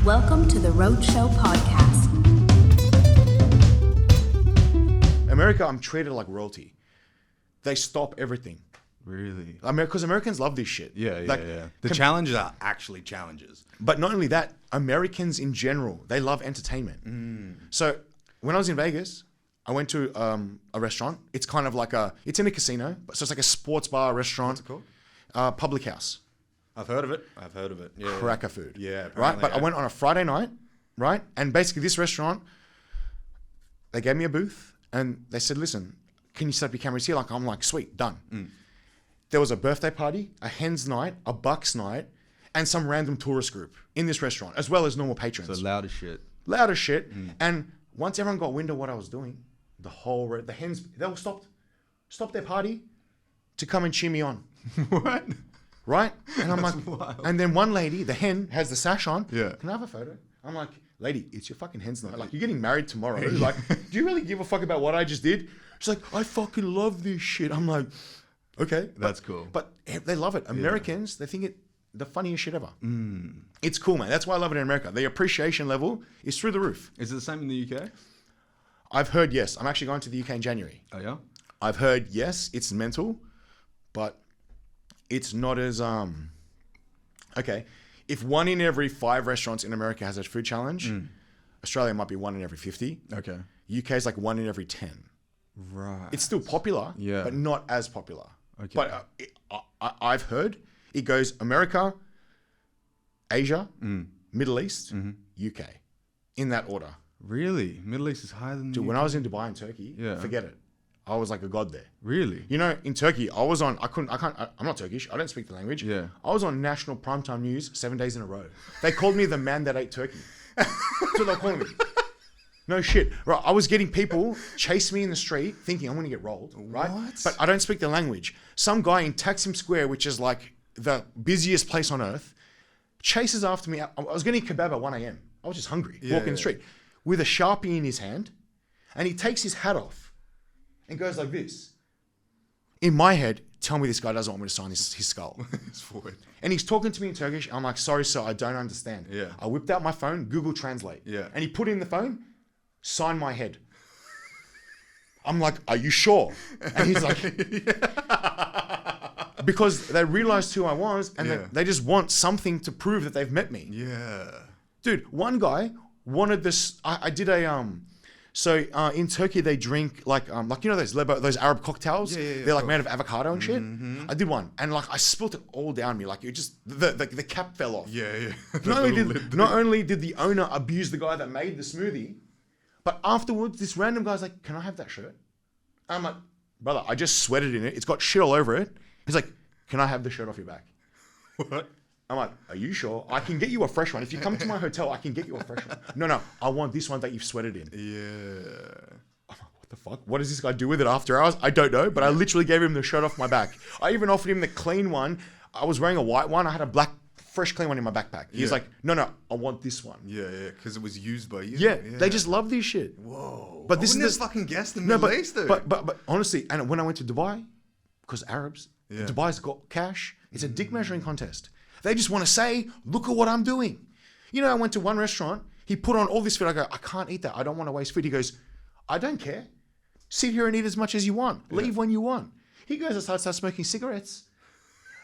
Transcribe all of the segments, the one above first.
Welcome to the Roadshow podcast. America, I'm treated like royalty. They stop everything. Really? Because Americans love this shit. Yeah. Like, The challenges are actually challenges. But not only that, Americans in general, they love entertainment. So when I was in Vegas, I went to a restaurant. It's kind of like it's in a casino, so it's like a sports bar restaurant. What's it called? Public House. I've heard of it. Yeah. Cracker food. Yeah. Right? But yeah. I went on a Friday night, right? And basically this restaurant, they gave me a booth and they said, listen, can you set up your cameras here? I'm like, sweet, done. There was a birthday party, a hen's night, a bucks night, and some random tourist group in this restaurant, as well as normal patrons. So loud as shit. Loud as shit. And once everyone got wind of what I was doing, the hens, they all stopped their party to come and cheer me on. What? Right? And I'm like, wild. and then one lady, the hen has the sash on. Yeah. Can I have a photo? I'm like, lady, it's your fucking hen's night. Like, you're getting married tomorrow. Like, do you really give a fuck about what I just did? She's like, I fucking love this shit. I'm like, okay. That's cool. But they love it. Americans, they think it the funniest shit ever. It's cool, man. That's why I love it in America. The appreciation level is through the roof. Is it the same in the UK? I've heard yes. I'm actually going to the UK in January. Oh, yeah? I've heard yes, it's mental, but it's not as okay. If 1 in every 5 restaurants in America has a food challenge, Australia might be 1 in every 50. Okay. UK is like 1 in every 10. Right. It's still popular, Yeah. but not as popular. Okay. But I've heard it goes America, Asia, Middle East, UK, in that order. Really? Middle East is higher than Dude, the when UK? I was in Dubai and Turkey, forget it. I was like a god there. Really? You know, in Turkey, I'm not Turkish. I don't speak the language. Yeah. I was on national primetime news 7 days in a row. They called me the man that ate turkey. That's what they were calling me. No shit. Right. I was getting people chase me in the street thinking I'm going to get rolled. Right. What? But I don't speak the language. Some guy in Taksim Square, which is like the busiest place on earth, chases after me. I was getting kebab at 1 a.m. I was just hungry, walking the street with a Sharpie in his hand. And he takes his hat off and goes like this. In my head, tell me this guy doesn't want me to sign his skull. It's forward. And he's talking to me in Turkish. I'm like, sorry, sir, I don't understand. Yeah. I whipped out my phone, Google Translate. Yeah. And he put in the phone, sign my head. I'm like, are you sure? And he's like, because they realized who I was and they just want something to prove that they've met me. Yeah. Dude, one guy wanted this. I did a So in Turkey they drink like you know those Arab cocktails. Yeah, They're like made of avocado and shit. I did one and like I spilt it all down me. Like it just the cap fell off. Yeah. Not only did the owner abuse the guy that made the smoothie, but afterwards this random guy's like, "Can I have that shirt?" I'm like, "Brother, I just sweated in it. It's got shit all over it." He's like, "Can I have the shirt off your back?" What? I'm like, are you sure? I can get you a fresh one. If you come to my hotel, I can get you a fresh one. No, I want this one that you've sweated in. Yeah. I'm like, what the fuck? What does this guy do with it after hours? I don't know, but I literally gave him the shirt off my back. I even offered him the clean one. I was wearing a white one. I had a black, fresh, clean one in my backpack. He's like, no, I want this one. Yeah, because it was used by you. Yeah, they just love this shit. Whoa. But this I wouldn't is have fucking guessed the Middle East, though. But honestly, and when I went to Dubai, because Arabs, Dubai's got cash. It's a dick measuring contest. They just want to say, look at what I'm doing. You know, I went to one restaurant. He put on all this food. I go, I can't eat that. I don't want to waste food. He goes, I don't care. Sit here and eat as much as you want. Leave when you want. He goes and starts smoking cigarettes.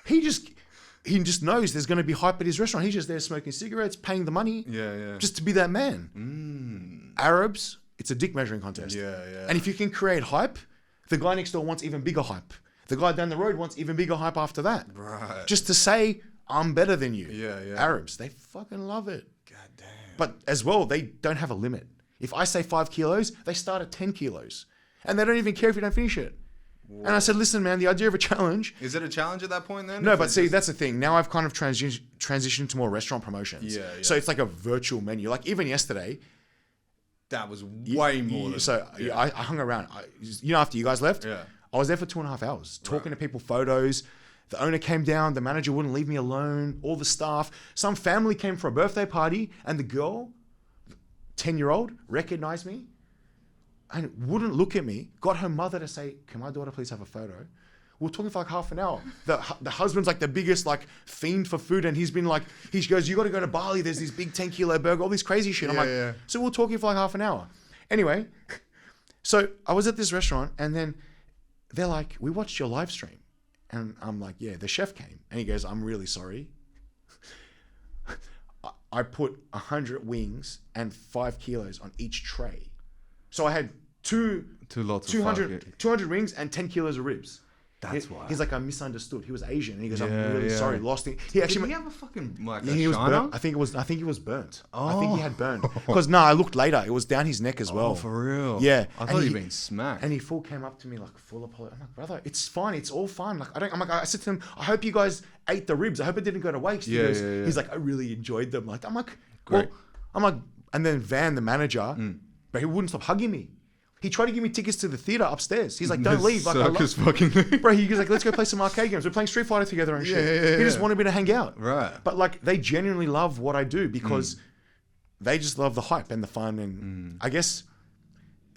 He just knows there's going to be hype at his restaurant. He's just there smoking cigarettes, paying the money. Yeah. Just to be that man. Arabs, it's a dick measuring contest. Yeah. And if you can create hype, the guy next door wants even bigger hype. The guy down the road wants even bigger hype after that. Right. Just to say, I'm better than you. Yeah. Arabs, they fucking love it. God damn. But as well, they don't have a limit. If I say 5 kilos, they start at 10 kilos. And they don't even care if you don't finish it. Whoa. And I said, listen, man, the idea of a challenge... Is it a challenge at that point then? No, but see, that's the thing. Now I've kind of transitioned to more restaurant promotions. Yeah. So it's like a virtual menu. Like even yesterday... That was way more than... So I hung around. After you guys left, Yeah. I was there for 2.5 hours talking to people, photos. The owner came down. The manager wouldn't leave me alone. All the staff. Some family came for a birthday party and the girl, 10-year-old, recognized me and wouldn't look at me. Got her mother to say, can my daughter please have a photo? We're talking for like half an hour. The husband's like the biggest like fiend for food, and he's been like, he goes, you got to go to Bali. There's this big 10-kilo burger, all this crazy shit. I'm like, so we're talking for like half an hour. Anyway, so I was at this restaurant, and then they're like, we watched your live stream. And I'm like, yeah, the chef came. And he goes, I'm really sorry. I put 100 wings and 5 kilos on each tray. So I had two lots of 200 wings and 10 kilos of ribs. That's why. He's like, I misunderstood. He was Asian. And he goes, I'm really sorry. Lost it. Did he have a fucking like a he was shiner? burnt. I think he was burnt. I think he had burned. Because I looked later. It was down his neck as well. Oh, for real? Yeah. I thought he'd been smacked. And he came up to me like full apology. I'm like, brother, it's fine. It's all fine. Like I said to him, I hope you guys ate the ribs. I hope it didn't go to waste. He's like, I really enjoyed them. I'm like, great. And then Van, the manager, but he wouldn't stop hugging me. He tried to give me tickets to the theater upstairs. He's like, don't leave. Like, bro, he goes like, let's go play some arcade games. We're playing Street Fighter together and shit. He just wanted me to hang out. Right. But like, they genuinely love what I do because they just love the hype and the fun. And I guess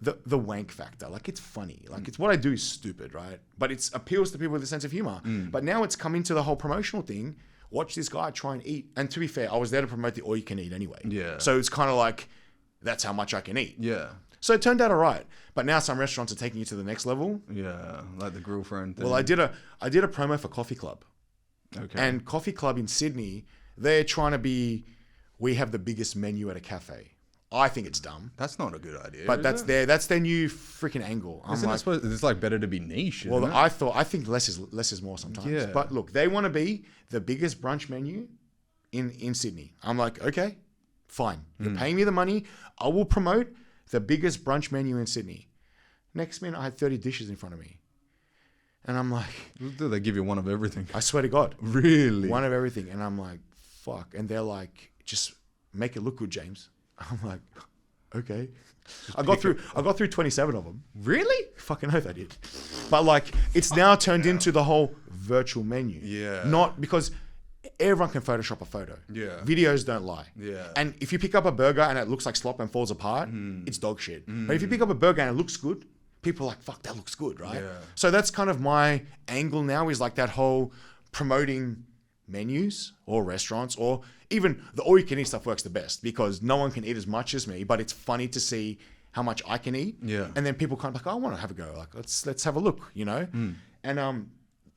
the wank factor, like it's funny. Like it's what I do is stupid, right? But it appeals to people with a sense of humor. But now it's come into the whole promotional thing. Watch this guy try and eat. And to be fair, I was there to promote the all you can eat anyway. Yeah. So it's kind of like, that's how much I can eat. Yeah. So it turned out all right. But now some restaurants are taking you to the next level. Yeah, like the girlfriend thing. Well, I did a promo for Coffee Club. Okay. And Coffee Club in Sydney, they're trying to be, we have the biggest menu at a cafe. I think it's dumb. That's not a good idea. But that's their new freaking angle. Isn't it supposed, it's like better to be niche, isn't it? I think less is more sometimes. Yeah. But look, they want to be the biggest brunch menu in Sydney. I'm like, okay, fine. You're paying me the money. I will promote the biggest brunch menu in Sydney. Next minute, I had 30 dishes in front of me. And I'm like... Do they give you one of everything? I swear to God. Really? One of everything. And I'm like, fuck. And they're like, just make it look good, James. I'm like, okay. I got through 27 of them. Really? Fucking oath I did. But like, it's now turned into the whole virtual menu. Yeah. Not because... Everyone can Photoshop a photo. Yeah. Videos don't lie. Yeah. And if you pick up a burger and it looks like slop and falls apart, it's dog shit. But if you pick up a burger and it looks good, people are like, fuck, that looks good, right? Yeah. So that's kind of my angle now is like that whole promoting menus or restaurants or even the all you can eat stuff works the best because no one can eat as much as me, but it's funny to see how much I can eat. Yeah. And then people kind of like, oh, I want to have a go. Like, let's have a look, you know? And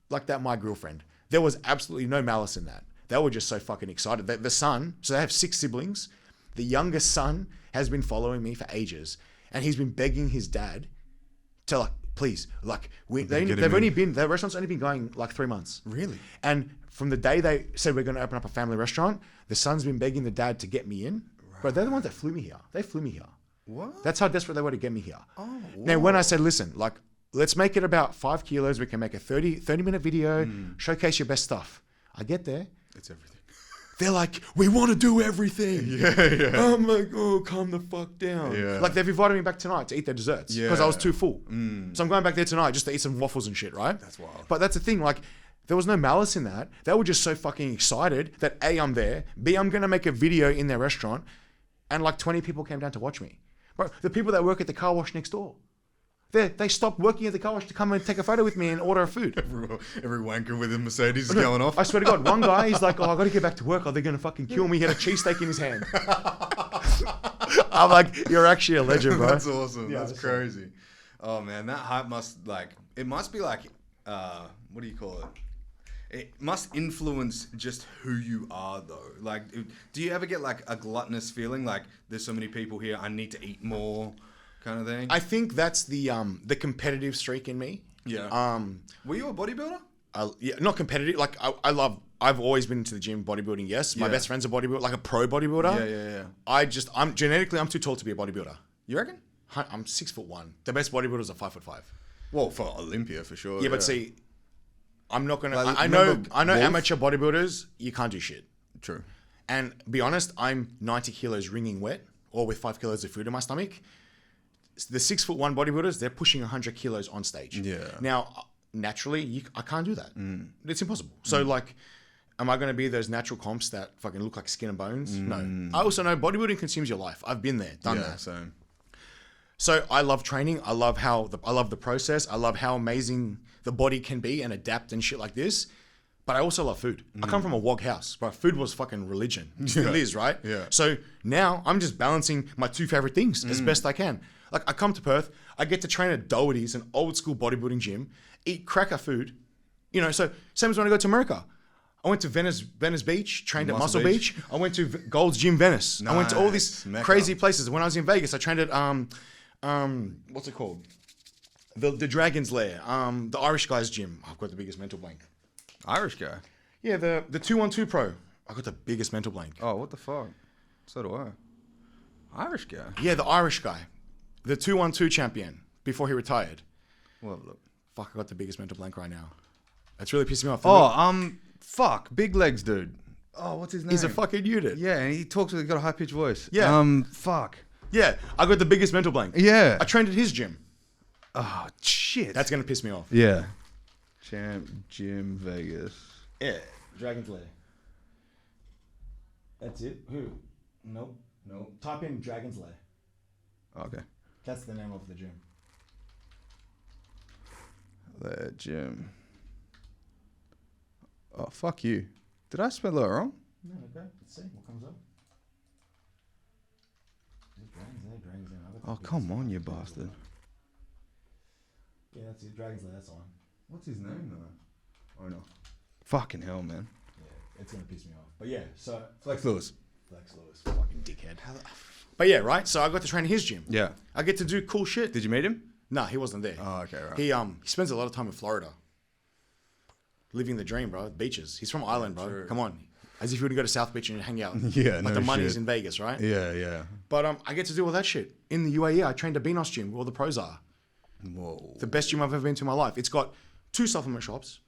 like that, my girlfriend. There was absolutely no malice in that. They were just so fucking excited. The son, so they have 6 siblings. The youngest son has been following me for ages. And he's been begging his dad to like, please, like, the restaurant's only been going like 3 months. Really? And from the day they said we're going to open up a family restaurant, the son's been begging the dad to get me in. Right. But they're the ones that flew me here. They flew me here. What? That's how desperate they were to get me here. Oh, now, when I said, listen, like, let's make it about 5 kilos. We can make a 30-minute video, showcase your best stuff. I get there. It's everything. They're like, we want to do everything. Yeah. I'm like, oh, calm the fuck down. Yeah. Like, they've invited me back tonight to eat their desserts because I was too full. So I'm going back there tonight just to eat some waffles and shit, right? That's wild. But that's the thing. Like, there was no malice in that. They were just so fucking excited that A, I'm there. B, I'm going to make a video in their restaurant. And like 20 people came down to watch me. Bro, the people that work at the car wash next door. They stopped working at the car wash to come and take a photo with me and order food. Every wanker with a Mercedes is going off. I swear to God, one guy, he's like, oh, I got to get back to work. Are they going to fucking kill me? He had a cheesesteak in his hand. I'm like, you're actually a legend, bro. That's awesome. Yeah, that's crazy. Oh, man, that hype must, like, it must be like, what do you call it? It must influence just who you are, though. Like, do you ever get, like, a gluttonous feeling? Like, there's so many people here, I need to eat more kind of thing? I think that's the competitive streak in me. Yeah. Were you a bodybuilder? Yeah, not competitive. Like, I've always been into the gym, bodybuilding, yes. My best friend's a bodybuilder, like a pro bodybuilder. Yeah. I'm genetically too tall to be a bodybuilder. You reckon? I'm 6'1". The best bodybuilders are 5'5". Well, for Olympia, for sure. Yeah, but see, I'm not gonna. Like, I know Wolf? amateur bodybuilders. You can't do shit. True. And be honest, I'm 90 kilos wringing wet, or with 5 kilos of food in my stomach. The 6'1" bodybuilders, they're pushing 100 kilos on stage. Yeah. Now, naturally, I can't do that. It's impossible. So, like, am I going to be those natural comps that fucking look like skin and bones? No. I also know bodybuilding consumes your life. I've been there, done that. Same. So I love training. I love the process. I love how amazing the body can be and adapt and shit like this. But I also love food. I come from a wog house, but food was fucking religion. It still is, right? Yeah. So now I'm just balancing my two favorite things as best I can. Like I come to Perth, I get to train at Doherty's, an old school bodybuilding gym, eat cracker food. You know, so same as when I go to America. I went to Venice Beach, trained at Muscle Beach. I went to Gold's Gym Venice. I went to all these crazy places. When I was in Vegas, I trained at what's it called? The Dragon's Lair, the Irish guy's gym. I've got the biggest mental blank. Irish guy. Yeah, the 212 Pro. I got the biggest mental blank. Oh, what the fuck? So do I. Irish guy. Yeah, the Irish guy, the 212 champion before he retired. Well, look. Fuck, I got the biggest mental blank right now. It's really pissing me off. Fuck, big legs, dude. Oh, what's his name? He's a fucking unit. Yeah, and he talks. He's got a high pitched voice. Yeah. Fuck. Yeah, I got the biggest mental blank. Yeah. I trained at his gym. Oh shit. That's gonna piss me off. Yeah. Champ Gym Vegas. Yeah, Dragon's Lair. That's it. Who? Nope. Type in Dragon's Lair. Okay. That's the name of the gym. The gym. Oh, fuck you. Did I spell that wrong? No, okay. Let's see what comes up. Dragon's Lair. Oh, come on, you bastard. Yeah, that's it. Dragon's Lair, that's the one. What's his name, though? Oh, no. Fucking hell, man. Yeah, it's gonna piss me off. But yeah, so Flex Lewis. fucking dickhead. But yeah, right. So I got to train in his gym. Yeah. I get to do cool shit. Did you meet him? No, he wasn't there. Oh, okay, right. He spends a lot of time in Florida, living the dream, bro. Beaches. He's from Ireland, bro. True. Come on, as if you were to go to South Beach and hang out. Yeah, like no the money's shit. in Vegas, right? Yeah. But I get to do all that shit in the UAE. I trained at Beanos Gym, where all the pros are. Whoa. The best gym I've ever been to in my life. It's got 2 supplement shops,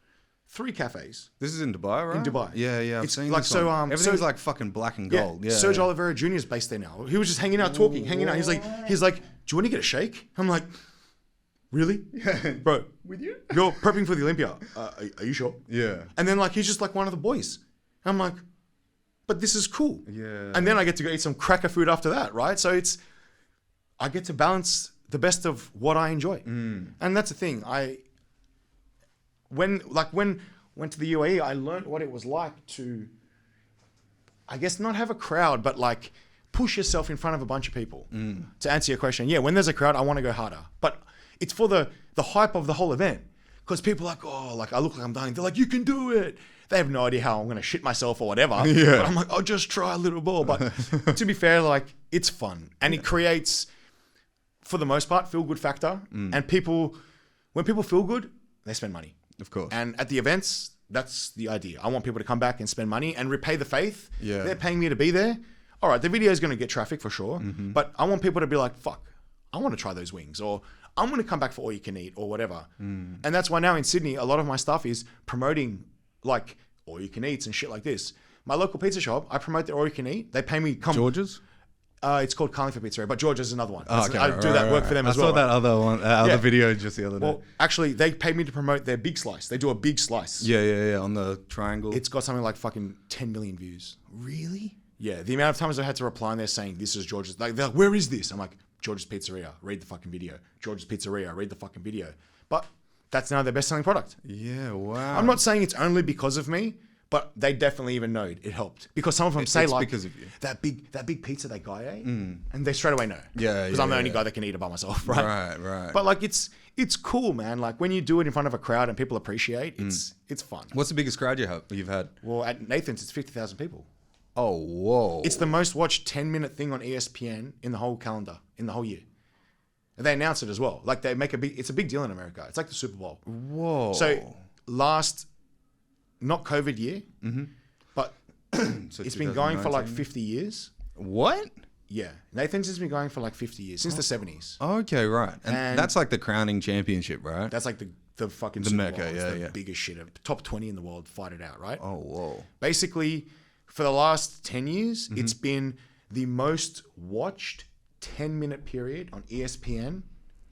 3 cafes. This is in Dubai, right? In Dubai. Yeah. I've It's seen like this so. one. Everything's like fucking black and gold. Yeah. Serge Oliveira Jr. is based there now. He was just hanging out, talking, hanging out. He's like, do you want to get a shake? I'm like, really, bro? With you? You're prepping for the Olympia. Are you sure? Yeah. And then like he's just like one of the boys. I'm like, but this is cool. Yeah. And then I get to go eat some cracker food after that, right? So I get to balance the best of what I enjoy. And that's the thing. When went to the UAE, I learned what it was like to, I guess, not have a crowd, but like push yourself in front of a bunch of people. To answer your question, yeah, when there's a crowd, I want to go harder. But it's for the hype of the whole event. Because people are like, oh, like I look like I'm dying. They're like, you can do it. They have no idea how I'm going to shit myself or whatever. Yeah. But I'm like, I'll just try a little more. But to be fair, like it's fun. And it creates, for the most part, feel good factor. And when people feel good, they spend money. Of course. And at the events, that's the idea. I want people to come back and spend money and repay the faith. Yeah. They're paying me to be there. All right, the video is going to get traffic for sure. But I want people to be like, fuck, I want to try those wings. Or I'm going to come back for all you can eat or whatever. And that's why now in Sydney, a lot of my stuff is promoting like all you can eats and shit like this. My local pizza shop, I promote their all you can eat. They pay me come. George's? It's called Carlingford Pizzeria, but George's is another one. Oh, okay, I do that work for them as well. I saw that other one, Yeah. video just the other day. Well, actually, they paid me to promote their big slice. They do a big slice. Yeah, on the triangle. It's got something like fucking 10 million views. really? Yeah, the amount of times I had to reply and they're saying, this is George's. Like, they're like, where is this? I'm like, George's Pizzeria. Read the fucking video. George's Pizzeria. Read the fucking video. But that's now their best-selling product. Yeah, wow. I'm not saying it's only because of me, but they definitely even know it helped. Because some of them say it's like, because of you. that big pizza that guy ate, and they straight away know. Yeah, because I'm the only guy that can eat it by myself, right? Right. But like, it's cool, man. Like when you do it in front of a crowd and people appreciate, it's fun. What's the biggest crowd you've had? Well, at Nathan's, it's 50,000 people. Oh, whoa. It's the most watched 10-minute thing on ESPN in the whole calendar, in the whole year. And they announce it as well. Like they make it's a big deal in America. It's like the Super Bowl. Whoa. So last, not COVID year, but So it's been going for like 2019? 50 years. What? Yeah. Nathan's has been going for like 50 years, since the 70s. Okay, right. And And- that's like the crowning championship, right? That's like the fucking The Super Mecca, Bowl. It's yeah, the yeah. biggest shit. Top 20 in the world fight it out, right? Oh, whoa. Basically, for the last 10 years, Mm-hmm. it's been the most watched 10-minute period on ESPN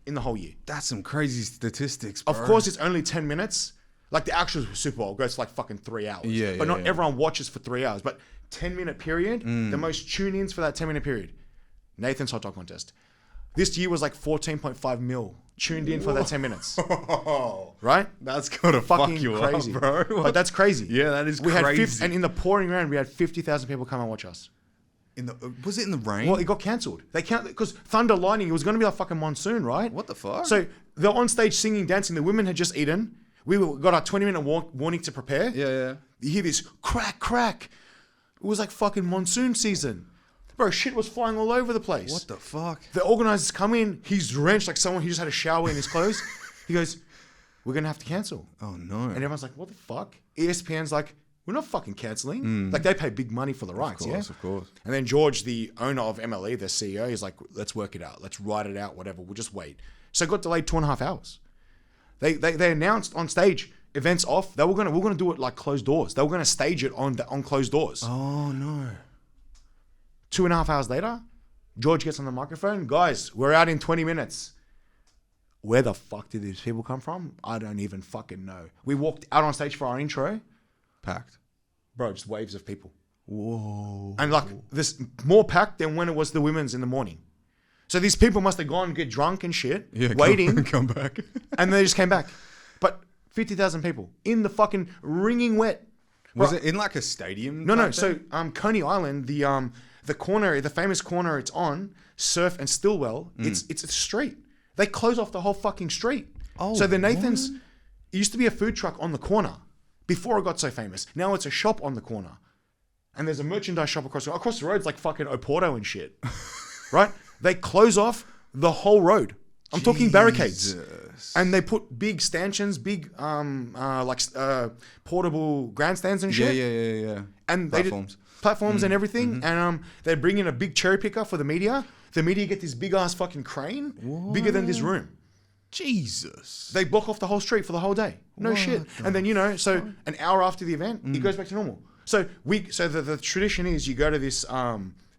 in the whole year. That's some crazy statistics, bro. Of course, it's only 10 minutes. Like the actual Super Bowl goes for like fucking 3 hours. Yeah, but yeah, not yeah. everyone watches for 3 hours. But 10-minute period, Mm. the most tune-ins for that 10-minute period. Nathan's hot dog contest. This year was like 14.5 mil tuned in for that 10 minutes. Right? That's gotta Fucking fuck you crazy, up, bro. But that's crazy. Yeah, that is we crazy. Had and in the pouring rain, we had 50,000 people come and watch us. Was it in the rain? Well, it got cancelled. They can't because thunder, lightning. It was going to be a fucking monsoon, right? What the fuck? So they're on stage singing, dancing. The women had just eaten. Got our 20-minute warning to prepare. Yeah. You hear this crack, crack. It was like fucking monsoon season. Bro, shit was flying all over the place. What the fuck? The organizers come in. He's drenched like someone who just had a shower in his clothes. He goes, we're going to have to cancel. Oh, no. And everyone's like, what the fuck? ESPN's like, we're not fucking cancelling. Like, they pay big money for the rights, Of course. And then George, the owner of MLE, the CEO, he's like, let's work it out. Let's write it out, whatever. We'll just wait. So it got delayed 2.5 hours. They announced on stage, events off. We're gonna do it like closed doors. They were gonna stage it on closed doors. Oh, no. 2.5 hours later, George gets on the microphone. Guys, we're out in 20 minutes. Where the fuck did these people come from? I don't even fucking know. We walked out on stage for our intro. Packed. Bro, just waves of people. Whoa. And like this more packed than when it was the women's in the morning. So these people must have gone and get drunk and shit, waiting, Come back. and they just came back. But 50,000 people in the fucking ringing wet. Was it in like a stadium? No. type So thing? Coney Island, the corner, the famous corner it's on, Surf and Stillwell, it's a street. They close off the whole fucking street. Oh, so the Nathan's, it used to be a food truck on the corner before it got so famous. Now it's a shop on the corner. And there's a merchandise shop across the road. It's like fucking Oporto and shit. Right? They close off the whole road. I'm talking barricades. And they put big stanchions, big portable grandstands and shit. Yeah. And platforms and everything. And they bring in a big cherry picker for the media. The media get this big ass fucking crane, bigger than this room. Jesus. They block off the whole street for the whole day. No shit. And then so an hour after the event, it goes back to normal. So the tradition is you go to this.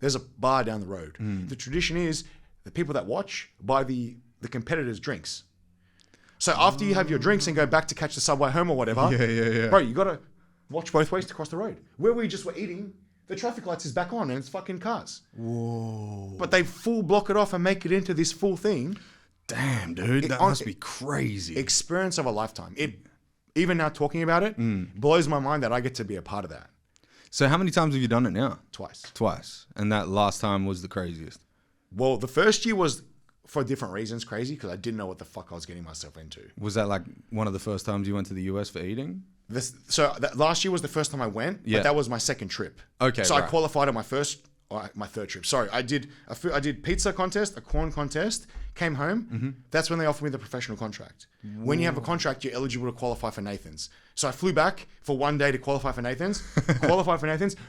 There's a bar down the road. The tradition is the people that watch buy the competitors' drinks. So after you have your drinks and go back to catch the subway home or whatever, bro, you got to watch both ways to cross the road. Where we just were eating, the traffic lights is back on and it's fucking cars. Whoa. But they full block it off and make it into this full thing. Damn, dude. That must be crazy. Experience of a lifetime. Even now talking about it, blows my mind that I get to be a part of that. So how many times have you done it now? Twice. And that last time was the craziest. Well, the first year was for different reasons crazy because I didn't know what the fuck I was getting myself into. Was that like one of the first times you went to the US for eating? Last year was the first time I went, but that was my second trip. Okay, so right. I qualified on my third trip. Sorry, I did pizza contest, a corn contest, came home. That's when they offered me the professional contract. When you have a contract, you're eligible to qualify for Nathan's. So I flew back for one day to qualify for Nathan's,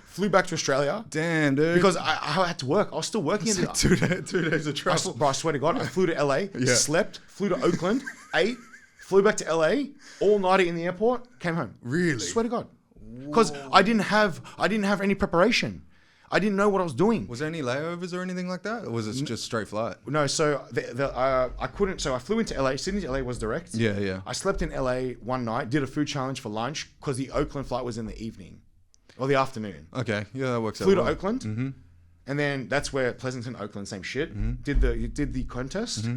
flew back to Australia. Damn, dude. Because I had to work. I was still working. It's like 2 days of travel. Bro, I swear to God, I flew to LA, slept, flew to Oakland, ate, flew back to LA, all nighter in the airport, came home. Really? Swear to God. Because I didn't have any preparation. I didn't know what I was doing. Was there any layovers or anything like that? Or was it just straight flight? No, so I couldn't. So I flew into LA. Sydney to LA was direct. Yeah. I slept in LA one night, did a food challenge for lunch because the Oakland flight was in the evening or the afternoon. Okay, yeah, that works out. Flew to Oakland, and then that's where Pleasanton, Oakland, same shit. Did the contest,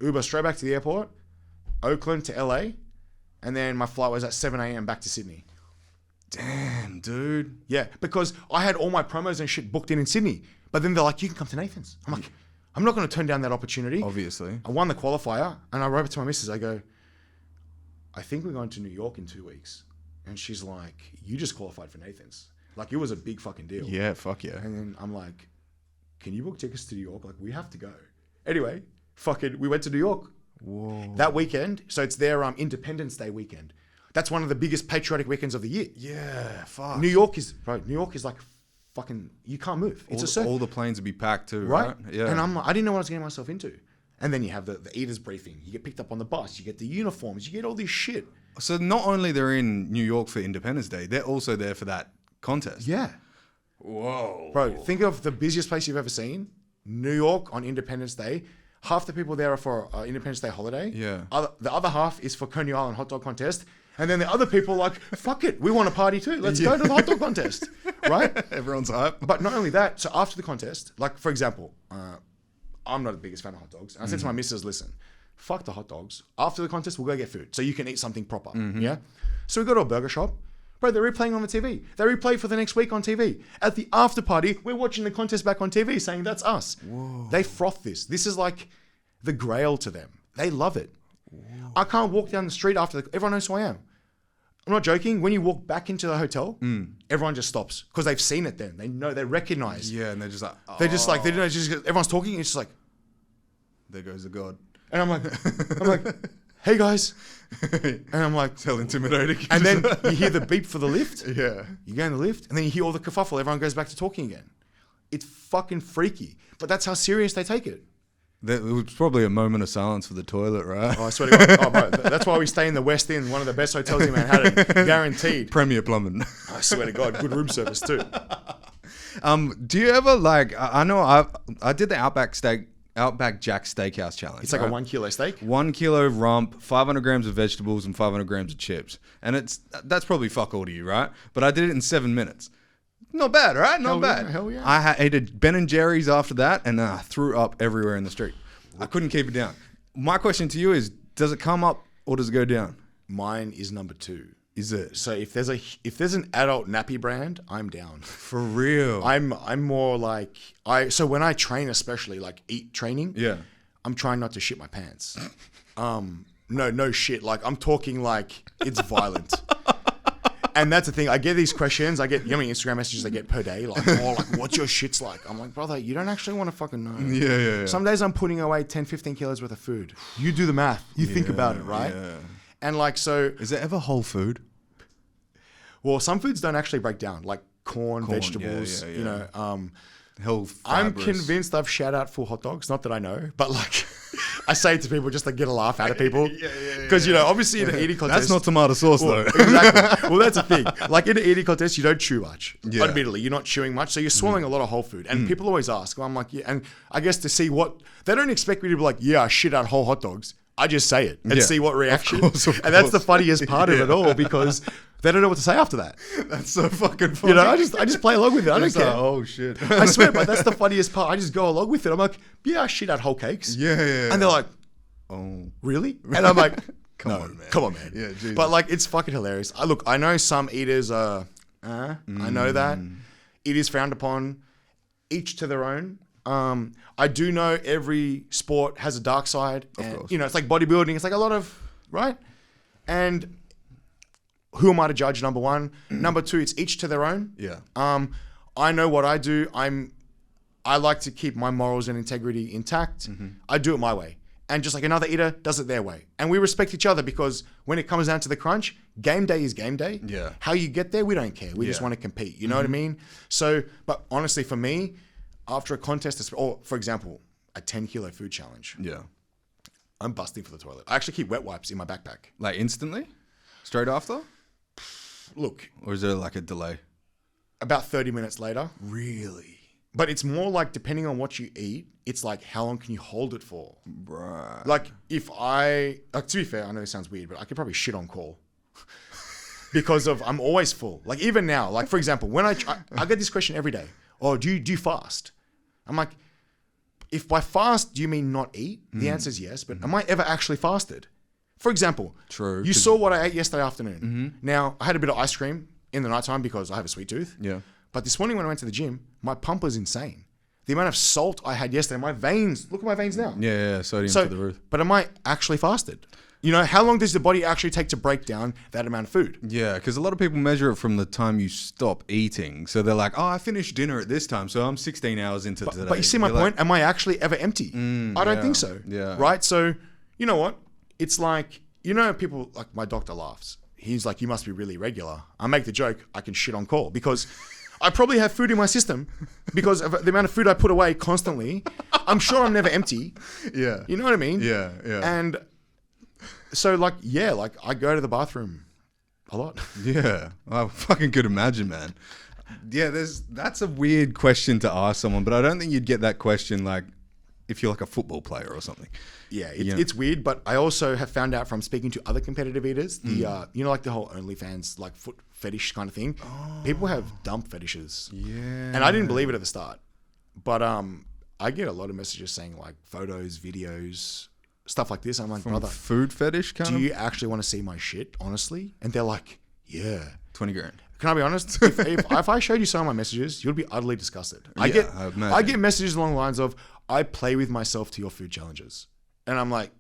Uber straight back to the airport, Oakland to LA, and then my flight was at 7 a.m. back to Sydney. Damn, dude. Yeah, because I had all my promos and shit booked in Sydney. But then they're like, you can come to Nathan's. I'm like, I'm not going to turn down that opportunity. Obviously. I won the qualifier and I wrote it to my missus. I go, I think we're going to New York in 2 weeks. And she's like, you just qualified for Nathan's. Like, it was a big fucking deal. Yeah, fuck yeah. And then I'm like, can you book tickets to New York? Like, we have to go. Anyway, we went to New York. Whoa. That weekend. So it's their Independence Day weekend. That's one of the biggest patriotic weekends of the year. Yeah, fuck. New York is like fucking, you can't move. It's a circuit. All the planes would be packed too, right? Yeah. And I didn't know what I was getting myself into. And then you have the eaters briefing. You get picked up on the bus. You get the uniforms. You get all this shit. So not only they're in New York for Independence Day, they're also there for that contest. Yeah. Whoa. Bro, think of the busiest place you've ever seen. New York on Independence Day. Half the people there are for Independence Day holiday. Yeah. The other half is for Coney Island hot dog contest. And then the other people are like, fuck it, we want to party too. Let's go to the hot dog contest, right? Everyone's hype. But not only that, so after the contest, like for example, I'm not the biggest fan of hot dogs. And I said to my missus, listen, fuck the hot dogs. After the contest, we'll go get food so you can eat something proper. Yeah. So we go to a burger shop. Bro, they're replaying on the TV. They replay for the next week on TV. At the after party, we're watching the contest back on TV saying that's us. Whoa. They froth this. This is like the grail to them. They love it. Whoa. I can't walk down the street after everyone knows who I am. I'm not joking. When you walk back into the hotel, everyone just stops because they've seen it then. They know, they recognize. Yeah, and they're just like, oh. They're just like, everyone's talking. It's just like, there goes the god. And I'm like, hey guys. And I'm like, so intimidating. And then you hear the beep for the lift. Yeah. You go in the lift and then you hear all the kerfuffle. Everyone goes back to talking again. It's fucking freaky. But that's how serious they take it. It was probably a moment of silence for the toilet, right? Oh, I swear to God. Oh, bro, that's why we stay in the West End, one of the best hotels in Manhattan. Guaranteed. Premier plumbing. I swear to God. Good room service too. Do you ever like, I know I did the Outback Jack Steakhouse challenge. It's like a 1 kilo steak. 1 kilo rump, 500 grams of vegetables, and 500 grams of chips. And that's probably fuck all to you, right? But I did it in 7 minutes. Not bad, right? Not bad. Hell yeah. I ate a Ben and Jerry's after that, and I threw up everywhere in the street. I couldn't keep it down. My question to you is, does it come up or does it go down? Mine is number 2. Is it? So if there's an adult nappy brand, I'm down. For real? I'm more like so when I train, especially like eat training, yeah, I'm trying not to shit my pants. No shit. Like I'm talking like it's violent. And that's the thing. I get these questions. I get how many Instagram messages I get per day. Like, what's your shits like? I'm like, brother, you don't actually want to fucking know. Yeah. Some days I'm putting away 10, 15 kilos worth of food. You do the math. You think about it, right? Yeah. And like, so... Is there ever whole food? Well, some foods don't actually break down. Like corn vegetables, you know. I'm convinced I've shat out full hot dogs. Not that I know, but like... I say it to people just to get a laugh out of people. Because, you know, obviously in an eating contest... That's not tomato sauce, though. Exactly. Well, that's the thing. Like in an eating contest, you don't chew much. Yeah. Admittedly, you're not chewing much. So you're swallowing a lot of whole food. And people always ask. Well, I'm like, yeah. And I guess to see what... They don't expect me to be like, yeah, I shit out whole hot dogs. I just say it and see what reaction. Of course. And that's the funniest part of it all because they don't know what to say after that. That's so fucking funny. You know, I just play along with it. I don't care. Like, oh shit. I swear, but that's the funniest part. I just go along with it. I'm like, yeah, I shit out whole cakes. Yeah. And they're like, oh, really? And I'm like, come on, man. Yeah, Jesus. But like, it's fucking hilarious. I know some eaters are, I know that. It is frowned upon. Each to their own. I do know every sport has a dark side. And, of course. You know, it's like bodybuilding. It's like a lot of, right? And who am I to judge, number one? Number two, it's each to their own. Yeah. I know what I do. I like to keep my morals and integrity intact. I do it my way. And just like another eater does it their way. And we respect each other because when it comes down to the crunch, game day is game day. Yeah. How you get there, we don't care. We just want to compete. You know what I mean? So, but honestly, for me, after a contest, or for example, a 10-kilo food challenge. Yeah. I'm busting for the toilet. I actually keep wet wipes in my backpack. Like instantly? Straight after? Look. Or is there like a delay? About 30 minutes later. Really? But it's more like depending on what you eat, it's like how long can you hold it for? Right. Like to be fair, I know this sounds weird, but I could probably shit on call. Because I'm always full. Like even now, like for example, when I get this question every day. Oh, do you fast? I'm like, if by fast, do you mean not eat? The answer is yes, but am I ever actually fasted? For example, true. You saw what I ate yesterday afternoon. Now, I had a bit of ice cream in the nighttime because I have a sweet tooth. Yeah. But this morning when I went to the gym, my pump was insane. The amount of salt I had yesterday, my veins, look at my veins now. Yeah, sodium to the roof. But am I actually fasted? You know, how long does the body actually take to break down that amount of food? Yeah, because a lot of people measure it from the time you stop eating. So they're like, oh, I finished dinner at this time, so I'm 16 hours into today. But you see my point? Am I actually ever empty? I don't think so. Yeah. Right? So, you know what? It's like, you know, people, like my doctor laughs. He's like, you must be really regular. I make the joke, I can shit on call because I probably have food in my system because of the amount of food I put away constantly. I'm sure I'm never empty. Yeah. You know what I mean? Yeah. And so like I go to the bathroom a lot. Yeah. I fucking could imagine, man. Yeah, that's a weird question to ask someone, but I don't think you'd get that question like if you're like a football player or something. Yeah, it's weird, but I also have found out from speaking to other competitive eaters, the you know, like the whole OnlyFans like foot fetish kind of thing. People have dump fetishes. Yeah. And I didn't believe it at the start. But I get a lot of messages saying like photos, videos, stuff like this. I'm like, From brother, food fetish kind do of? you actually want to see my shit, honestly? And they're like, yeah. 20 grand. Can I be honest? If I showed you some of my messages, you'd be utterly disgusted. I get messages along the lines of, I play with myself to your food challenges. And I'm like,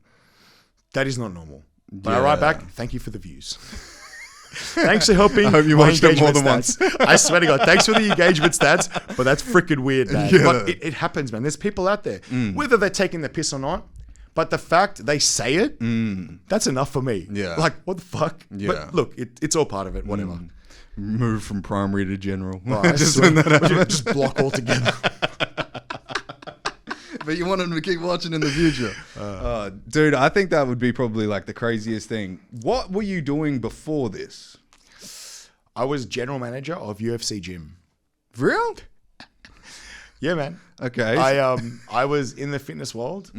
that is not normal. But I write back, thank you for the views. Thanks for helping. I hope you watched it more than once. I swear to God, thanks for the engagement stats, but that's freaking weird, man. Yeah. But it happens, man. There's people out there, whether they're taking the piss or not, but the fact they say it, that's enough for me. Yeah. Like, what the fuck? Yeah. But look, it's all part of it, whatever. Move from primary to general. Oh, I swear, just block altogether. But you want them to keep watching in the future. Dude, I think that would be probably like the craziest thing. What were you doing before this? I was general manager of UFC Gym. Real? Yeah, man. Okay. I was in the fitness world.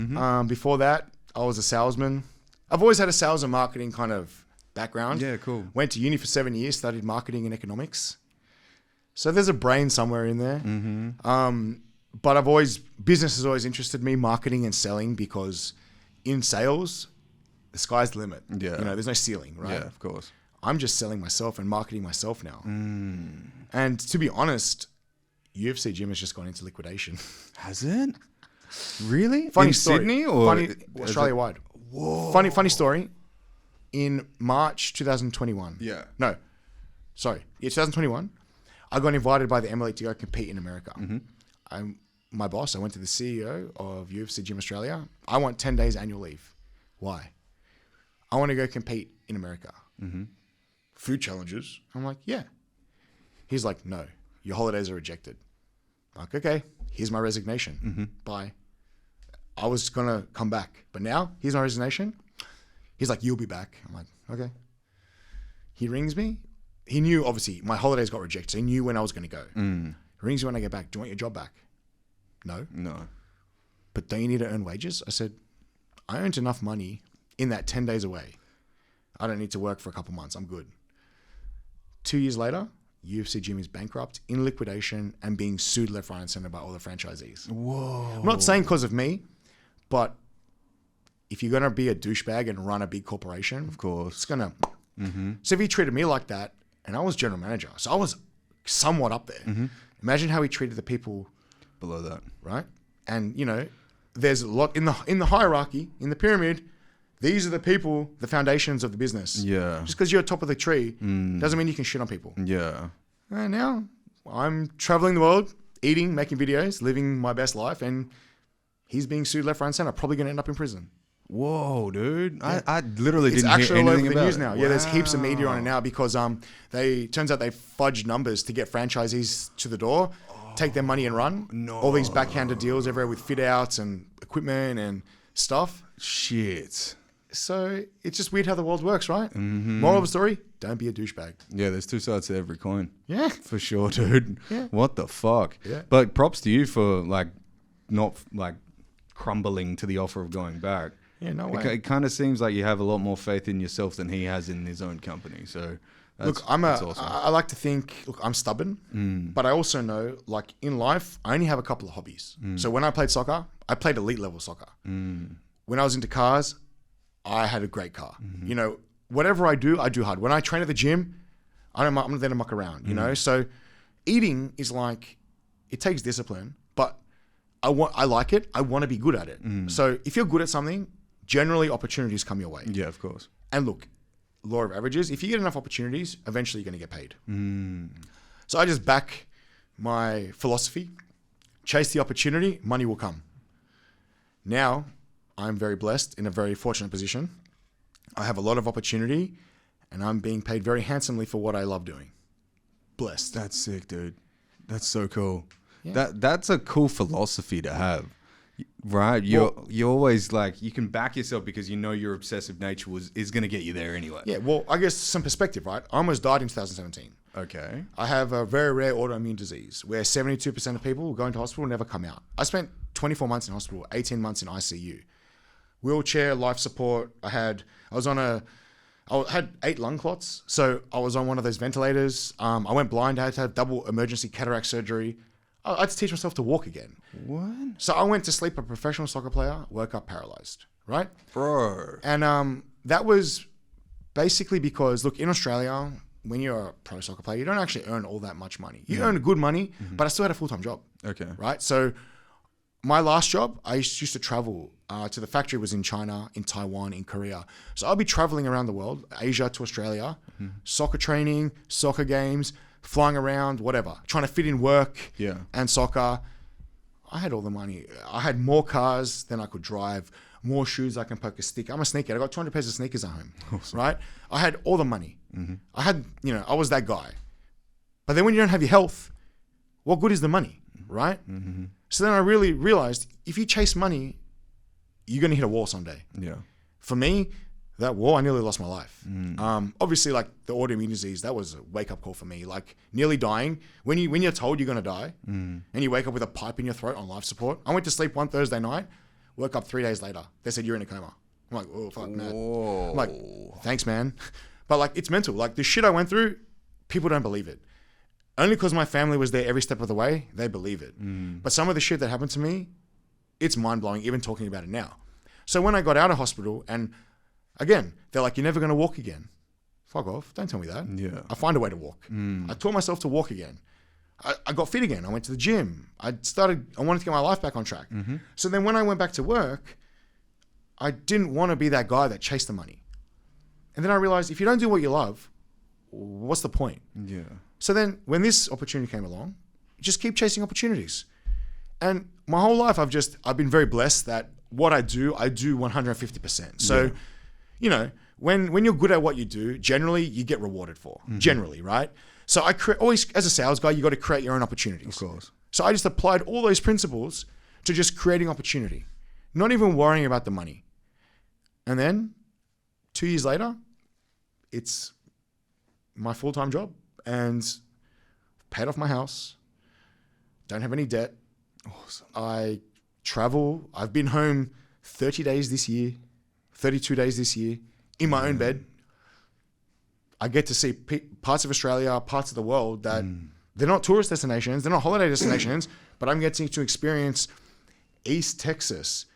Before that, I was a salesman. I've always had a sales and marketing kind of background. Yeah, cool. Went to uni for 7 years, studied marketing and economics. So there's a brain somewhere in there. But business has always interested me, marketing and selling, because in sales, the sky's the limit. Yeah. You know, there's no ceiling, right? Yeah, of course. I'm just selling myself and marketing myself now. And to be honest, UFC Gym has just gone into liquidation. Has it? Really? Funny in story. Sydney or Australia-wide. Whoa. Funny story. In March 2021. Yeah. No. Sorry. Yeah, 2021. I got invited by the MLE to go compete in America. My boss, I went to the CEO of UFC Gym Australia. I want 10 days annual leave. Why? I want to go compete in America. Food challenges. I'm like, yeah. He's like, no, your holidays are rejected. I'm like, okay, here's my resignation. Bye. I was going to come back, but now here's my resignation. He's like, you'll be back. I'm like, okay. He rings me. He knew, obviously, my holidays got rejected. So he knew when I was going to go. He rings me when I get back. Do you want your job back? No. But don't you need to earn wages? I said, I earned enough money in that 10 days away. I don't need to work for a couple months. I'm good. 2 years later, UFC Gym is bankrupt, in liquidation, and being sued left, right, and center by all the franchisees. Whoa. I'm not saying because of me, but if you're going to be a douchebag and run a big corporation, of course, it's going to... So if he treated me like that, and I was general manager, so I was somewhat up there. Imagine how he treated the people below that, right? And you know, there's a lot in the hierarchy, in the pyramid. These are the people, the foundations of the business. Yeah. Just because you're at top of the tree doesn't mean you can shit on people. Yeah. And now I'm traveling the world, eating, making videos, living my best life, and he's being sued left, right, and center. Probably going to end up in prison. Whoa, dude! Yeah. I literally it's didn't hear anything all over the about news it. now. Wow. Yeah, there's heaps of media on it now because turns out they fudged numbers to get franchisees to the door, take their money and run. No. All these backhanded deals everywhere with fit outs and equipment and stuff. Shit. So it's just weird how the world works, right? Moral of the story: don't be a douchebag. Yeah, there's two sides to every coin. Yeah, for sure, dude. Yeah. What the fuck? Yeah. But props to you for not crumbling to the offer of going back. Yeah, no way. It kind of seems like you have a lot more faith in yourself than he has in his own company. So, that's awesome. I like to think, I'm stubborn, but I also know, in life, I only have a couple of hobbies. So when I played soccer, I played elite level soccer. When I was into cars, I had a great car. You know, whatever I do hard. When I train at the gym, I'm not there to muck around, you know? So eating is it takes discipline, but I like it. I want to be good at it. So if you're good at something, generally opportunities come your way. Yeah, of course. And look, law of averages, if you get enough opportunities, eventually you're going to get paid. So I just back my philosophy, chase the opportunity, money will come. Now, I'm very blessed, in a very fortunate position. I have a lot of opportunity, and I'm being paid very handsomely for what I love doing. Blessed. That's sick, dude. That's so cool. Yeah. That's a cool philosophy to have. Right, you're always you can back yourself because you know your obsessive nature is going to get you there anyway. Yeah, well, I guess some perspective, right? I almost died in 2017. Okay. I have a very rare autoimmune disease where 72% of people go into hospital and never come out. I spent 24 months in hospital, 18 months in ICU. Wheelchair, life support. I had 8 lung clots, so I was on one of those ventilators. I went blind. I had to have double emergency cataract surgery. I had to teach myself to walk again. What? So I went to sleep a professional soccer player, woke up paralyzed, right? Bro. And that was basically because, look, in Australia, when you're a pro soccer player, you don't actually earn all that much money. You earn good money, but I still had a full-time job. Okay. Right? So my last job, I used to travel to the factory was in China, in Taiwan, in Korea. So I'll be traveling around the world, Asia to Australia, soccer training, soccer games, flying around, whatever, trying to fit in work and soccer. I had all the money. I had more cars than I could drive, more shoes I can poke a stick. I'm a sneakerhead. I got 200 pairs of sneakers at home, right? I had all the money. I had, I was that guy. But then when you don't have your health, what good is the money, right? So then I really realized if you chase money, you're going to hit a wall someday. Yeah. For me, that wall, I nearly lost my life. Obviously, like the autoimmune disease, that was a wake-up call for me. Like nearly dying. When you're told you're going to die and you wake up with a pipe in your throat on life support. I went to sleep one Thursday night, woke up 3 days later. They said, you're in a coma. I'm like, oh, fuck, man. I'm like, thanks, man. But like, it's mental. Like the shit I went through, people don't believe it. Only because my family was there every step of the way, they believe it. But some of the shit that happened to me, it's mind-blowing, even talking about it now. So when I got out of hospital, and again, they're like, you're never going to walk again. Fuck off. Don't tell me that. Yeah. I find a way to walk. I taught myself to walk again. I got fit again. I went to the gym. I wanted to get my life back on track. So then when I went back to work, I didn't want to be that guy that chased the money. And then I realized if you don't do what you love, what's the point? Yeah. So then when this opportunity came along, just keep chasing opportunities. And my whole life, I've been very blessed that what I do 150%. So, when you're good at what you do, generally you get rewarded for, generally, right? So I always, as a sales guy, you got to create your own opportunities. Of course. So I just applied all those principles to just creating opportunity, not even worrying about the money. And then 2 years later, it's my full-time job and paid off my house. Don't have any debt. Awesome. I travel. I've been home 30 days this year, 32 days this year in my own bed. I get to see parts of Australia, parts of the world that they're not tourist destinations, they're not holiday destinations, but I'm getting to experience East Texas,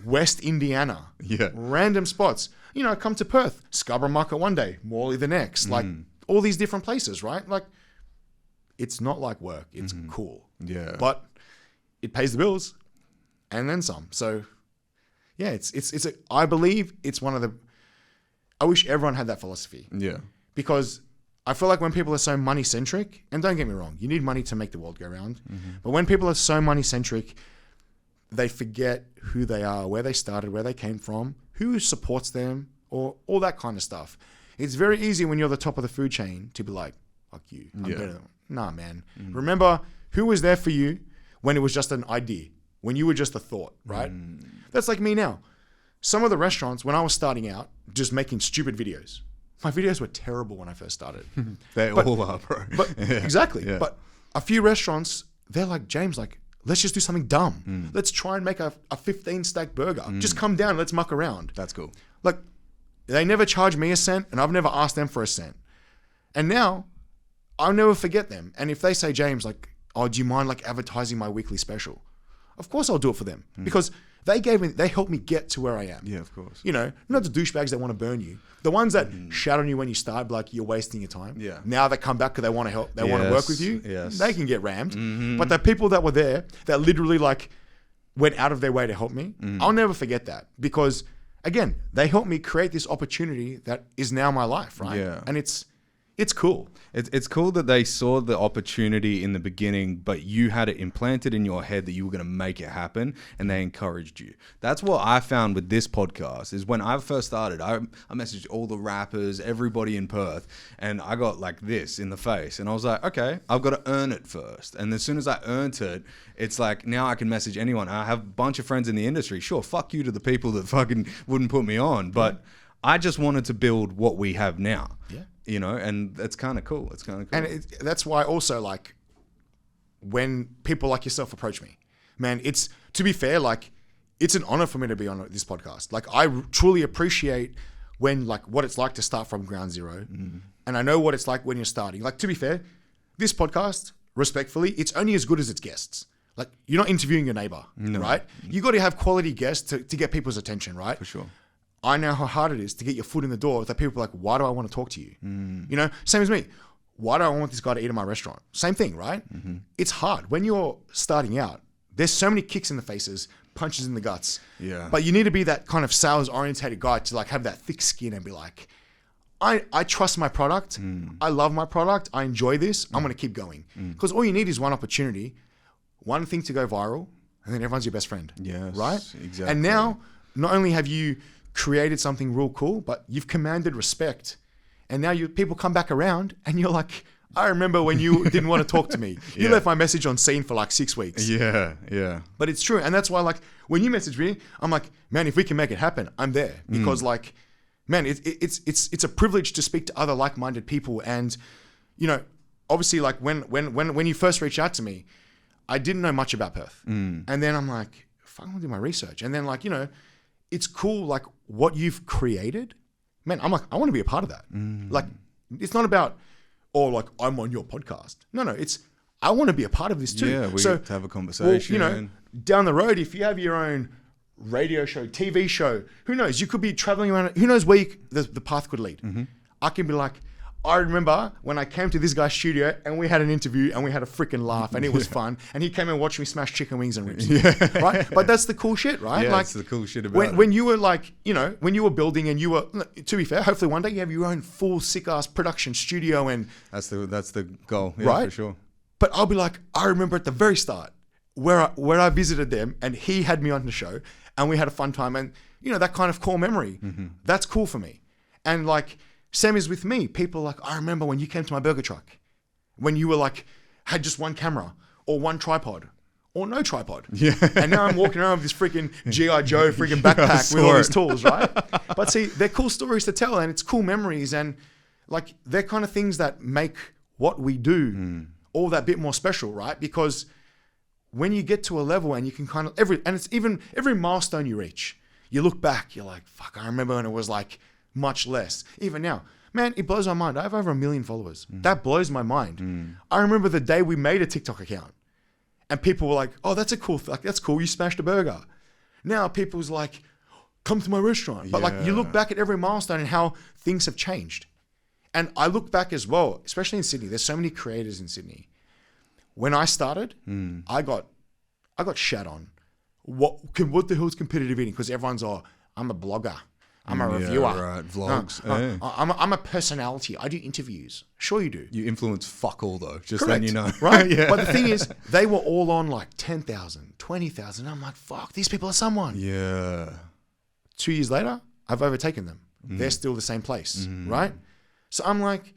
West Indiana, random spots. I come to Perth, Scarborough Market one day, Morley the next, like all these different places, right? Like it's not like work, it's cool. Yeah. But it pays the bills and then some. So yeah, I believe it's one of the, I wish everyone had that philosophy. Yeah. Because I feel like when people are so money centric, and don't get me wrong, you need money to make the world go round. But when people are so money centric, they forget who they are, where they started, where they came from, who supports them, or all that kind of stuff. It's very easy when you're the top of the food chain to be like, fuck you, I'm better. Nah, man. Remember who was there for you when it was just an idea, when you were just a thought, right? That's like me now. Some of the restaurants, when I was starting out, just making stupid videos. My videos were terrible when I first started. They all are, bro. But exactly. Yeah. But a few restaurants, they're like, James, like, let's just do something dumb. Let's try and make a 15-stack burger. Just come down, let's muck around. That's cool. Like, they never charge me a cent, and I've never asked them for a cent. And now, I'll never forget them. And if they say, James, like, oh, do you mind like advertising my weekly special? Of course I'll do it for them. Because they helped me get to where I am. Yeah, of course. Not the douchebags that want to burn you. The ones that shout on you when you start, like you're wasting your time. Yeah. Now they come back because they want to help. They want to work with you. Yes. They can get rammed. But the people that were there, that literally like went out of their way to help me, I'll never forget that. Because again, they helped me create this opportunity that is now my life, right? Yeah. And it's cool. It's cool that they saw the opportunity in the beginning, but you had it implanted in your head that you were going to make it happen, and they encouraged you. That's what I found with this podcast is when I first started, I messaged all the rappers, everybody in Perth, and I got like this in the face. And I was like, okay, I've got to earn it first. And as soon as I earned it, it's like now I can message anyone. I have a bunch of friends in the industry. Sure, fuck you to the people that fucking wouldn't put me on. But I just wanted to build what we have now. Yeah. And it's kind of cool. It's kind of cool. And that's why also like when people like yourself approach me, man, to be fair, like it's an honor for me to be on this podcast. Like I truly appreciate when like what it's like to start from ground zero. And I know what it's like when you're starting. Like to be fair, this podcast, respectfully, it's only as good as its guests. Like, you're not interviewing your neighbor, right? You got to have quality guests to get people's attention, right? For sure. I know how hard it is to get your foot in the door that people are like, why do I want to talk to you? You know, same as me. Why do I want this guy to eat at my restaurant? Same thing, right? It's hard. When you're starting out, there's so many kicks in the faces, punches in the guts. Yeah. But you need to be that kind of sales-orientated guy to like have that thick skin and be like, I trust my product. I love my product. I enjoy this. I'm going to keep going. Because all you need is one opportunity, one thing to go viral, and then everyone's your best friend. Yes, right? exactly. And now, not only have you created something real cool, but you've commanded respect. And now people come back around and you're like, I remember when you didn't want to talk to me. You left my message on scene for like 6 weeks. Yeah, yeah. But it's true. And that's why, like, when you message me, I'm like, man, if we can make it happen, I'm there. Because like, man, it's a privilege to speak to other like-minded people. And, you know, obviously like when you first reached out to me, I didn't know much about Perth. And then I'm like, fuck, I'm gonna do my research. And then like, you know, it's cool, like what you've created. Man, I'm like, I want to be a part of that. Like, it's not about, oh, like I'm on your podcast. No, it's, I want to be a part of this too. Yeah, we so, get to have a conversation. Well, you know, down the road, if you have your own radio show, TV show, who knows? You could be traveling around. Who knows where the path could lead? I can be like, I remember when I came to this guy's studio and we had an interview and we had a freaking laugh and it was fun. And he came and watched me smash chicken wings and ribs. Right? But that's the cool shit, right? Yeah, like, that's the cool shit about it. When you were like, you know, when you were building and you were, to be fair, hopefully one day you have your own full sick ass production studio and that's the goal, yeah, right? for sure. But I'll be like, I remember at the very start where I visited them and he had me on the show and we had a fun time and, you know, that kind of core memory, that's cool for me. And like, same as with me. People like, I remember when you came to my burger truck, when you were like, had just one camera or one tripod or no tripod. Yeah. And now I'm walking around with this freaking G.I. Joe freaking backpack with all these tools, right? But see, they're cool stories to tell and it's cool memories and like they're kind of things that make what we do all that bit more special, right? Because when you get to a level and you can kind of, every milestone you reach, you look back, you're like, fuck, I remember when it was like, much less. Even now, man, it blows my mind. I have over 1 million followers. That blows my mind. I remember the day we made a TikTok account and people were like, oh, that's cool. You smashed a burger. Now people's like, come to my restaurant. But like you look back at every milestone and how things have changed. And I look back as well, especially in Sydney. There's so many creators in Sydney. When I started, I got shat on. What the hell is competitive eating? Because everyone's, I'm a blogger. I'm a reviewer. Right, vlogs. I'm a personality. I do interviews. Sure you do. You influence fuck all though, just Correct. then you know. Right? Yeah. But the thing is, they were all on like 10,000, 20,000. I'm like, fuck, these people are someone. Yeah. 2 years later, I've overtaken them. They're still the same place, right? So I'm like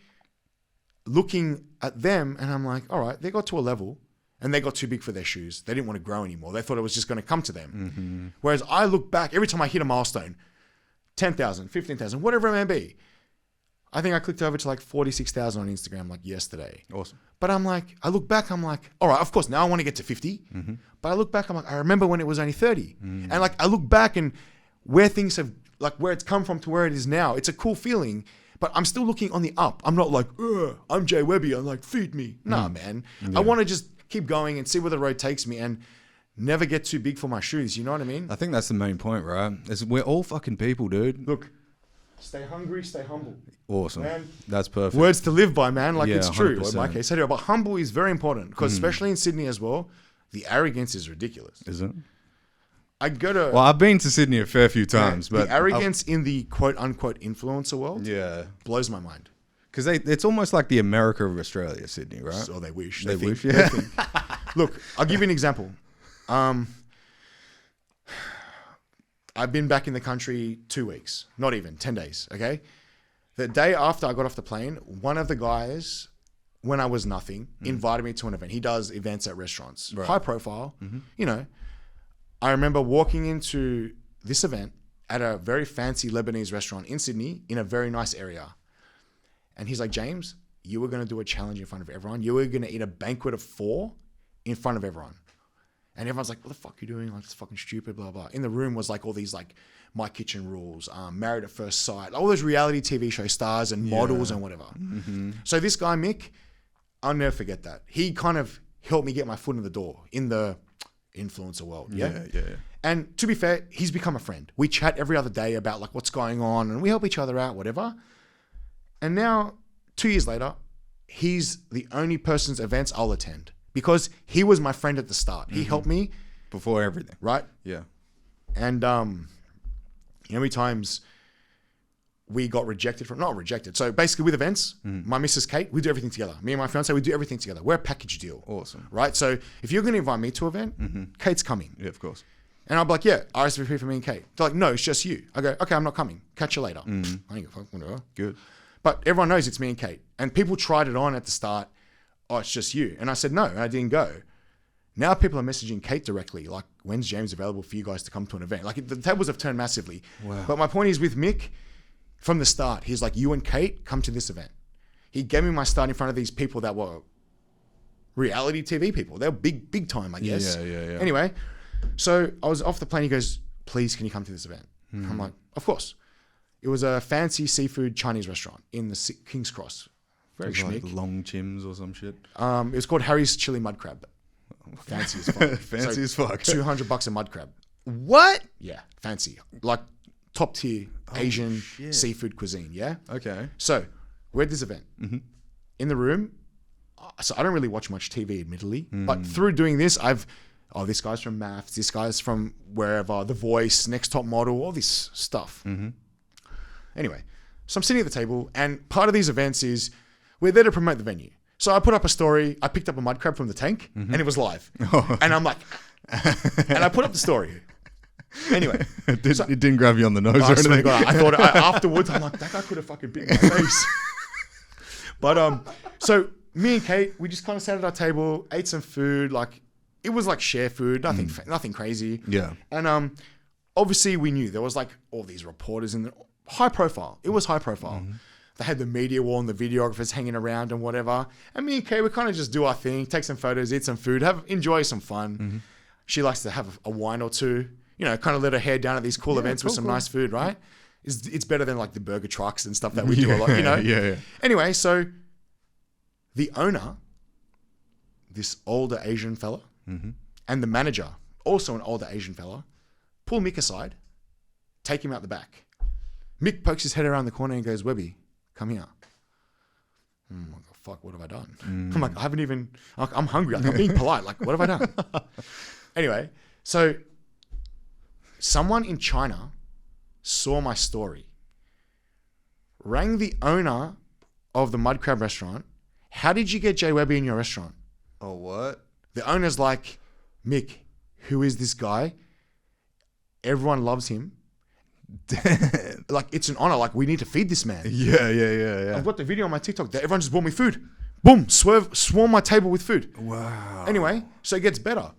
looking at them and I'm like, all right, they got to a level and they got too big for their shoes. They didn't want to grow anymore. They thought it was just going to come to them. Whereas I look back, every time I hit a milestone, 10,000, 15,000, whatever it may be. I think I clicked over to like 46,000 on Instagram like yesterday. Awesome. But I'm like, I look back, I'm like, all right, of course, now I want to get to 50. But I look back, I'm like, I remember when it was only 30. And like, I look back and where things have, like where it's come from to where it is now, it's a cool feeling. But I'm still looking on the up. I'm not like, I'm Jay Webby, I'm like, feed me. Nah, man. I want to just keep going and see where the road takes me. And never get too big for my shoes, you know what I mean? I think that's the main point, right? We're all fucking people, dude. Look, stay hungry, stay humble. Awesome. Man, that's perfect. words to live by, man. Like, it's true. 100%. In my case, but humble is very important because especially in Sydney as well, the arrogance is ridiculous. Is it? I go to... Well, I've been to Sydney a fair few times, but... The arrogance in the quote-unquote influencer world blows my mind. Because it's almost like the America of Australia, Sydney, right? So they wish. They wish, yeah. Look, I'll give you an example. I've been back in the country 2 weeks, not even 10 days. Okay. The day after I got off the plane, one of the guys, when I was nothing, invited me to an event. He does events at restaurants, high profile, you know. I remember walking into this event at a very fancy Lebanese restaurant in Sydney in a very nice area. And he's like, James, you were going to do a challenge in front of everyone. You were going to eat a banquet of 4 in front of everyone. And everyone's like, what the fuck are you doing? Like, it's fucking stupid, blah, blah. In the room was like all these like My Kitchen Rules, Married at First Sight, all those reality TV show stars and models and whatever. So this guy, Mick, I'll never forget that. He kind of helped me get my foot in the door in the influencer world. Yeah. And to be fair, he's become a friend. We chat every other day about like what's going on and we help each other out, whatever. And now 2 years later, he's the only person's events I'll attend because he was my friend at the start. He helped me before everything. Right? Yeah. And how many times we got rejected from, not rejected. So basically with events, my Mrs. Kate, we do everything together. Me and my fiance, we do everything together. We're a package deal. Awesome. Right? So if you're going to invite me to an event, Kate's coming. Yeah, of course. And I'll be like, yeah, RSVP for me and Kate. They're like, no, it's just you. I go, okay, I'm not coming. Catch you later. I ain't gonna fuck, whatever. Good. But everyone knows it's me and Kate. And people tried it on at the start. Oh, it's just you. And I said no, and I didn't go. Now people are messaging Kate directly, like, when's James available for you guys to come to an event? Like, the tables have turned massively. Wow. But my point is with Mick, from the start, he's like, you and Kate, come to this event. He gave me my start in front of these people that were reality TV people. They were big time, I guess. Yeah. Anyway, so I was off the plane. He goes, please, can you come to this event? I'm like, of course. It was a fancy seafood Chinese restaurant in the King's Cross. Very schmick. Like Long Chims or some shit. It was called Harry's Chili Mud Crab. Fancy as fuck. Fancy as fuck. $200 a mud crab. What? Yeah, fancy. Like top tier Asian seafood cuisine, yeah? Okay. So we're at this event. In the room, so I don't really watch much TV, admittedly, but through doing this, this guy's from Maths, this guy's from wherever, The Voice, Next Top Model, all this stuff. Anyway, so I'm sitting at the table, and part of these events is we're there to promote the venue. So I put up a story, I picked up a mud crab from the tank, and it was live. And I'm like, and I put up the story. Anyway. It didn't grab you on the nose or anything? I thought, afterwards, I'm like, that guy could have fucking bit my face. But, so me and Kate, we just kind of sat at our table, ate some food, like, it was like share food, nothing crazy. Yeah. And obviously we knew there was like all these reporters in the high profile. It was high profile. They had the media wall and the videographers hanging around and whatever. And me and Kate, we kind of just do our thing, take some photos, eat some food, enjoy some fun. She likes to have a wine or two, kind of let her hair down at these cool events with some nice food, right? It's better than like the burger trucks and stuff that we do a lot, Yeah. Anyway, so the owner, this older Asian fella, and the manager, also an older Asian fella, pull Mick aside, take him out the back. Mick pokes his head around the corner and goes, Webby, come here. I'm like, oh, fuck, what have I done? I'm like, I'm hungry. Like, I'm being polite. Like, what have I done? Anyway, so someone in China saw my story, rang the owner of the mud crab restaurant. How did you get JWebby in your restaurant? Oh, what? The owner's like, Mick, who is this guy? Everyone loves him. Like, it's an honor. Like, we need to feed this man. Yeah. I've got the video on my TikTok that everyone just bought me food. Boom, swarm my table with food. Wow. Anyway, so it gets better.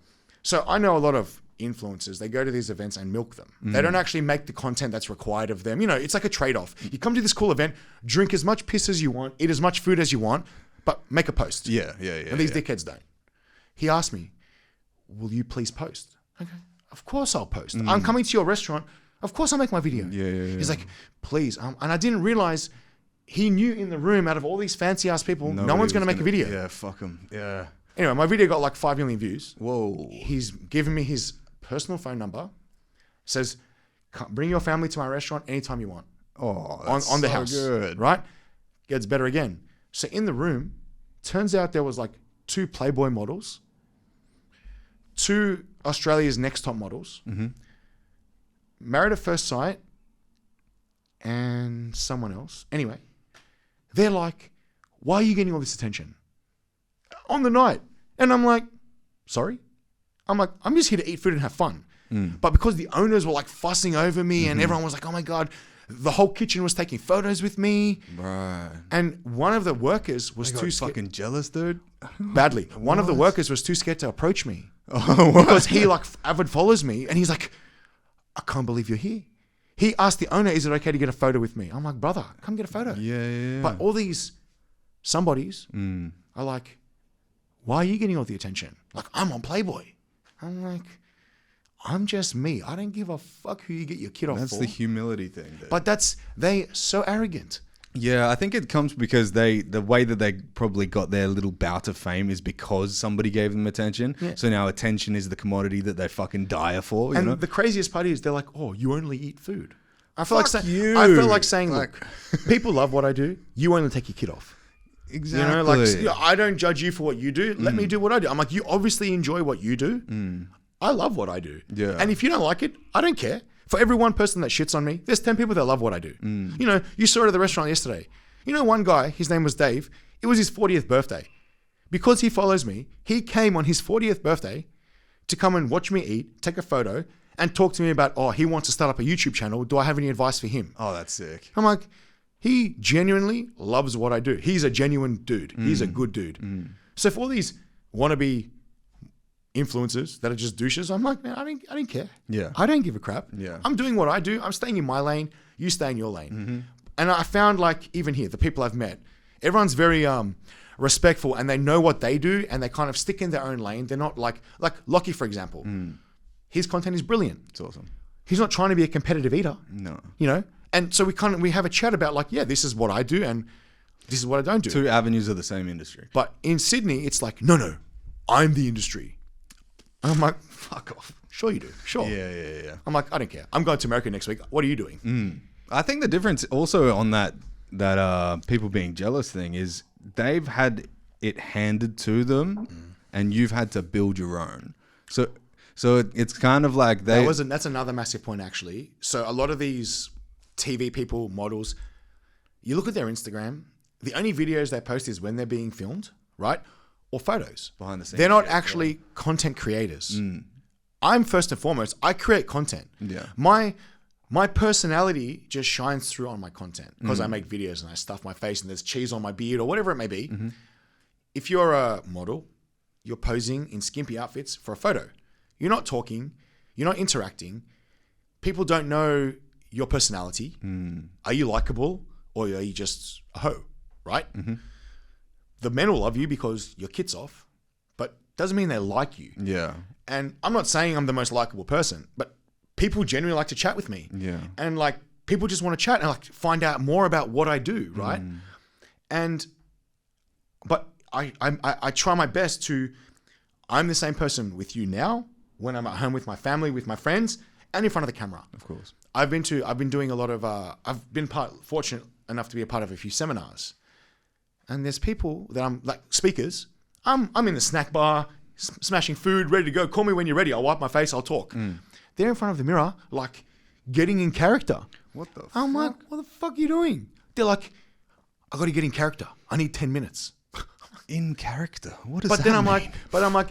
So I know a lot of influencers, they go to these events and milk them. They don't actually make the content that's required of them. It's like a trade-off. You come to this cool event, drink as much piss as you want, eat as much food as you want, but make a post. Yeah. And these dickheads don't. He asked me, will you please post? Okay, of course I'll post. I'm coming to your restaurant. Of course I'll make my video. Yeah. He's like, please. And I didn't realize he knew in the room, out of all these fancy ass people, no one's going to make a video. Yeah, fuck him. Yeah. Anyway, my video got like 5 million views. Whoa. He's given me his personal phone number. Says, bring your family to my restaurant anytime you want. Oh, on the house. Good. Right? Gets better again. So in the room, turns out there was like 2 Playboy models, 2 Australia's Next Top Models, Married at First Sight, and someone else. Anyway, they're like, why are you getting all this attention? On the night. And I'm like, sorry? I'm like, I'm just here to eat food and have fun. But because the owners were like fussing over me and everyone was like, oh my God, the whole kitchen was taking photos with me. Right. And one of the workers was too scared. Fucking jealous, dude. Badly. One of the workers was too scared to approach me. Oh, what? Because he like avid follows me and he's like, I can't believe you're here. He asked the owner, is it okay to get a photo with me? I'm like, brother, come get a photo. Yeah. But all these somebodies are like, why are you getting all the attention? Like, I'm on Playboy. I'm like, I'm just me. I don't give a fuck who you get your kid off for. That's the humility thing, dude. But they so arrogant. Yeah, I think it comes because the way that they probably got their little bout of fame is because somebody gave them attention. Yeah. So now attention is the commodity that they fucking die for. You know? The craziest part is they're like, oh, you only eat food. I feel Fuck like you. I feel like saying, Like- look, people love what I do. You only take your kid off. Exactly. You know, like I don't judge you for what you do. Let me do what I do. I'm like, you obviously enjoy what you do. I love what I do. Yeah. And if you don't like it, I don't care. For every one person that shits on me, there's 10 people that love what I do. You know, you saw it at the restaurant yesterday. You know, one guy, his name was Dave. It was his 40th birthday. Because he follows me, he came on his 40th birthday to come and watch me eat, take a photo, and talk to me about, oh, he wants to start up a YouTube channel. Do I have any advice for him? Oh, that's sick. I'm like, he genuinely loves what I do. He's a genuine dude. He's a good dude. So for all these wannabe influencers that are just douches, I'm like, man, I didn't care. Yeah. I don't give a crap. Yeah. I'm doing what I do. I'm staying in my lane. You stay in your lane. And I found, like, even here, the people I've met, everyone's very respectful, and they know what they do, and they kind of stick in their own lane. They're not like Lockie, for example. His content is brilliant. It's awesome. He's not trying to be a competitive eater. No. You know? And so we have a chat about, like, yeah, this is what I do and this is what I don't do. Two avenues of the same industry. But in Sydney, it's like, no, I'm the industry. And I'm like, fuck off. Sure you do. Sure. Yeah. I'm like, I don't care. I'm going to America next week. What are you doing? I think the difference also on that people being jealous thing is they've had it handed to them, and you've had to build your own. So it's kind of like That's another massive point, actually. So a lot of these TV people, models, you look at their Instagram, the only videos they post is when they're being filmed, right? Or photos. Behind the scenes. They're not actually content creators. I'm first and foremost, I create content. Yeah. My personality just shines through on my content because I make videos and I stuff my face and there's cheese on my beard or whatever it may be. If you're a model, you're posing in skimpy outfits for a photo. You're not talking. You're not interacting. People don't know your personality. Are you likable or are you just a hoe, right? The men will love you because your kit's off, but doesn't mean they like you. Yeah. And I'm not saying I'm the most likable person, but people genuinely like to chat with me. Yeah. And like people just want to chat and like find out more about what I do, right? But I try my best to. I'm the same person with you now when I'm at home with my family, with my friends, and in front of the camera. Of course. I've been doing a lot of. I've been fortunate enough to be a part of a few seminars, and there's people that I'm like speakers. I'm in the snack bar, smashing food, ready to go. Call me when you're ready. I'll wipe my face. I'll talk. They're in front of the mirror, like getting in character. What the fuck? I'm like, what the fuck are you doing? They're like, I got to get in character. I need 10 minutes. In character? What does But that then mean? I'm like,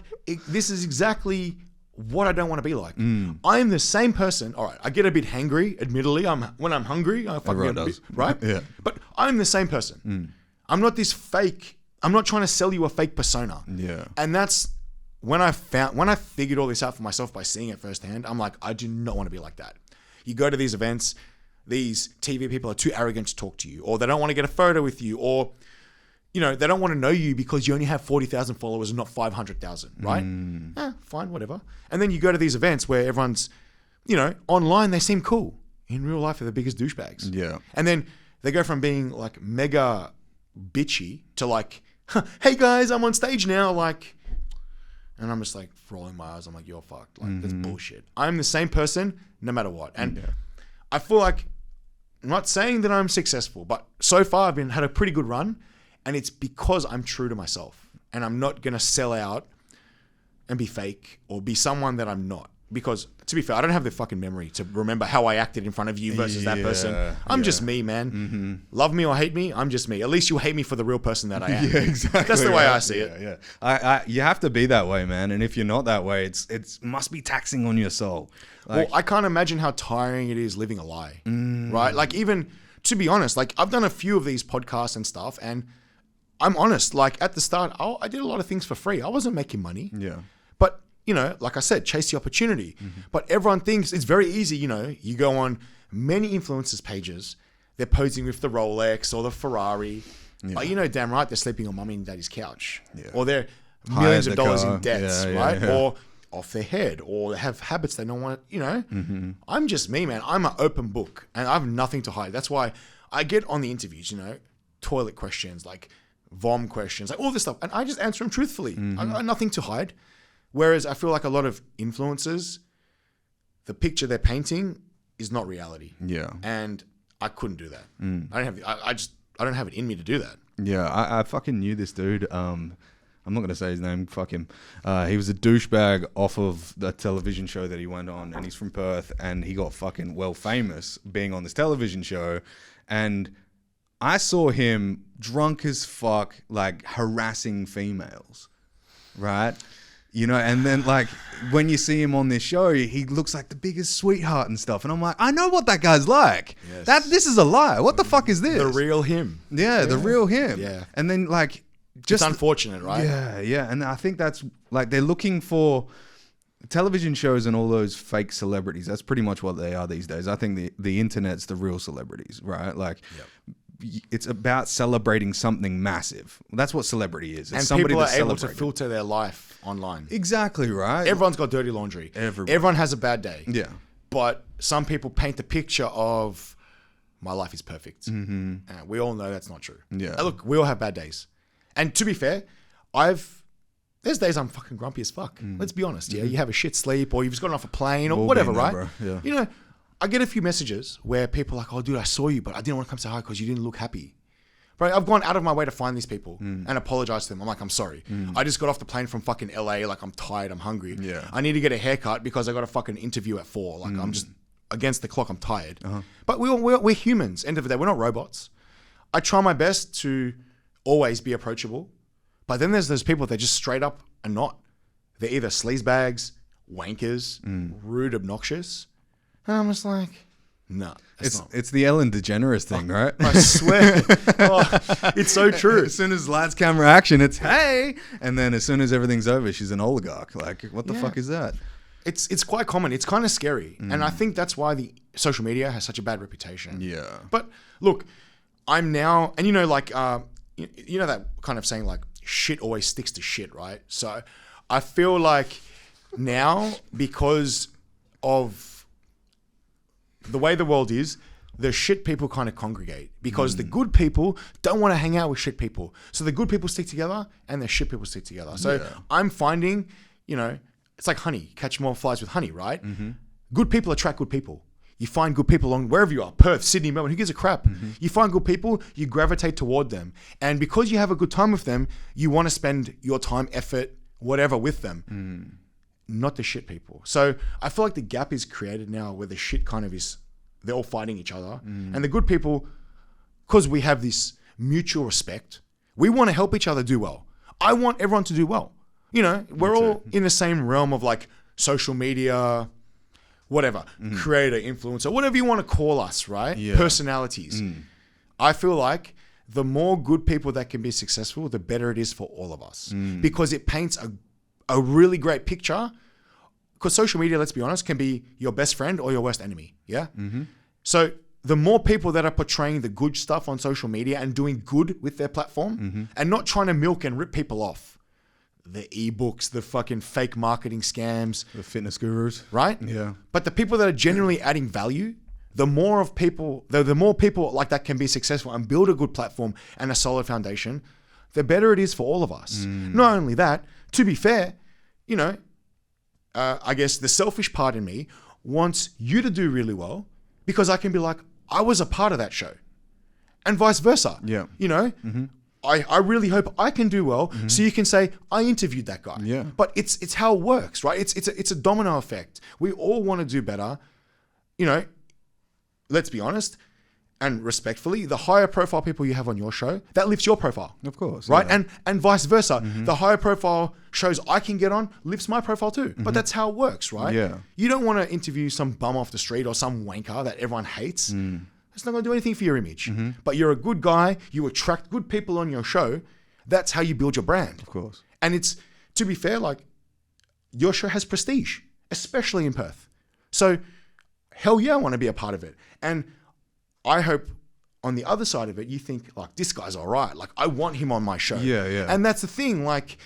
this is exactly what I don't want to be like. I'm the same person. All right, I get a bit hangry, admittedly. When I'm hungry, I fucking Everyone get a does. bit, right? Yeah. But I'm the same person. I'm not this fake. I'm not trying to sell you a fake persona. Yeah. And that's when I figured all this out for myself by seeing it firsthand. I'm like, I do not want to be like that. You go to these events, these TV people are too arrogant to talk to you, or they don't want to get a photo with you, or they don't want to know you because you only have 40,000 followers and not 500,000, right? Fine, whatever. And then you go to these events where everyone's, online they seem cool. In real life, they're the biggest douchebags. Yeah. And then they go from being like mega bitchy to like, hey guys, I'm on stage now, like, and I'm just like rolling my eyes. I'm like, you're fucked. Like, that's bullshit. I'm the same person no matter what. And I feel like, I'm not saying that I'm successful, but so far I've had a pretty good run. And it's because I'm true to myself. And I'm not going to sell out and be fake or be someone that I'm not. Because, to be fair, I don't have the fucking memory to remember how I acted in front of you versus that person. I'm just me, man. Love me or hate me, I'm just me. At least you'll hate me for the real person that I am. Yeah, exactly. That's the way I see it. Yeah. You have to be that way, man. And if you're not that way, it must be taxing on your soul. Like, Well, I can't imagine how tiring it is living a lie, right? Like, even, to be honest, like, I've done a few of these podcasts and stuff, and I'm honest, like, at the start, I did a lot of things for free. I wasn't making money. Yeah. But, like I said, chase the opportunity. But everyone thinks it's very easy, you go on many influencers' pages, they're posing with the Rolex or the Ferrari. Yeah. But damn right, they're sleeping on mummy and daddy's couch. Yeah. Or they're millions of the dollars car. in debts, Yeah, right? yeah. Or off their head, or they have habits they don't want, I'm just me, man. I'm an open book and I have nothing to hide. That's why I get on the interviews, toilet questions, like vom questions, like all this stuff. And I just answer them truthfully. I got nothing to hide. Whereas I feel like a lot of influencers, the picture they're painting is not reality. Yeah. And I couldn't do that. I don't have it in me to do that. Yeah, I fucking knew this dude. I'm not going to say his name. Fuck him. He was a douchebag off of the television show that he went on, and he's from Perth, and he got fucking famous being on this television show. And I saw him drunk as fuck, like harassing females, right? And then like when you see him on this show, he looks like the biggest sweetheart and stuff. And I'm like, I know what that guy's like. Yes. This is a lie. What the fuck is this? The real him. Yeah, the real him. Yeah. And then like, just unfortunate, right? Yeah. And I think that's like, they're looking for television shows and all those fake celebrities. That's pretty much what they are these days. I think the internet's the real celebrities, right? Like, it's about celebrating something massive. That's what celebrity is. It's and somebody people are able to filter their life online. Exactly right. Everyone's got dirty laundry. Everyone has a bad day. Yeah. But some people paint the picture of my life is perfect. And we all know that's not true. Yeah. Look, we all have bad days. And to be fair, there's days I'm fucking grumpy as fuck. Let's be honest. Yeah. You have a shit sleep or you've just gotten off a plane or whatever, right? Bro. Yeah. I get a few messages where people are like, oh, dude, I saw you, but I didn't want to come say hi because you didn't look happy. Bro, I've gone out of my way to find these people and apologize to them. I'm like, I'm sorry. I just got off the plane from fucking LA. Like, I'm tired. I'm hungry. Yeah. I need to get a haircut because I got a fucking interview at 4. Like, I'm just against the clock. I'm tired. But we're humans. End of the day, we're not robots. I try my best to always be approachable. But then there's those people that just straight up are not. They're either sleazebags, wankers, rude, obnoxious. And I'm just like, no. It's the Ellen DeGeneres thing, right? I swear. It's so true. As soon as lights, camera, action, it's hey. And then as soon as everything's over, she's an oligarch. Like, what the fuck is that? It's quite common. It's kind of scary. And I think that's why the social media has such a bad reputation. Yeah. But look, I'm now, and like, that kind of saying like, shit always sticks to shit, right? So I feel like now, because of the way the world is, the shit people kind of congregate because the good people don't want to hang out with shit people. So the good people stick together and the shit people stick together. So I'm finding, it's like honey, catch more flies with honey, right? Good people attract good people. You find good people along wherever you are, Perth, Sydney, Melbourne, who gives a crap? You find good people, you gravitate toward them. And because you have a good time with them, you want to spend your time, effort, whatever with them. Not the shit people. So I feel like the gap is created now where the shit kind of is, they're all fighting each other. And the good people, because we have this mutual respect, we want to help each other do well. I want everyone to do well. We're all in the same realm of like social media, whatever, creator, influencer, whatever you want to call us, right? Yeah. Personalities. I feel like the more good people that can be successful, the better it is for all of us. Because it paints a really great picture, because social media, let's be honest, can be your best friend or your worst enemy. Yeah. So the more people that are portraying the good stuff on social media and doing good with their platform and not trying to milk and rip people off, the ebooks, the fucking fake marketing scams, The fitness gurus. right? Yeah. But the people that are genuinely adding value, the more people like that can be successful and build a good platform and a solid foundation, the better it is for all of us. Not only that, to be fair, I guess the selfish part in me wants you to do really well because I can be like, I was a part of that show, and vice versa. Yeah. I really hope I can do well, so you can say I interviewed that guy. Yeah. But it's how it works, right? It's a domino effect. We all want to do better. Let's be honest. And respectfully, the higher profile people you have on your show, that lifts your profile. Of course. Right? Yeah. And vice versa. The higher profile shows I can get on lifts my profile too. But that's how it works, right? Yeah. You don't want to interview some bum off the street or some wanker that everyone hates. It's not going to do anything for your image. But you're a good guy. You attract good people on your show. That's how you build your brand. Of course. And it's, to be fair, like, your show has prestige, especially in Perth. So, hell yeah, I want to be a part of it. And I hope on the other side of it, you think like, this guy's all right. Like, I want him on my show. Yeah, yeah. And that's the thing. Like,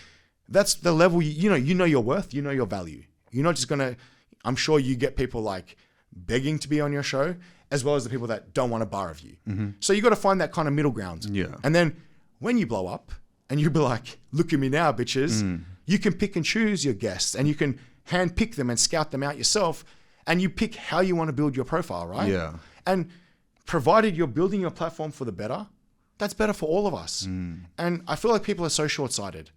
that's the level, you know your worth, you know your value. You're not just going to, I'm sure you get people like begging to be on your show. as well as the people that don't want a bar of you. So you got to find that kind of middle ground. Yeah. And then when you blow up and you be like, look at me now, bitches, you can pick and choose your guests and you can hand pick them and scout them out yourself. And you pick how you want to build your profile, right? Yeah. And provided you're building your platform for the better, that's better for all of us. And I feel like people are so short-sighted.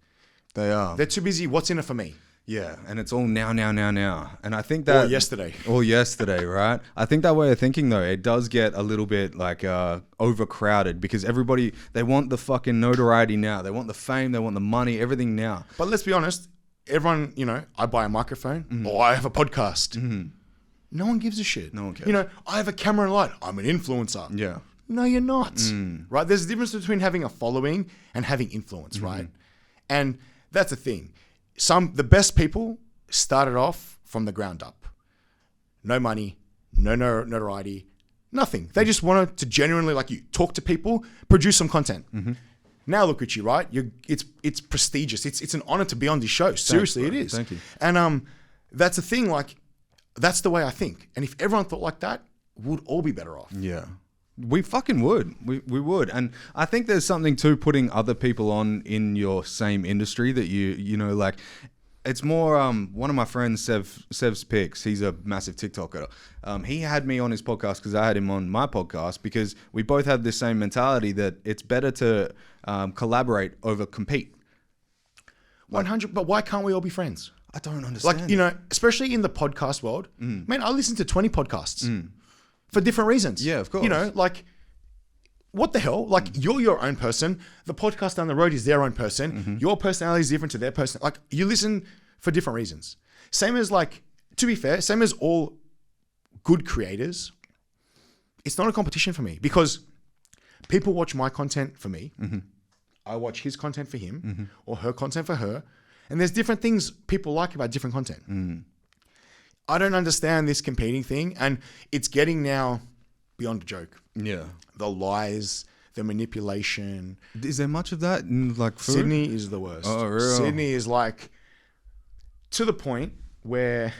They are. They're too busy. What's in it for me? Yeah, and it's all now. And I think that... Or yesterday. Yesterday, right? I think that way of thinking, though, it does get a little bit, like, overcrowded because everybody, they want the fucking notoriety now. They want the fame. They want the money, everything now. But let's be honest. Everyone, I buy a microphone or I have a podcast. No one gives a shit. No one cares. I have a camera and light. I'm an influencer. Yeah. No, you're not. Right? There's a difference between having a following and having influence, right? And that's the thing. The best people started off from the ground up. No money, no notoriety, nothing. They just wanted to genuinely, like you, talk to people, produce some content. Now look at you, right? It's prestigious. It's an honor to be on this show. Seriously, it is. Thank you. And that's the thing, like, that's the way I think. And if everyone thought like that, we'd all be better off. Yeah. We fucking would. We would. And I think there's something to putting other people on in your same industry that you know, like, it's more, one of my friends, Sev's Picks, he's a massive TikToker. He had me on his podcast because I had him on my podcast because we both had the same mentality that it's better to collaborate over compete. 100, but why can't we all be friends? I don't understand. Like, especially in the podcast world, man, I listen to 20 podcasts for different reasons. Yeah, of course. Like, what the hell? Like, you're your own person. The podcast down the road is their own person. Your personality is different to their person. Like, you listen for different reasons. Same as, like, to be fair, same as all good creators, it's not a competition for me because people watch my content for me. I watch his content for him or her content for her. And there's different things people like about different content. I don't understand this competing thing. And it's getting now beyond a joke. Yeah. The lies, the manipulation. Is there much of that in, like, food? Sydney is the worst. Oh, real? Sydney is, like, to the point where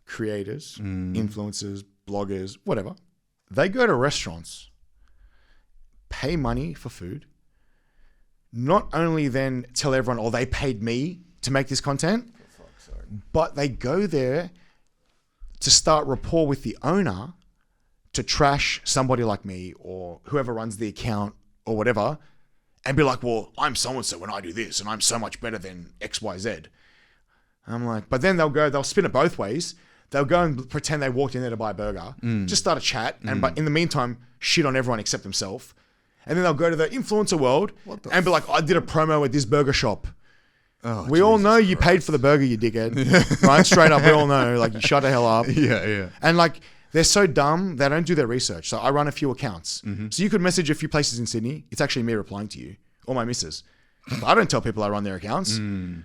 creators, influencers, bloggers, whatever, they go to restaurants, pay money for food, not only then tell everyone, they paid me to make this content, but they go there to start rapport with the owner to trash somebody like me or whoever runs the account or whatever and be like, well, I'm so-and-so when I do this and I'm so much better than XYZ. I'm like, but then they'll spin it both ways. They'll go and pretend they walked in there to buy a burger, just start a chat, but in the meantime, shit on everyone except themselves. And then they'll go to the influencer world and be like, I did a promo at this burger shop. Oh, we all know you paid for the burger, you dickhead. Right? Straight up, we all know. Like, you shut the hell up. Yeah. And, like, they're so dumb, they don't do their research. So I run a few accounts. So you could message a few places in Sydney. It's actually me replying to you or my missus. I don't tell people I run their accounts.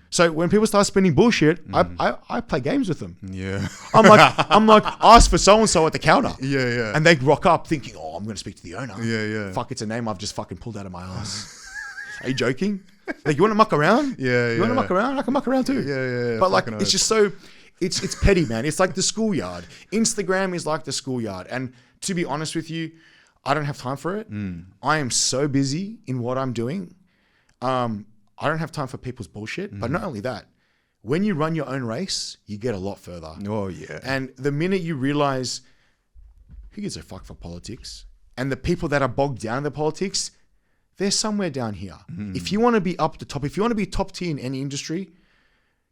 So when people start spinning bullshit, I play games with them. Yeah. I'm like, ask for so-and-so at the counter. Yeah. And they rock up thinking, I'm going to speak to the owner. Yeah. Fuck, it's a name I've just fucking pulled out of my ass. Are you joking? Like, you want to muck around? Yeah. You want to muck around? I can muck around too. Yeah. But, like, it's just so, it's petty, man. It's like the schoolyard. Instagram is like the schoolyard. And to be honest with you, I don't have time for it. I am so busy in what I'm doing. I don't have time for people's bullshit. But not only that, when you run your own race, you get a lot further. Oh, yeah. And the minute you realize who gives a fuck for politics, and the people that are bogged down in the politics, they're somewhere down here. If you want to be up the top, if you want to be top tier in any industry,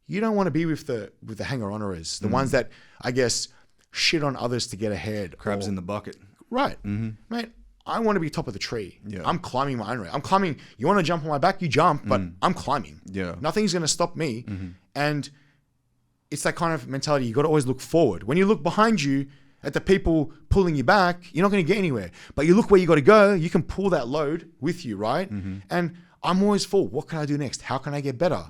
you don't want to be with the hanger-oners, the ones that, I guess, shit on others to get ahead. Crabs in the bucket. Right. Mate, I want to be top of the tree. Yeah. I'm climbing my own rate. I'm climbing. You want to jump on my back, you jump, but I'm climbing. Yeah. Nothing's going to stop me. And it's that kind of mentality. You got to always look forward. When you look behind you at the people pulling you back, you're not going to get anywhere. But you look where you got to go, you can pull that load with you, right? And I'm always full. What can I do next? How can I get better?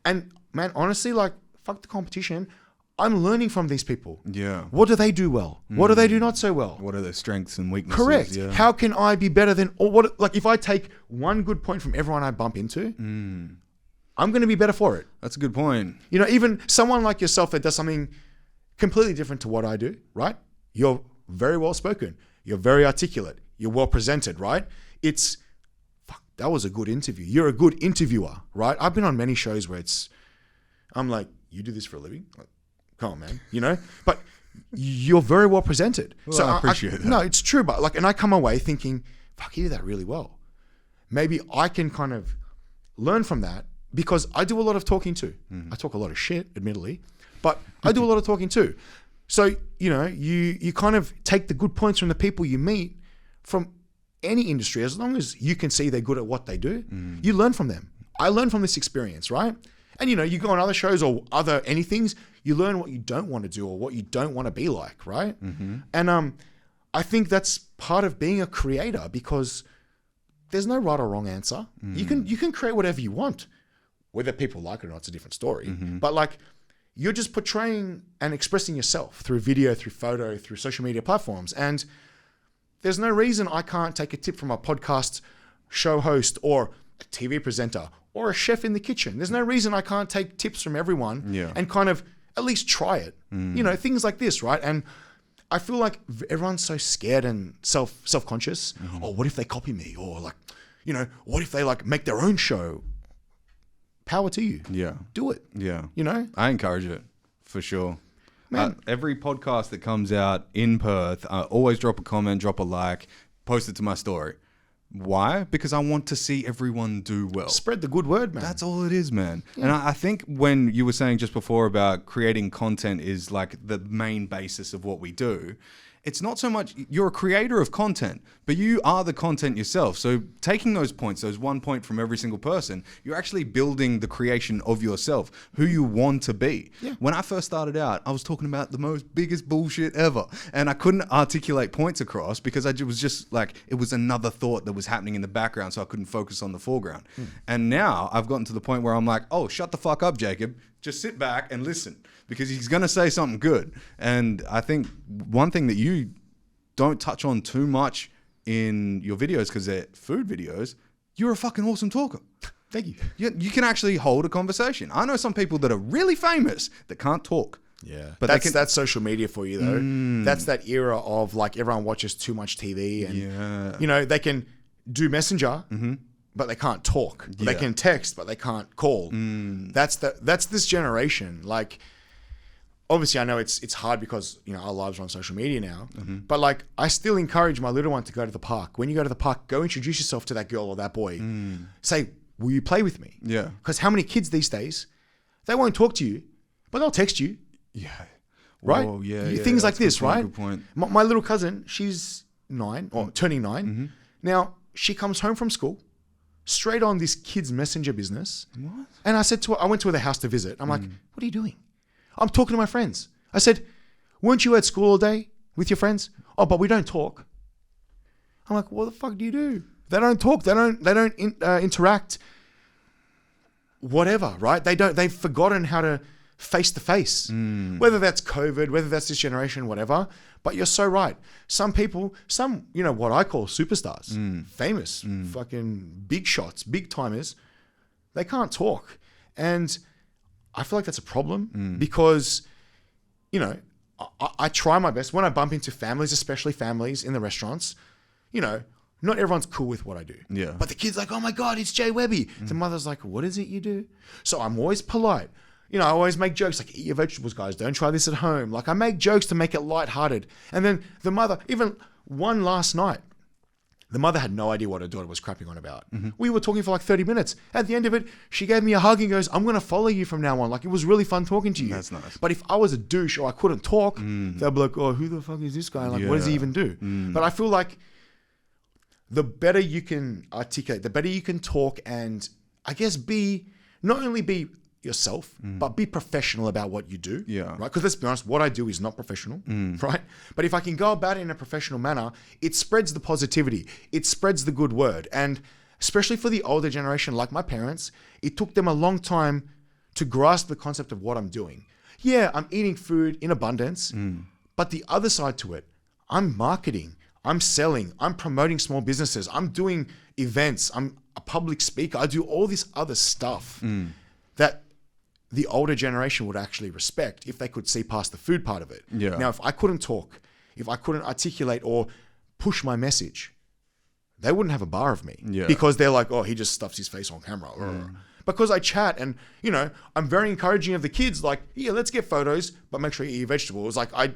And man, honestly, like, fuck the competition. I'm learning from these people. Yeah. What do they do well? What do they do not so well? What are their strengths and weaknesses? Correct. Yeah. How can I be better than, or what, like, if I take one good point from everyone I bump into, I'm going to be better for it. That's a good point. You know, even someone like yourself that does something completely different to what I do, right? You're very well spoken. You're very articulate. You're well presented, right? It's, fuck, that was a good interview. You're a good interviewer, right? I've been on many shows where I'm like, you do this for a living? Like, come on, man, you know? But you're very well presented. Well, so I appreciate that. No, it's true. But like, and I come away thinking, fuck, you do that really well. Maybe I can kind of learn from that because I do a lot of talking too. I talk a lot of shit, admittedly, but I do a lot of talking too. So, you know, you kind of take the good points from the people you meet from any industry, as long as you can see they're good at what they do, you learn from them. I learned from this experience, right? And, you know, you go on other shows or other anythings, you learn what you don't want to do or what you don't want to be like, right? And I think that's part of being a creator because there's no right or wrong answer. You can create whatever you want. Whether people like it or not, it's a different story. But like, you're just portraying and expressing yourself through video, through photo, through social media platforms. And there's no reason I can't take a tip from a podcast show host or a TV presenter or a chef in the kitchen. There's no reason I can't take tips from everyone and kind of at least try it. You know, things like this, right? And I feel like everyone's so scared and self-conscious. Oh, what if they copy me? Or like, you know, what if they like make their own show? Power to you. Yeah. Do it. Yeah. You know? I encourage it for sure. Man. Every podcast that comes out in Perth, always drop a comment, drop a like, post it to my story. Why? Because I want to see everyone do well. Spread the good word, man. That's all it is, man. Yeah. And I think when you were saying just before about creating content is like the main basis of what we do, it's not so much you're a creator of content, but you are the content yourself. So taking those points, those 1 point from every single person, you're actually building the creation of yourself, who you want to be. Yeah. When I first started out, I was talking about the most biggest bullshit ever. And I couldn't articulate points across because it was just like, it was another thought that was happening in the background. So I couldn't focus on the foreground. And now I've gotten to the point where I'm like, oh, shut the fuck up, Jacob. Just sit back and listen because he's going to say something good. And I think one thing that you don't touch on too much in your videos, because they're food videos, you're a fucking awesome talker. Thank you. You can actually hold a conversation. I know some people that are really famous that can't talk. Yeah. But that's social media for you though. That's that era of like everyone watches too much TV and, you know, they can do Messenger, but they can't talk. They can text, but they can't call. That's this generation. Like, obviously, I know it's hard because, you know, our lives are on social media now. But like, I still encourage my little one to go to the park. When you go to the park, go introduce yourself to that girl or that boy. Say, will you play with me? Yeah. Because how many kids these days, they won't talk to you, but they'll text you. Yeah. Right? Whoa, things like this, right? Good point. My little cousin, she's 9 or turning 9. Now, she comes home from school, straight on this kid's messenger business. What? And I said to her, I went to her house to visit. I'm like, what are you doing? I'm talking to my friends. I said, weren't you at school all day with your friends? Oh, but we don't talk. I'm like, what the fuck do you do? They don't talk. They don't interact. Whatever, right? They've forgotten how to face to face. Whether that's COVID, whether that's this generation, whatever. But you're so right. Some people, you know, what I call superstars, famous, fucking big shots, big timers, they can't talk. And I feel like that's a problem because, you know, I try my best when I bump into families, especially families in the restaurants, you know, not everyone's cool with what I do. Yeah. But the kid's like, oh my God, it's JWebby. The mother's like, what is it you do? So I'm always polite. You know, I always make jokes like, eat your vegetables, guys. Don't try this at home. Like, I make jokes to make it lighthearted. And then the mother, even one last night, the mother had no idea what her daughter was crapping on about. We were talking for like 30 minutes. At the end of it, she gave me a hug and goes, I'm going to follow you from now on. Like, it was really fun talking to you. That's nice. But if I was a douche or I couldn't talk, they'd be like, oh, who the fuck is this guy? Like, what does he even do? But I feel like the better you can articulate, the better you can talk and I guess not only be yourself, but be professional about what you do. Yeah. Right? Because let's be honest, what I do is not professional, right? But if I can go about it in a professional manner, it spreads the positivity. It spreads the good word. And especially for the older generation, like my parents, it took them a long time to grasp the concept of what I'm doing. Yeah, I'm eating food in abundance, but the other side to it, I'm marketing, I'm selling, I'm promoting small businesses, I'm doing events, I'm a public speaker, I do all this other stuff that the older generation would actually respect if they could see past the food part of it. Yeah. Now, if I couldn't talk, if I couldn't articulate or push my message, they wouldn't have a bar of me. Yeah. Because they're like, oh, he just stuffs his face on camera. Because I chat and, you know, I'm very encouraging of the kids. Like, yeah, let's get photos, but make sure you eat your vegetables. Like, I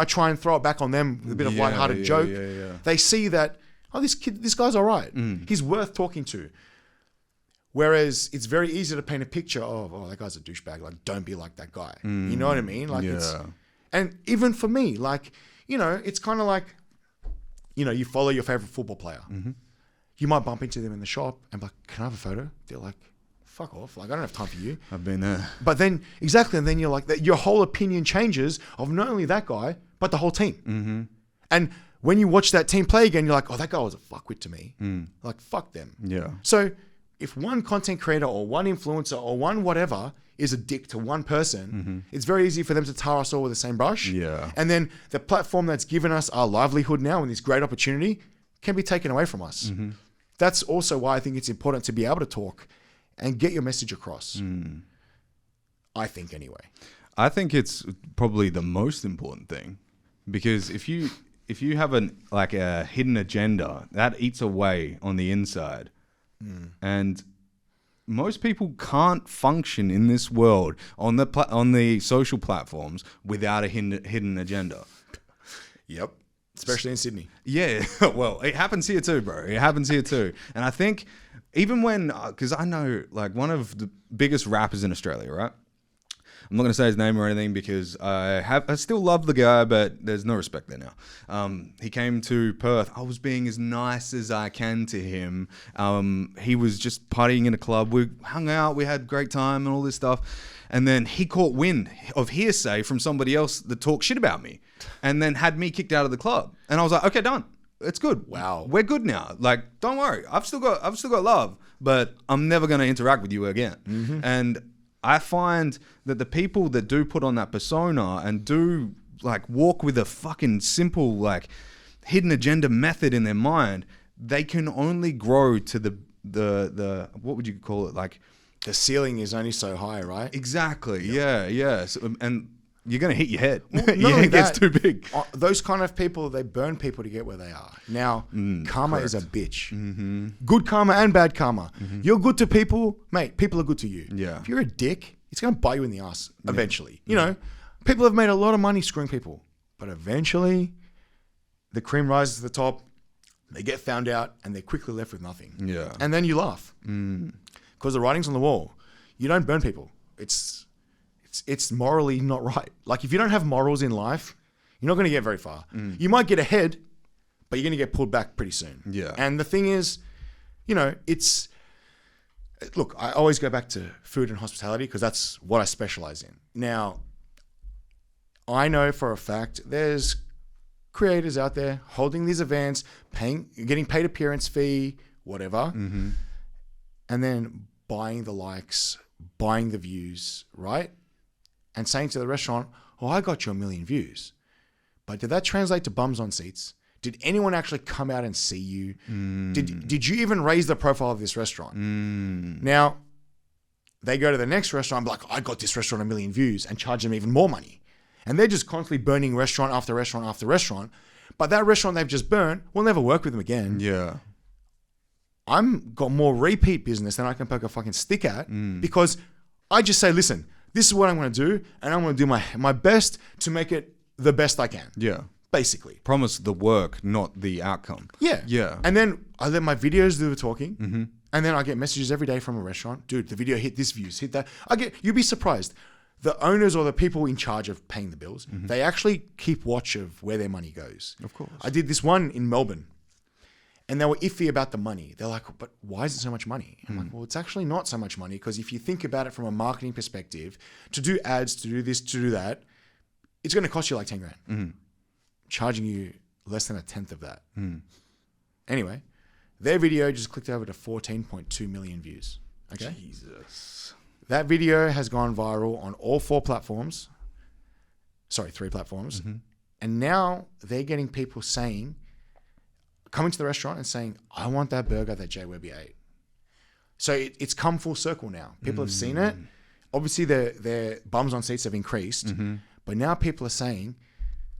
try and throw it back on them with a bit of lighthearted joke. Yeah. They see that, oh, this guy's all right. He's worth talking to. Whereas it's very easy to paint a picture of, oh, that guy's a douchebag. Like, don't be like that guy. You know what I mean? Like, and even for me, like, you know, it's kind of like, you know, you follow your favorite football player. You might bump into them in the shop and be like, can I have a photo? They're like, fuck off. Like, I don't have time for you. I've been there. But then, exactly. And then you're like, your whole opinion changes of not only that guy, but the whole team. And when you watch that team play again, you're like, oh, that guy was a fuckwit to me. Like, fuck them. Yeah. So if one content creator or one influencer or one whatever is a dick to one person, it's very easy for them to tar us all with the same brush. Yeah. And then the platform that's given us our livelihood now and this great opportunity can be taken away from us. That's also why I think it's important to be able to talk and get your message across. I think anyway. I think it's probably the most important thing, because if you have a hidden agenda, that eats away on the inside. And most people can't function in this world on the social platforms without a hidden agenda. Yep. Especially in Sydney. Yeah. Well, it happens here too, bro. It happens here too. And I think even when, because I know like one of the biggest rappers in Australia, right? I'm not going to say his name or anything because I still love the guy, but there's no respect there now. He came to Perth. I was being as nice as I can to him. He was just partying in a club. We hung out. We had a great time and all this stuff. And then he caught wind of hearsay from somebody else that talked shit about me and then had me kicked out of the club. And I was like, okay, done. It's good. Wow. We're good now. Like, don't worry. I've still got love, but I'm never going to interact with you again. And I find that the people that do put on that persona and do like walk with a fucking simple like hidden agenda method in their mind, they can only grow to the what would you call it? Like The ceiling is only so high, right? exactly. Yeah. So, and you're gonna hit your head. Well, Your not only head gets that, too big. Those kind of people, they burn people to get where they are. Now, karma is a bitch. Good karma and bad karma. You're good to people, mate. People are good to you. Yeah. If you're a dick, it's going to bite you in the ass eventually. You know, people have made a lot of money screwing people, but eventually the cream rises to the top, they get found out, and they're quickly left with nothing. Yeah. And then you laugh because the writing's on the wall. You don't burn people. It's morally not right. Like if you don't have morals in life, you're not going to get very far. You might get ahead, but you're going to get pulled back pretty soon. Yeah. And the thing is, you know, look, I always go back to food and hospitality because that's what I specialize in. Now, I know for a fact there's creators out there holding these events, getting paid appearance fee, whatever, and then buying the likes, buying the views, right? And saying to the restaurant, oh, I got you 1 million views. But did that translate to bums on seats? Did anyone actually come out and see you? Did you even raise the profile of this restaurant? Now, they go to the next restaurant and be like, I got this restaurant 1 million views and charge them even more money. And they're just constantly burning restaurant after restaurant after restaurant. But that restaurant they've just burnt will never work with them again. Yeah. I'm got more repeat business than I can poke a fucking stick at because I just say, listen, this is what I'm going to do. And I'm going to do my best to make it the best I can. Yeah. Basically. Promise the work, not the outcome. Yeah. Yeah. And then I let my videos do the talking. And then I get messages every day from a restaurant. Dude, the video hit this views, hit that. You'd be surprised. The owners or the people in charge of paying the bills, they actually keep watch of where their money goes. Of course. I did this one in Melbourne and they were iffy about the money. They're like, but why is it so much money? I'm like, well, it's actually not so much money because if you think about it from a marketing perspective, to do ads, to do this, to do that, it's going to cost you like 10 grand. Charging you less than 1/10 of that. Anyway, their video just clicked over to 14.2 million views. Okay. Jesus. That video has gone viral on all 4 platforms. Sorry, 3 platforms. And now they're getting people coming to the restaurant and saying, I want that burger that JWebby ate. So it's come full circle now. People have seen it. obviously their bums on seats have increased, but now people are saying,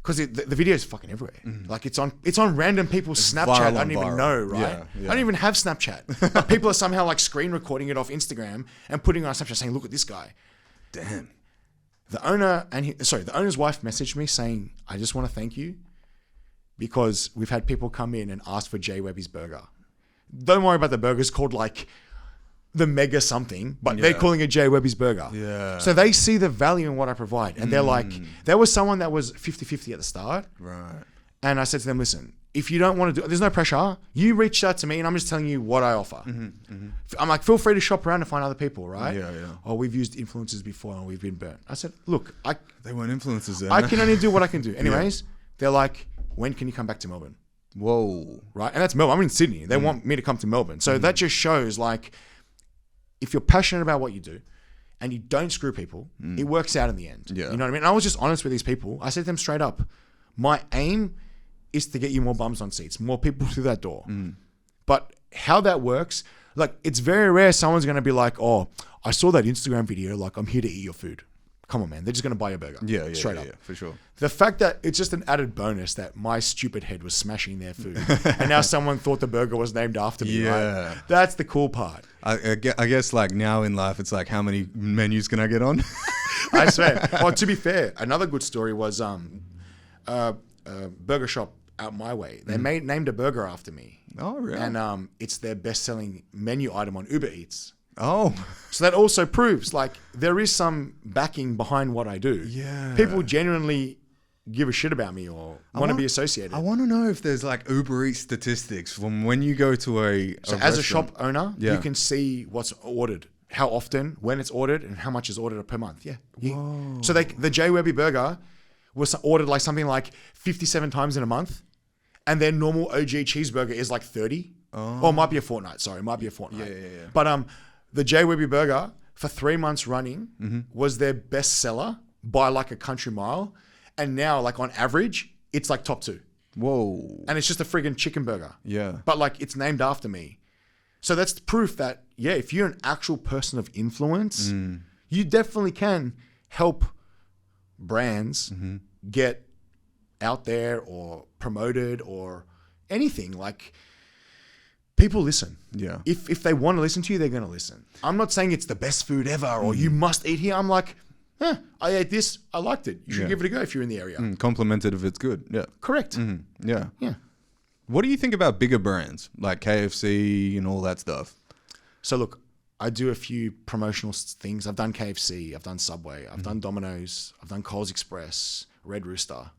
because the video is fucking everywhere. Like it's on random people's Snapchat. I don't even know, right? Yeah. I don't even have Snapchat. But people are somehow like screen recording it off Instagram and putting it on Snapchat saying, look at this guy. Damn. The owner's wife messaged me saying, I just want to thank you because we've had people come in and ask for JWebby's burger. Don't worry about the burger. It's called like the mega something, but they're calling it JWebby's burger. Yeah. So they see the value in what I provide. And they're like, there was someone that was 50-50 at the start. Right. And I said to them, listen, if you don't want to do it, there's no pressure. You reached out to me and I'm just telling you what I offer. I'm like, feel free to shop around and find other people, right? Yeah. Oh, we've used influencers before and we've been burnt. I said, look, They weren't influencers then. I can only do what I can do. Anyways, they're like, when can you come back to Melbourne? Whoa. Right? And that's Melbourne. I'm in Sydney. They want me to come to Melbourne. So that just shows like, if you're passionate about what you do and you don't screw people, it works out in the end. Yeah. You know what I mean? And I was just honest with these people. I said to them straight up, my aim is to get you more bums on seats, more people through that door. But how that works, like it's very rare someone's going to be like, oh, I saw that Instagram video, like I'm here to eat your food. Come on, man. They're just going to buy your burger. Yeah, straight up. Yeah, for sure. The fact that it's just an added bonus that my stupid head was smashing their food and now someone thought the burger was named after me, right? That's the cool part. I guess like now in life, it's like, how many menus can I get on? I swear. Well, to be fair, another good story was a burger shop out my way. They named a burger after me. Oh, really? And it's their best-selling menu item on Uber Eats. Oh. So that also proves like there is some backing behind what I do. Yeah. People genuinely give a shit about me or want to be associated. I want to know if there's like Uber Eats statistics from when you go to a So as a restaurant. shop owner, Yeah. you can see what's ordered, how often, when it's ordered, and how much is ordered per month. Yeah. So the JWebby burger was ordered like something like 57 times in a month, and their normal OG cheeseburger is like 30. Or it might be a fortnight. Sorry, it might be a fortnight. Yeah. But the JWebby burger for 3 months running was their best seller by like a country mile, and now like on average, it's like top 2. Whoa. And it's just a friggin' chicken burger. Yeah. But like it's named after me. So that's proof that, yeah, if you're an actual person of influence, you definitely can help brands get out there or promoted or anything. Like people listen. Yeah. If they want to listen to you, they're going to listen. I'm not saying it's the best food ever or you must eat here. I'm like, I ate this. I liked it. You should give it a go if you're in the area. Complimented if it's good. Yeah. Correct. Yeah. Yeah. What do you think about bigger brands like KFC and all that stuff? So look, I do a few promotional things. I've done KFC, I've done Subway, I've done Domino's, I've done Coles Express, Red Rooster.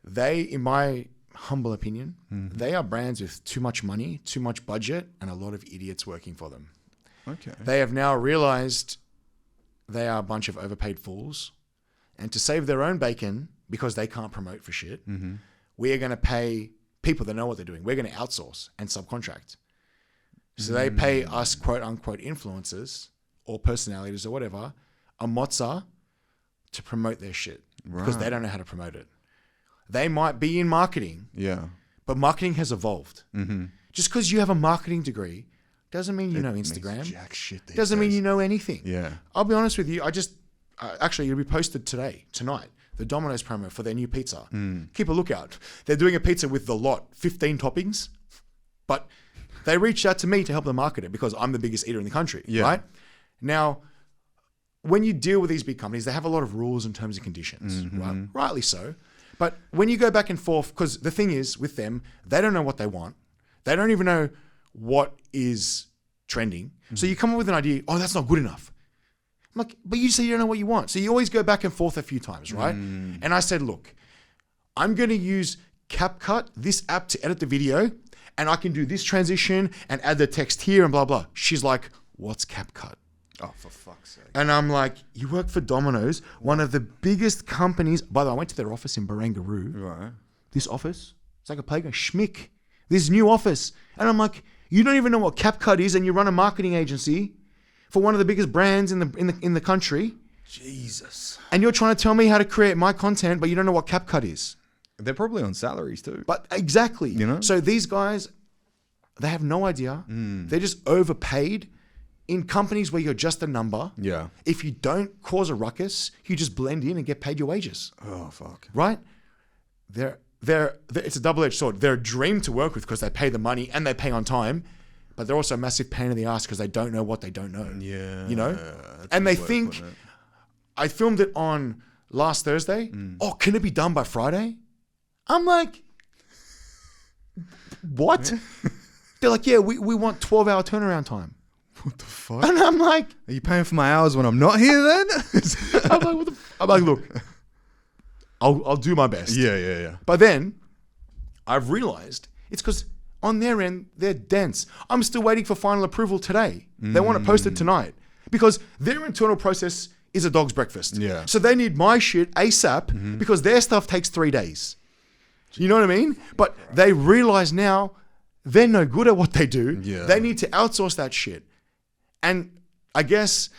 They, in my humble opinion, they are brands with too much money, too much budget, and a lot of idiots working for them. Okay. They have now realized they are a bunch of overpaid fools. And to save their own bacon, because they can't promote for shit, we are going to pay people that know what they're doing. We're going to outsource and subcontract. So they pay us quote unquote influencers or personalities or whatever a mozza to promote their shit because they don't know how to promote it. They might be in marketing, but marketing has evolved. Just because you have a marketing degree doesn't mean you know Instagram. Jack shit these Doesn't mean days. you know anything. Yeah. I'll be honest with you. Actually, it'll be posted tonight, the Domino's promo for their new pizza. Keep a lookout. They're doing a pizza with the lot, 15 toppings, but they reached out to me to help them market it because I'm the biggest eater in the country, right? Now, when you deal with these big companies, they have a lot of rules and terms and conditions, right? Rightly so. But when you go back and forth, because the thing is with them, they don't know what they want. They don't even know what is trending. So you come up with an idea, oh, that's not good enough. I'm like, but you say you don't know what you want. So you always go back and forth a few times, right? And I said, look, I'm going to use CapCut, this app, to edit the video, and I can do this transition and add the text here and blah, blah. She's like, what's CapCut? Oh, for fuck's sake. And I'm like, you work for Domino's, one of the biggest companies. By the way, I went to their office in Barangaroo. Right. This office, it's like a playground. Schmick, this new office. And I'm like, you don't even know what CapCut is, and you run a marketing agency for one of the biggest brands in the country. Jesus. And you're trying to tell me how to create my content, but you don't know what CapCut is. They're probably on salaries too. But exactly. You know? So these guys, they have no idea. They're just overpaid. in companies where you're just a number, Yeah. if you don't cause a ruckus, you just blend in and get paid your wages, Oh, fuck. right? It's a double-edged sword. They're a dream to work with because they pay the money and they pay on time, but they're also a massive pain in the ass because they don't know what they don't know. Yeah. You know? That's And a they good way of think, putting it. I filmed it on last Thursday. Oh, can it be done by Friday? I'm like, what? They're like, yeah, we want 12-hour turnaround time. What the fuck? And I'm like, Are you paying for my hours when I'm not here then? I'm like, what the I'm like, look, I'll do my best. Yeah. But then I've realized it's because on their end, they're dense. I'm still waiting for final approval today. They want it posted tonight because their internal process is a dog's breakfast. Yeah. So they need my shit ASAP because their stuff takes 3 days. You know what I mean? But they realize now they're no good at what they do. Yeah. They need to outsource that shit. And I guess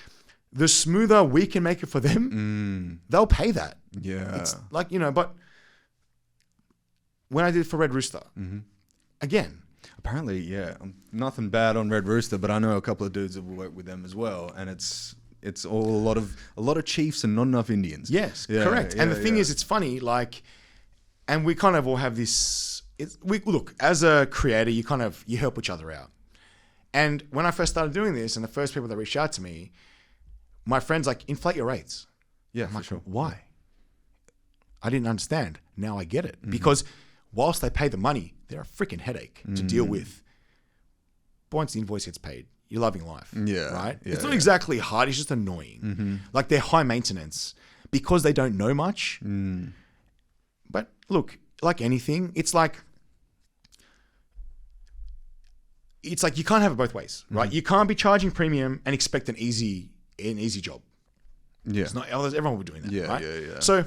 the smoother we can make it for them, they'll pay that. Yeah. It's like, you know, but when I did it for Red Rooster, again, Apparently, yeah. Nothing bad on Red Rooster, but I know a couple of dudes that work with them as well, and it's all a lot of chiefs and not enough Indians. yes, Yeah, correct. And the yeah, thing yeah. is, it's funny, like, and we kind of all have this, look, as a creator, you help each other out. And when I first started doing this and the first people that reached out to me, my friends like, inflate your rates. Yeah, I'm for like, sure. why? I didn't understand. Now I get it. Mm-hmm. Because whilst they pay the money, they're a freaking headache to deal Mm. with. But once the invoice gets paid, you're loving life. Yeah, Right? yeah, It's not yeah. exactly hard. It's just annoying. Like they're high maintenance because they don't know much. But look, like anything, it's like you can't have it both ways, right? You can't be charging premium and expect an easy job. Yeah. It's not, everyone will be doing that, Yeah, right? yeah. So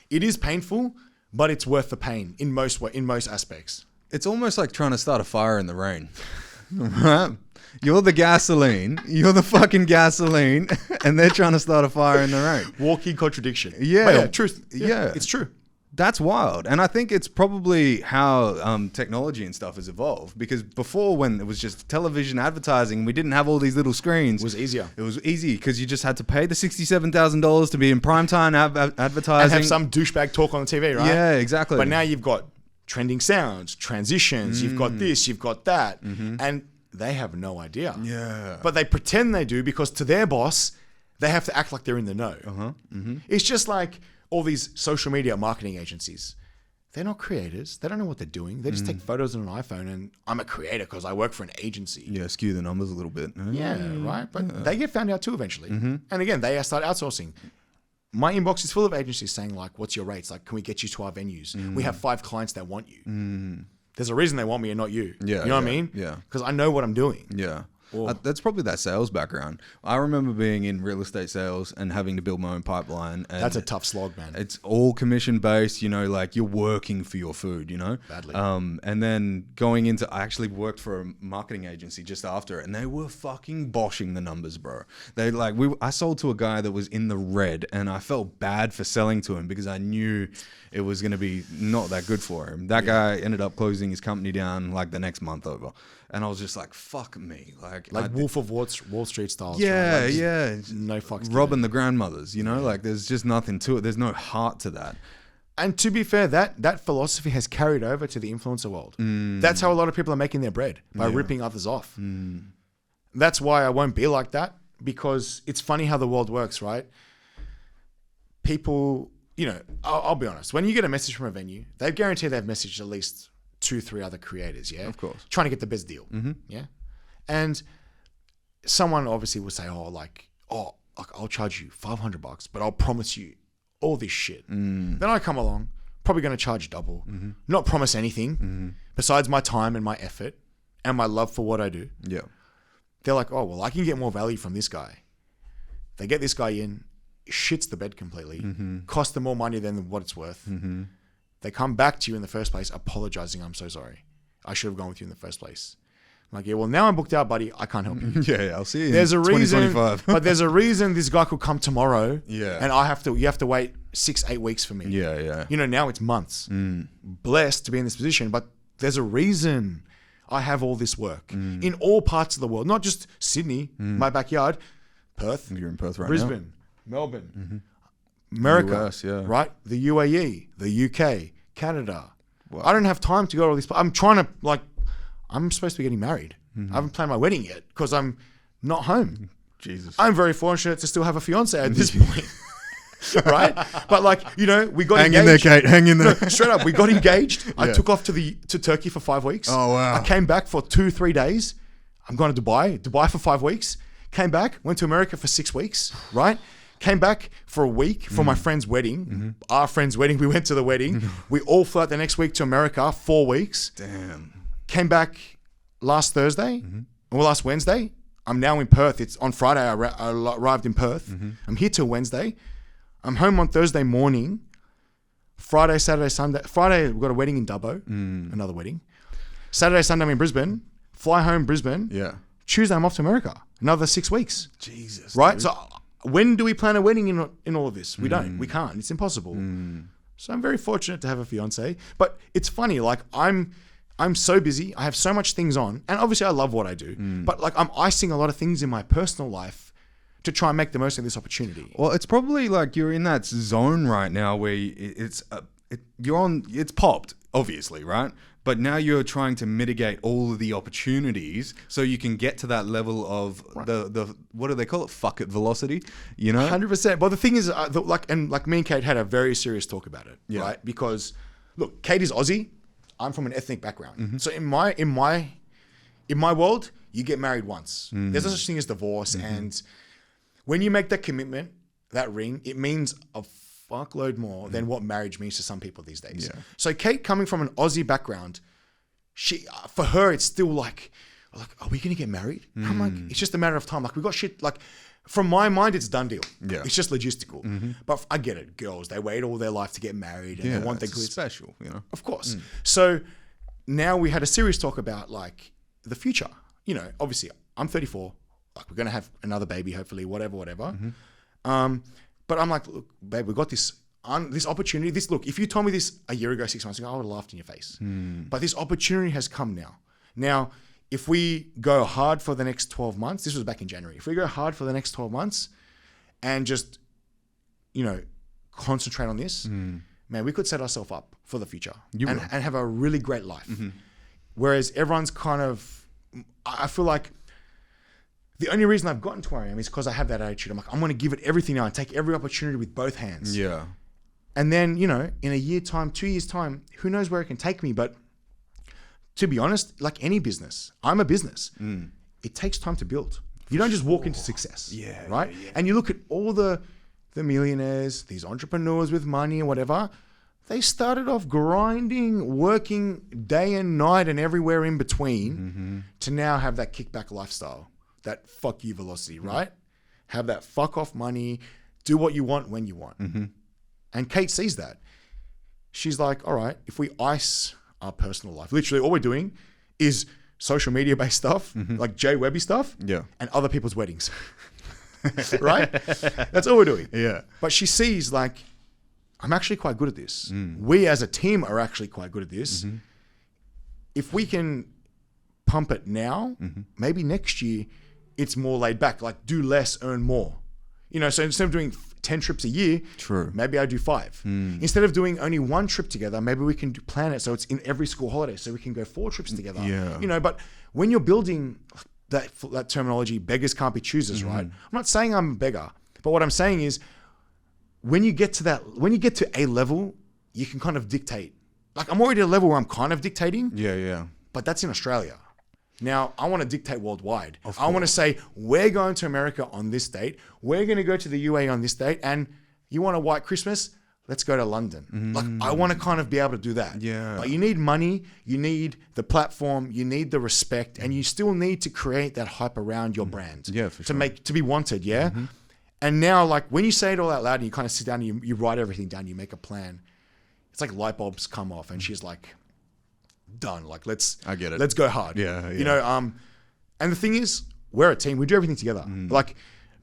it is painful, but it's worth the pain in most aspects. It's almost like trying to start a fire in the rain. Right? You're the gasoline. You're the fucking gasoline, and they're trying to start a fire in the rain. Walking contradiction. Yeah. But yeah, truth. Yeah. It's true. That's wild. And I think it's probably how technology and stuff has evolved. Because before, when it was just television advertising, we didn't have all these little screens. It was easier. It was easy because you just had to pay the $67,000 to be in primetime advertising. And have some douchebag talk on the TV, right? Yeah, exactly. But now you've got trending sounds, transitions, you've got this, you've got that. And they have no idea. Yeah. But they pretend they do because to their boss, they have to act like they're in the know. It's just like all these social media marketing agencies. They're not creators. They don't know what they're doing. They just take photos on an iPhone and I'm a creator because I work for an agency. Yeah, skew the numbers a little bit. Yeah, right. But they get found out too eventually. And again, they start outsourcing. My inbox is full of agencies saying like, what's your rates? Like, can we get you to our venues? We have 5 clients that want you. There's a reason they want me and not you. Yeah, You know what I yeah, mean? yeah. Because I know what I'm doing. Yeah. Or- That's probably that sales background. I remember being in real estate sales and having to build my own pipeline. And That's a tough slog, man. it's all commission based, you know, like you're working for your food, you know? Badly. And then going into, I actually worked for a marketing agency just after, and they were fucking boshing the numbers, bro. They like, I sold to a guy that was in the red, and I felt bad for selling to him because I knew it was going to be not that good for him. That guy ended up closing his company down like the next month over. And I was just like, fuck me. Like Wolf of Wall Street style. yeah, right? Like, yeah. No fucks. given. Robbing the grandmothers, you know? Like there's just nothing to it. There's no heart to that. And to be fair, that philosophy has carried over to the influencer world. That's how a lot of people are making their bread, by ripping others off. That's why I won't be like that, because it's funny how the world works, right? People, you know, I'll be honest. When you get a message from a venue, they guarantee they've messaged at least 2-3 other creators, yeah? Of course. Trying to get the best deal, yeah? And someone obviously will say, I'll charge you $500, but I'll promise you all this shit. Then I come along, probably going to charge double, not promise anything besides my time and my effort and my love for what I do. Yeah. They're like, oh, well, I can get more value from this guy. They get this guy in, shits the bed completely, costs them more money than what it's worth. They come back to you in the first place apologizing, I'm so sorry. I should have gone with you in the first place. I'm like, yeah, well, now I'm booked out, buddy. I can't help you. Yeah, I'll see you There's in a reason, 2025. but there's a reason this guy could come tomorrow. Yeah. And you have to wait 6-8 weeks for me. Yeah, yeah. You know, now it's months. Blessed to be in this position, but there's a reason I have all this work in all parts of the world, not just Sydney, my backyard, Perth, You're in Perth right Brisbane, Melbourne, America, US, yeah. right? The UAE, the UK, Canada. I don't have time to go to all these. I'm trying to I'm supposed to be getting married. I haven't planned my wedding yet because I'm not home. Jesus. I'm very fortunate to still have a fiance at this point. Right? But we got Hang engaged. in there, Kate. Hang in there. No, straight up, we got engaged. I took off to Turkey for 5 weeks. Oh, wow. I came back for 2-3 days. I'm going to Dubai for 5 weeks. Came back, went to America for 6 weeks, right? Came back for a week for my friend's wedding. Our friend's wedding. We went to the wedding. We all flew out the next week to America, 4 weeks. Damn. Came back last Thursday, or last Wednesday. I'm now in Perth. It's on Friday. I arrived in Perth. I'm here till Wednesday. I'm home on Thursday morning. Friday, Saturday, Sunday. Friday, we've got a wedding in Dubbo. Another wedding. Saturday, Sunday, I'm in Brisbane. Fly home, Brisbane. Yeah. Tuesday, I'm off to America. Another 6 weeks. Jesus. Right? Dude. So when do we plan a wedding in all of this? We don't. We can't. It's impossible. So I'm very fortunate to have a fiance. But it's funny. I'm so busy. I have so much things on. And obviously I love what I do. But I'm icing a lot of things in my personal life to try and make the most of this opportunity. Well, it's probably like you're in that zone right now where it's popped, obviously, right? But now you're trying to mitigate all of the opportunities so you can get to that level of the what do they call it? Fuck it velocity, 100%. But the thing is, me and Kate had a very serious talk about it, right? Because look, Kate is Aussie. I'm from an ethnic background. So in my world, you get married once. There's no such thing as divorce. And when you make that commitment, that ring, it means a fuckload more than what marriage means to some people these days. Yeah. So Kate, coming from an Aussie background, for her, it's still like, are we going to get married? I'm like, it's just a matter of time. We got shit, from my mind, it's done deal. Yeah. It's just logistical. But I get it. Girls, they wait all their life to get married and they want their kids. Special, Of course. So now we had a serious talk about the future. Obviously I'm 34. We're going to have another baby, hopefully, whatever. But I'm like, look, babe, we got this opportunity. Look, if you told me this a year ago, 6 months ago, I would have laughed in your face. But this opportunity has come now. Now, if we go hard for the next 12 months, this was back in January. If we go hard for the next 12 months and just, concentrate on this, man, we could set ourselves up for the future and have a really great life. Whereas everyone's I feel like the only reason I've gotten to where I am is because I have that attitude. I'm like, I'm going to give it everything now and take every opportunity with both hands. Yeah. And then, in a year time, 2 years time, who knows where it can take me. But to be honest, like any business, I'm a business. It takes time to build. You don't just walk into success. Yeah. Right? Yeah. And you look at all the millionaires, these entrepreneurs with money and whatever, they started off grinding, working day and night and everywhere in between to now have that kickback lifestyle. That fuck you velocity, right? Have that fuck off money, do what you want when you want. And Kate sees that. She's like, all right, if we ice our personal life, literally all we're doing is social media based stuff, like JWebby stuff, and other people's weddings. Right? That's all we're doing. Yeah. But she sees I'm actually quite good at this. We as a team are actually quite good at this. If we can pump it now, maybe next year, it's more laid back, do less, earn more. So instead of doing 10 trips a year, maybe I do 5. Instead of doing only 1 trip together, maybe we can plan it so it's in every school holiday, so we can go 4 trips together. Yeah. But when you're building that terminology, beggars can't be choosers, right? I'm not saying I'm a beggar, but what I'm saying is when you get to a level, you can kind of dictate. I'm already at a level where I'm kind of dictating. Yeah. But that's in Australia. Now, I want to dictate worldwide. I want to say, we're going to America on this date. We're going to go to the UAE on this date. And you want a white Christmas? Let's go to London. I want to kind of be able to do that. Yeah. But you need money. You need the platform. You need the respect. And you still need to create that hype around your brand. Yeah, for sure. To be wanted, yeah? And now, when you say it all out loud and you kind of sit down and you write everything down, you make a plan. It's like light bulbs come off and she's like, done. I get it. Let's go hard. Yeah. And the thing is, we're a team. We do everything together.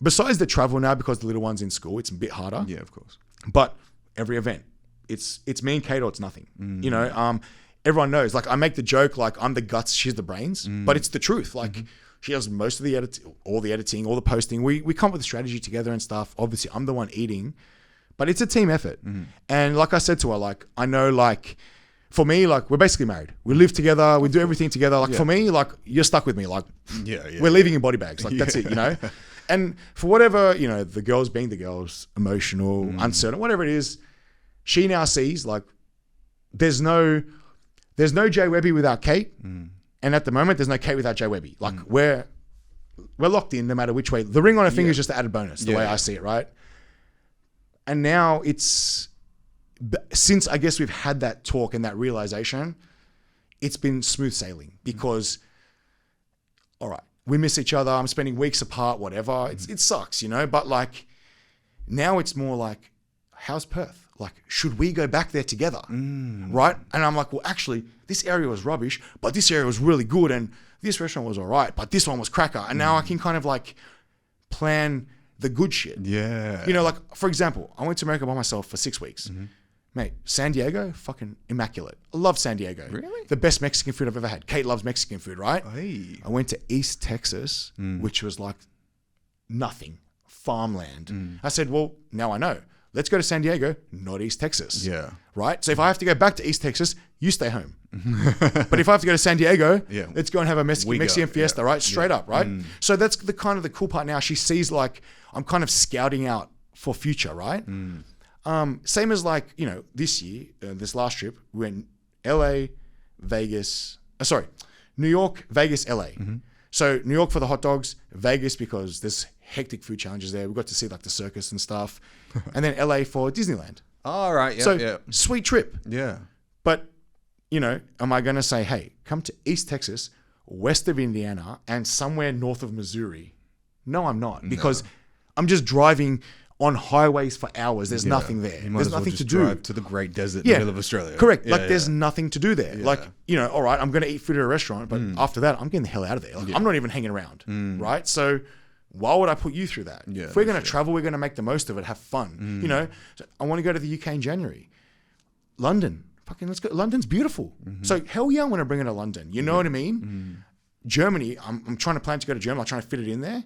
Besides the travel now, because the little one's in school, it's a bit harder. Yeah, of course. But every event, it's me and Kate or it's nothing. everyone knows. Like I make the joke, like I'm the guts, she's the brains, but it's the truth. Like she does most of the all the editing, all the posting. We come up with a strategy together and stuff. Obviously, I'm the one eating, but it's a team effort. And like I said to her, like I know, like for me, like we're basically married. We live together. We do everything together. Like for me, like you're stuck with me. Like we're leaving in body bags. Like that's it, you know. And for whatever, you know, the girls being the girls, emotional, uncertain, whatever it is, she now sees like there's no JWebby without Kate. And at the moment, there's no Kate without JWebby. Like we're locked in no matter which way. The ring on her finger is just the added bonus, the way I see it, right? And now it's, since I guess we've had that talk and that realization, it's been smooth sailing because, all right, we miss each other. I'm spending weeks apart, whatever. It sucks, you know? But like now it's more like, how's Perth? Like, should we go back there together? Right? And I'm like, well, actually, this area was rubbish, but this area was really good. And this restaurant was all right, but this one was cracker. And now I can kind of like plan the good shit. Yeah. You know, like, for example, I went to America by myself for 6 weeks. Mate, San Diego, fucking immaculate. I love San Diego. Really? The best Mexican food I've ever had. Kate loves Mexican food, right? Hey. I went to East Texas, which was like nothing, farmland. I said, well, now I know. Let's go to San Diego, not East Texas. Yeah. Right? So if I have to go back to East Texas, you stay home. But if I have to go to San Diego, let's go and have a Mexican fiesta, right? Straight up, right? So that's the kind of the cool part now. She sees like, I'm kind of scouting out for future, right? Same as like, you know, this year, this last trip, we went LA, Vegas, New York, Vegas, LA. So New York for the hot dogs, Vegas because there's hectic food challenges there. We got to see like the circus and stuff. And then LA for Disneyland. All right. Yeah. So sweet trip. Yeah. But, you know, am I going to say, hey, come to East Texas, west of Indiana, and somewhere north of Missouri? No, I'm not. Because I'm just driving on highways for hours. There's nothing there. There's nothing to do. Drive to the Great Desert in the middle of Australia. Correct. Like there's nothing to do there. Like, you know, all right, I'm going to eat food at a restaurant, but after that, I'm getting the hell out of there. Like, I'm not even hanging around. Right? So why would I put you through that? If we're going to travel, we're going to make the most of it, have fun. You know, so I want to go to the UK in January. London. Fucking let's go. London's beautiful. So hell yeah, I want to bring it to London. You know what I mean? Germany, I'm trying to plan to go to Germany. I'm trying to fit it in there.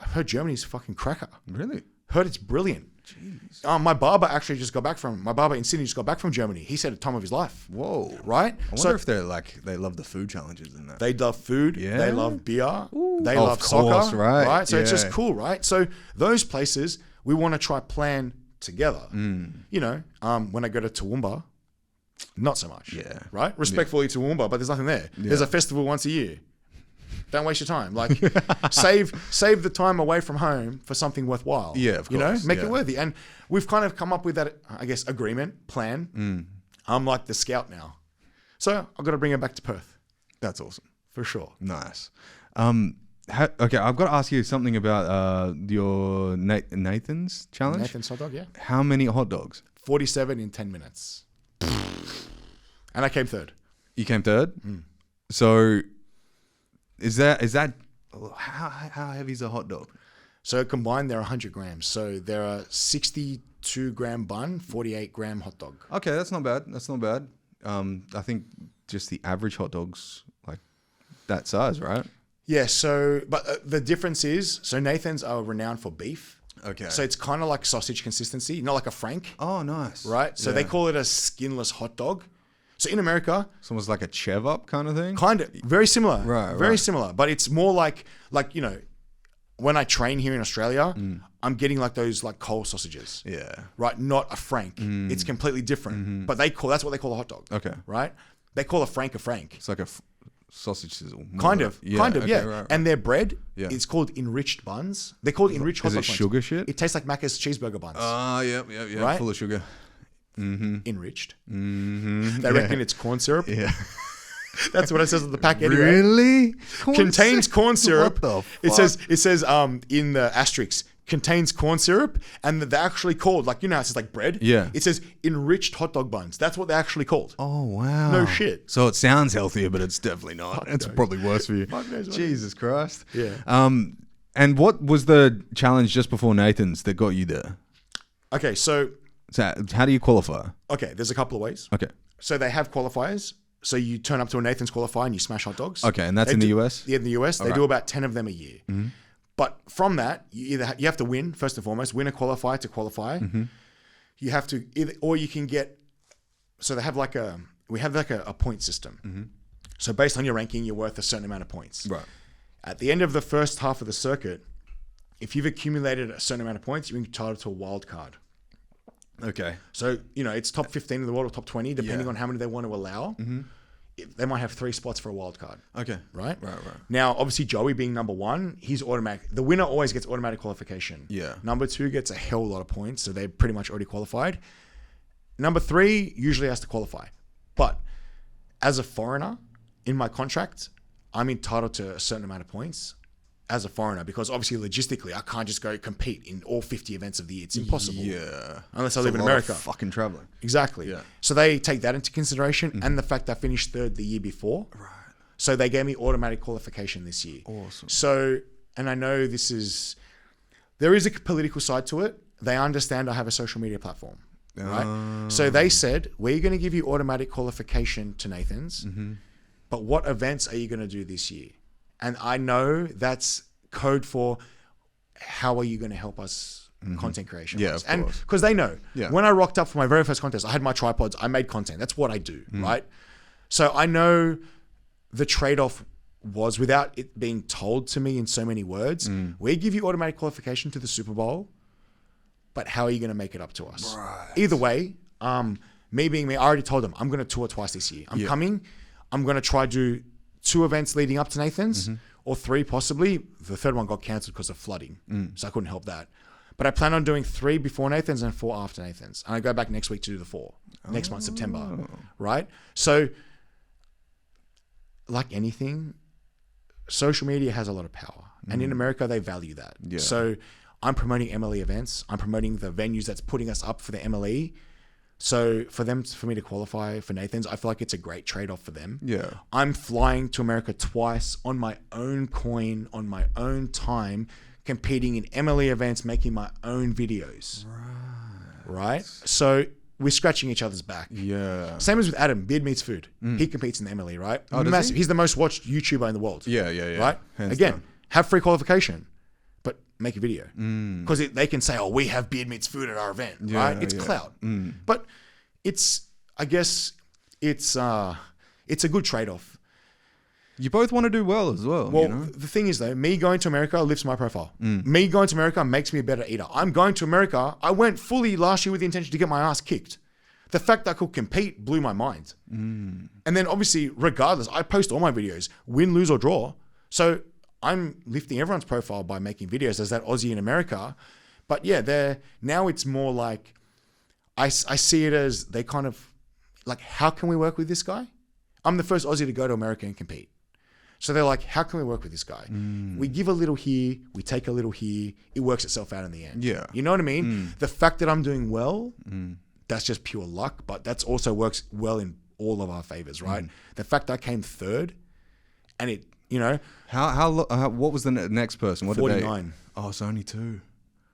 I've heard Germany's fucking cracker. Really? Heard it's brilliant. Jeez. My barber actually just got back from, my barber in Sydney just got back from Germany. He said the time of his life. Whoa. Right? I wonder if they're like, they love the food challenges and that. They love food. Yeah. They love beer. They Oh, love of course, soccer. right. So it's just cool, right? So those places we want to try plan together. You know, when I go to Toowoomba, not so much. Yeah. Right? Respectfully to Toowoomba, but there's nothing there. There's a festival once a year. Don't waste your time. Like save the time away from home for something worthwhile. Yeah, of course. You know, make it worthy. And we've kind of come up with that, I guess, agreement, plan. I'm like the scout now. So I've got to bring her back to Perth. That's awesome. For sure. Nice. Okay, I've got to ask you something about your Nathan's challenge. Nathan's hot dog, yeah. How many hot dogs? 47 in 10 minutes. And I came third. You came third? So is that how heavy is a hot dog? So combined, they're 100 grams. So they're a 62-gram bun, 48-gram hot dog. Okay, that's not bad. That's not bad. I think just the average hot dog's like that size, right? Yeah, so, but the difference is, so Nathan's are renowned for beef. Okay. So it's kind of like sausage consistency, not like a Frank. Oh, nice. Right? So they call it a skinless hot dog. So in America, it's almost like a chev up kind of thing. kind of very similar, Right, very right. similar, but it's more like you know, when I train here in Australia, I'm getting like those like coal sausages. Yeah. Right, not a Frank. It's completely different, but that's what they call a hot dog. Okay. Right? They call a Frank a Frank. It's like a sausage sizzle. Kind of, Yeah. Right. And their bread Yeah. is called enriched buns. They're called enriched hot Is dog it buns. sugar shit? It tastes like Macca's cheeseburger buns. Yeah. Right? Full of sugar. Enriched. They reckon it's corn syrup. Yeah. That's what it says on the pack anyway. Really? Contains corn syrup. What the It fuck? says in the asterisk, contains corn syrup, and they're actually called, like, you know how it says like bread? Yeah. It says enriched hot dog buns. That's what they're actually called. Oh, wow. No shit. So it sounds healthier, but it's definitely not. It's knows. probably worse for you. Fuck knows what Jesus Christ. Yeah. And what was the challenge just before Nathan's that got you there? Okay, so So how do you qualify? there's a couple of ways. Okay. So they have qualifiers. So you turn up to a Nathan's qualifier and you smash hot dogs. Okay, and that's They in the do- US? Yeah, in the US. They Alright. do about 10 of them a year. But from that, you have to win, first and foremost, win a qualifier to qualify. You have to or you can get, so they have we have a point system. So based on your ranking, you're worth a certain amount of points. Right. At the end of the first half of the circuit, if you've accumulated a certain amount of points, you're entitled to a wild card. Okay. So, it's top 15 in the world or top 20, depending on how many they want to allow. They might have 3 spots for a wild card. Okay. Right? Right. Now, obviously, Joey being number 1, he's automatic. The winner always gets automatic qualification. Yeah. Number 2 gets a hell of a lot of points, so they're pretty much already qualified. Number 3 usually has to qualify. But as a foreigner, in my contract, I'm entitled to a certain amount of points as a foreigner because obviously logistically I can't just go compete in all 50 events of the year. It's impossible. Yeah. Unless I It's live a in lot of America. fucking traveling. Exactly. Yeah. So they take that into consideration and the fact I finished 3rd the year before. Right. So they gave me automatic qualification this year. Awesome. So, and I know there is a political side to it. They understand I have a social media platform. Right. So they said, we're going to give you automatic qualification to Nathan's, but what events are you going to do this year? And I know that's code for how are you going to help us content creation? Yeah, of and course. because they know Yeah. when I rocked up for my very first contest, I had my tripods, I made content. That's what I do. Right. So I know the trade-off was without it being told to me in so many words, we give you automatic qualification to the Super Bowl, but how are you going to make it up to us? Right. Either way, me being me, I already told them I'm going to tour twice this year. I'm coming. I'm going to try to do 2 events leading up to Nathan's or 3 possibly. The 3rd one got cancelled because of flooding. So I couldn't help that. But I plan on doing 3 before Nathan's and 4 after Nathan's. And I go back next week to do the 4. Next month, September. Right? So like anything, social media has a lot of power. And in America, they value that. Yeah. So I'm promoting MLE events. I'm promoting the venues that's putting us up for the MLE. So for me to qualify for Nathan's, I feel like it's a great trade-off for them. Yeah. I'm flying to America twice on my own coin, on my own time, competing in MLE events, making my own videos. Right? So we're scratching each other's back. Yeah. Same as with Adam, Beard Meets Food. He competes in the MLE, right? Oh, does Massive. he? He's the most watched YouTuber in the world. Yeah. Right? Hands Again, down. have free qualification, but make a video. Because they can say, we have Beard Meets Food at our event, right? It's clout. But I guess it's a good trade-off. You both want to do well as well. Well, you know? the thing is though, me going to America lifts my profile. Me going to America makes me a better eater. I'm going to America. I went fully last year with the intention to get my ass kicked. The fact that I could compete blew my mind. And then obviously, regardless, I post all my videos, win, lose or draw. So I'm lifting everyone's profile by making videos as that Aussie in America. But yeah, now it's more like, I see it as they kind of like, how can we work with this guy? I'm the first Aussie to go to America and compete. So they're like, how can we work with this guy? We give a little here, we take a little here. It works itself out in the end. Yeah. You know what I mean? The fact that I'm doing well, that's just pure luck, but that's also works well in all of our favors, right? The fact I came 3rd and it, what was the next person? What 49. Did they? Oh, it's only 2.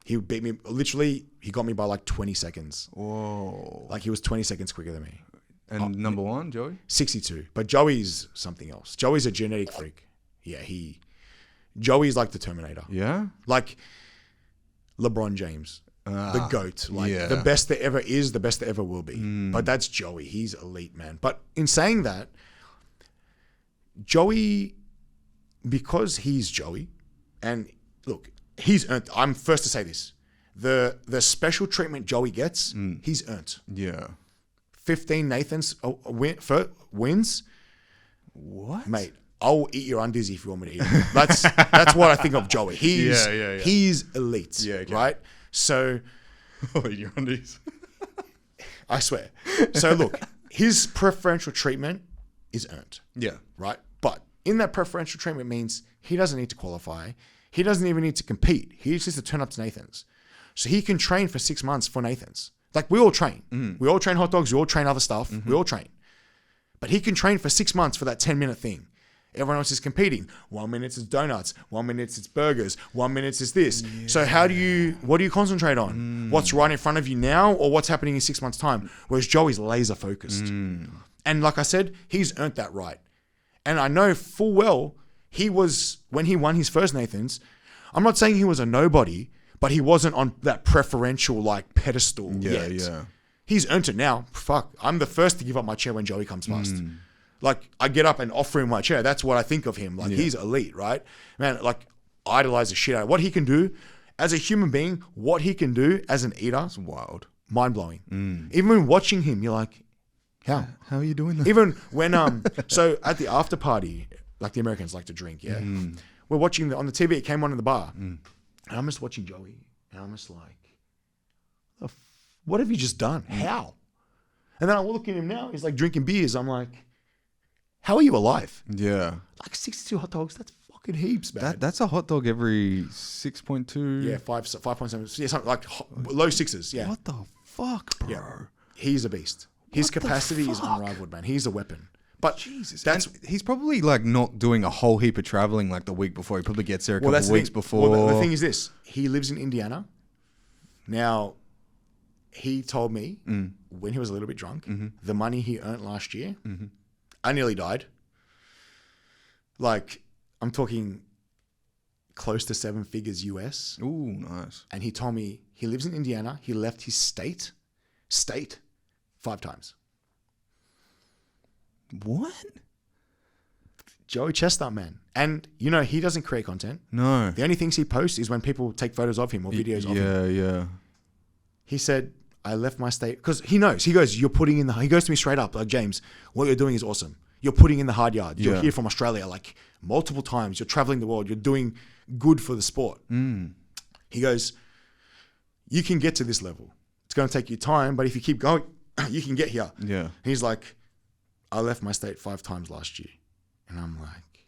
He beat me, literally, he got me by like 20 seconds. Whoa. Like he was 20 seconds quicker than me. And number 1, Joey? 62. But Joey's something else. Joey's a genetic freak. Yeah, Joey's like the Terminator. Yeah? Like LeBron James. The GOAT. Like yeah. the best there ever is, the best there ever will be. But that's Joey. He's elite, man. But in saying that, Joey, because he's Joey, and look, he's earned, I'm first to say this, the special treatment Joey gets, he's earned. Yeah. 15 Nathans wins. What? Mate, I'll eat your undies if you want me to eat them. That's what I think of Joey. He's elite, right? So, your undies. I swear. So look, his preferential treatment is earned. Yeah. Right? But in that preferential treatment means he doesn't need to qualify. He doesn't even need to compete. He just needs to turn up to Nathan's. So he can train for 6 months for Nathan's. Like we all train. We all train hot dogs. We all train other stuff. We all train. But he can train for 6 months for that 10-minute thing. Everyone else is competing. 1 minute it's donuts. 1 minute it's burgers. 1 minute it's this. Yeah. So what do you concentrate on? What's right in front of you now or what's happening in 6 months' time? Whereas Joey's laser focused. And like I said, he's earned that right. And I know full well when he won his first Nathan's, I'm not saying he was a nobody, but he wasn't on that preferential like pedestal yet. Yeah. He's earned it now. Fuck, I'm the first to give up my chair when Joey comes past. Like I get up and offer him my chair. That's what I think of him. Like he's elite, right? Man, like idolize the shit out of what he can do as a human being. What he can do as an eater, it's wild, mind blowing. Even when watching him, you're like, how are you doing that? Even when so at the after party, like the Americans like to drink, yeah. We're watching on the TV. It came on in the bar, and I'm just watching Joey, and I'm just like, what have you just done? How? And then I look at him now. He's like drinking beers. I'm like, how are you alive? Yeah, like 62 hot dogs. That's fucking heaps, man. That's a hot dog every 6.2. Yeah, 5.7. Yeah, something like low sixes. Yeah. What the fuck, bro? Yeah. He's a beast. His capacity is unrivaled, man. He's a weapon. But Jesus, he's probably like not doing a whole heap of traveling like the week before. He probably gets there a couple of weeks before. Well, the thing is this: he lives in Indiana. Now, he told me when he was a little bit drunk, the money he earned last year, I nearly died. Like I'm talking close to 7 figures US. Ooh, nice. And he told me he lives in Indiana. He left his state 5 times. What? Joey Chestnut, man. And, you know, he doesn't create content. No. The only things he posts is when people take photos of him or videos of him. Yeah. He said, I left my state. Because he knows. He goes, he goes to me straight up, like, James, what you're doing is awesome. You're putting in the hard yard. You're here from Australia, like, multiple times. You're traveling the world. You're doing good for the sport. He goes, you can get to this level. It's going to take you time, but if you keep going, you can get here. Yeah. And he's like, I left my state 5 times last year. And I'm like,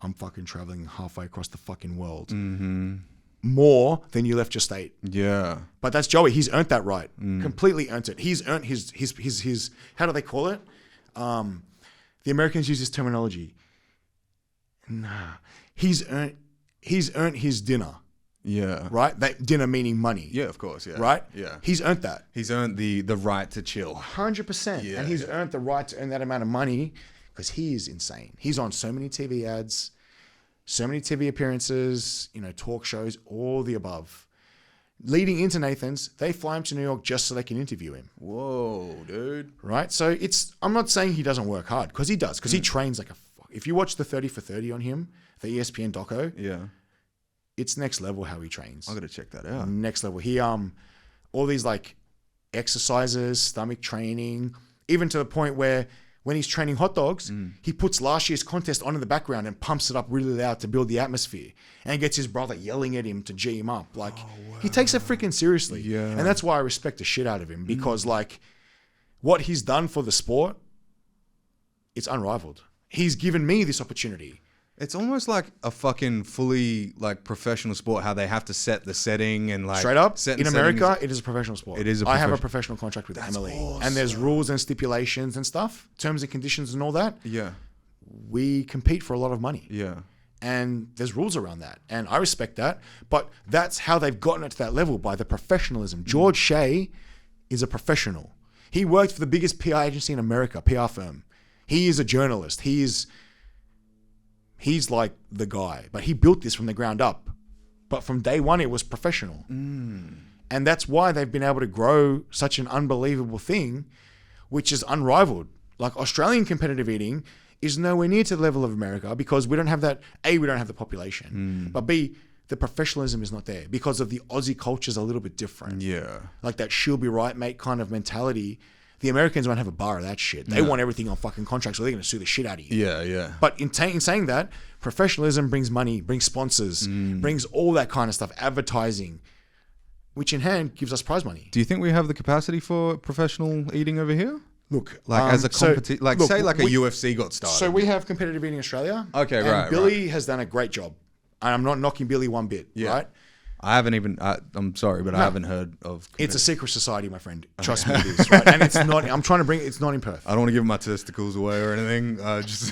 I'm fucking traveling halfway across the fucking world. More than you left your state. Yeah. But that's Joey. He's earned that right. Completely earned it. He's earned his how do they call it? The Americans use this terminology. Nah. He's earned his dinner. Yeah. Right? That dinner meaning money. Yeah, of course. Yeah. Right? Yeah. He's earned that. He's earned the right to chill. 100%. Yeah, and he's earned the right to earn that amount of money because he is insane. He's on so many TV ads, so many TV appearances, you know, talk shows, all the above. Leading into Nathan's, they fly him to New York just so they can interview him. Whoa, dude. Right? So I'm not saying he doesn't work hard because he does, because he trains like a fuck. If you watch the 30 for 30 on him, the ESPN doco, it's next level how he trains. I got to check that out. Next level. He all these like exercises, stomach training, even to the point where when he's training hot dogs, he puts last year's contest on in the background and pumps it up really loud to build the atmosphere, and gets his brother yelling at him to G him up. Like he takes it freaking seriously. Yeah. And that's why I respect the shit out of him, because like what he's done for the sport, it's unrivaled. He's given me this opportunity. It's almost like a fucking fully like professional sport, how they have to set the setting and like straight up in America, it is a professional sport. It is. I have a professional contract with Emily, awesome. And there's rules and stipulations and stuff, terms and conditions and all that. Yeah, we compete for a lot of money. Yeah, and there's rules around that, and I respect that. But that's how they've gotten it to that level, by the professionalism. George Shea is a professional. He worked for the biggest PR agency in America, PR firm. He is a journalist. He's like the guy, but he built this from the ground up. But from day one, it was professional. And that's why they've been able to grow such an unbelievable thing, which is unrivaled. Like Australian competitive eating is nowhere near to the level of America, because we don't have that. A, we don't have the population, but B, the professionalism is not there because of the Aussie culture is a little bit different. Yeah. Like that she'll be right, mate kind of mentality. The Americans won't have a bar of that shit. They want everything on fucking contracts, or they're going to sue the shit out of you. Yeah, yeah. But in saying that, professionalism brings money, brings sponsors, brings all that kind of stuff, advertising, which in hand gives us prize money. Do you think we have the capacity for professional eating over here? Look, like as a competition, like say like a UFC got started. So we have competitive eating Australia. Okay, and right. Billy has done a great job. And I'm not knocking Billy one bit, right? I haven't even, I'm sorry, but I haven't heard of... It's a secret society, my friend. Trust me, it is, right? And it's not, I'm trying to bring, it's not in Perth. I don't want to give my testicles away or anything. Just...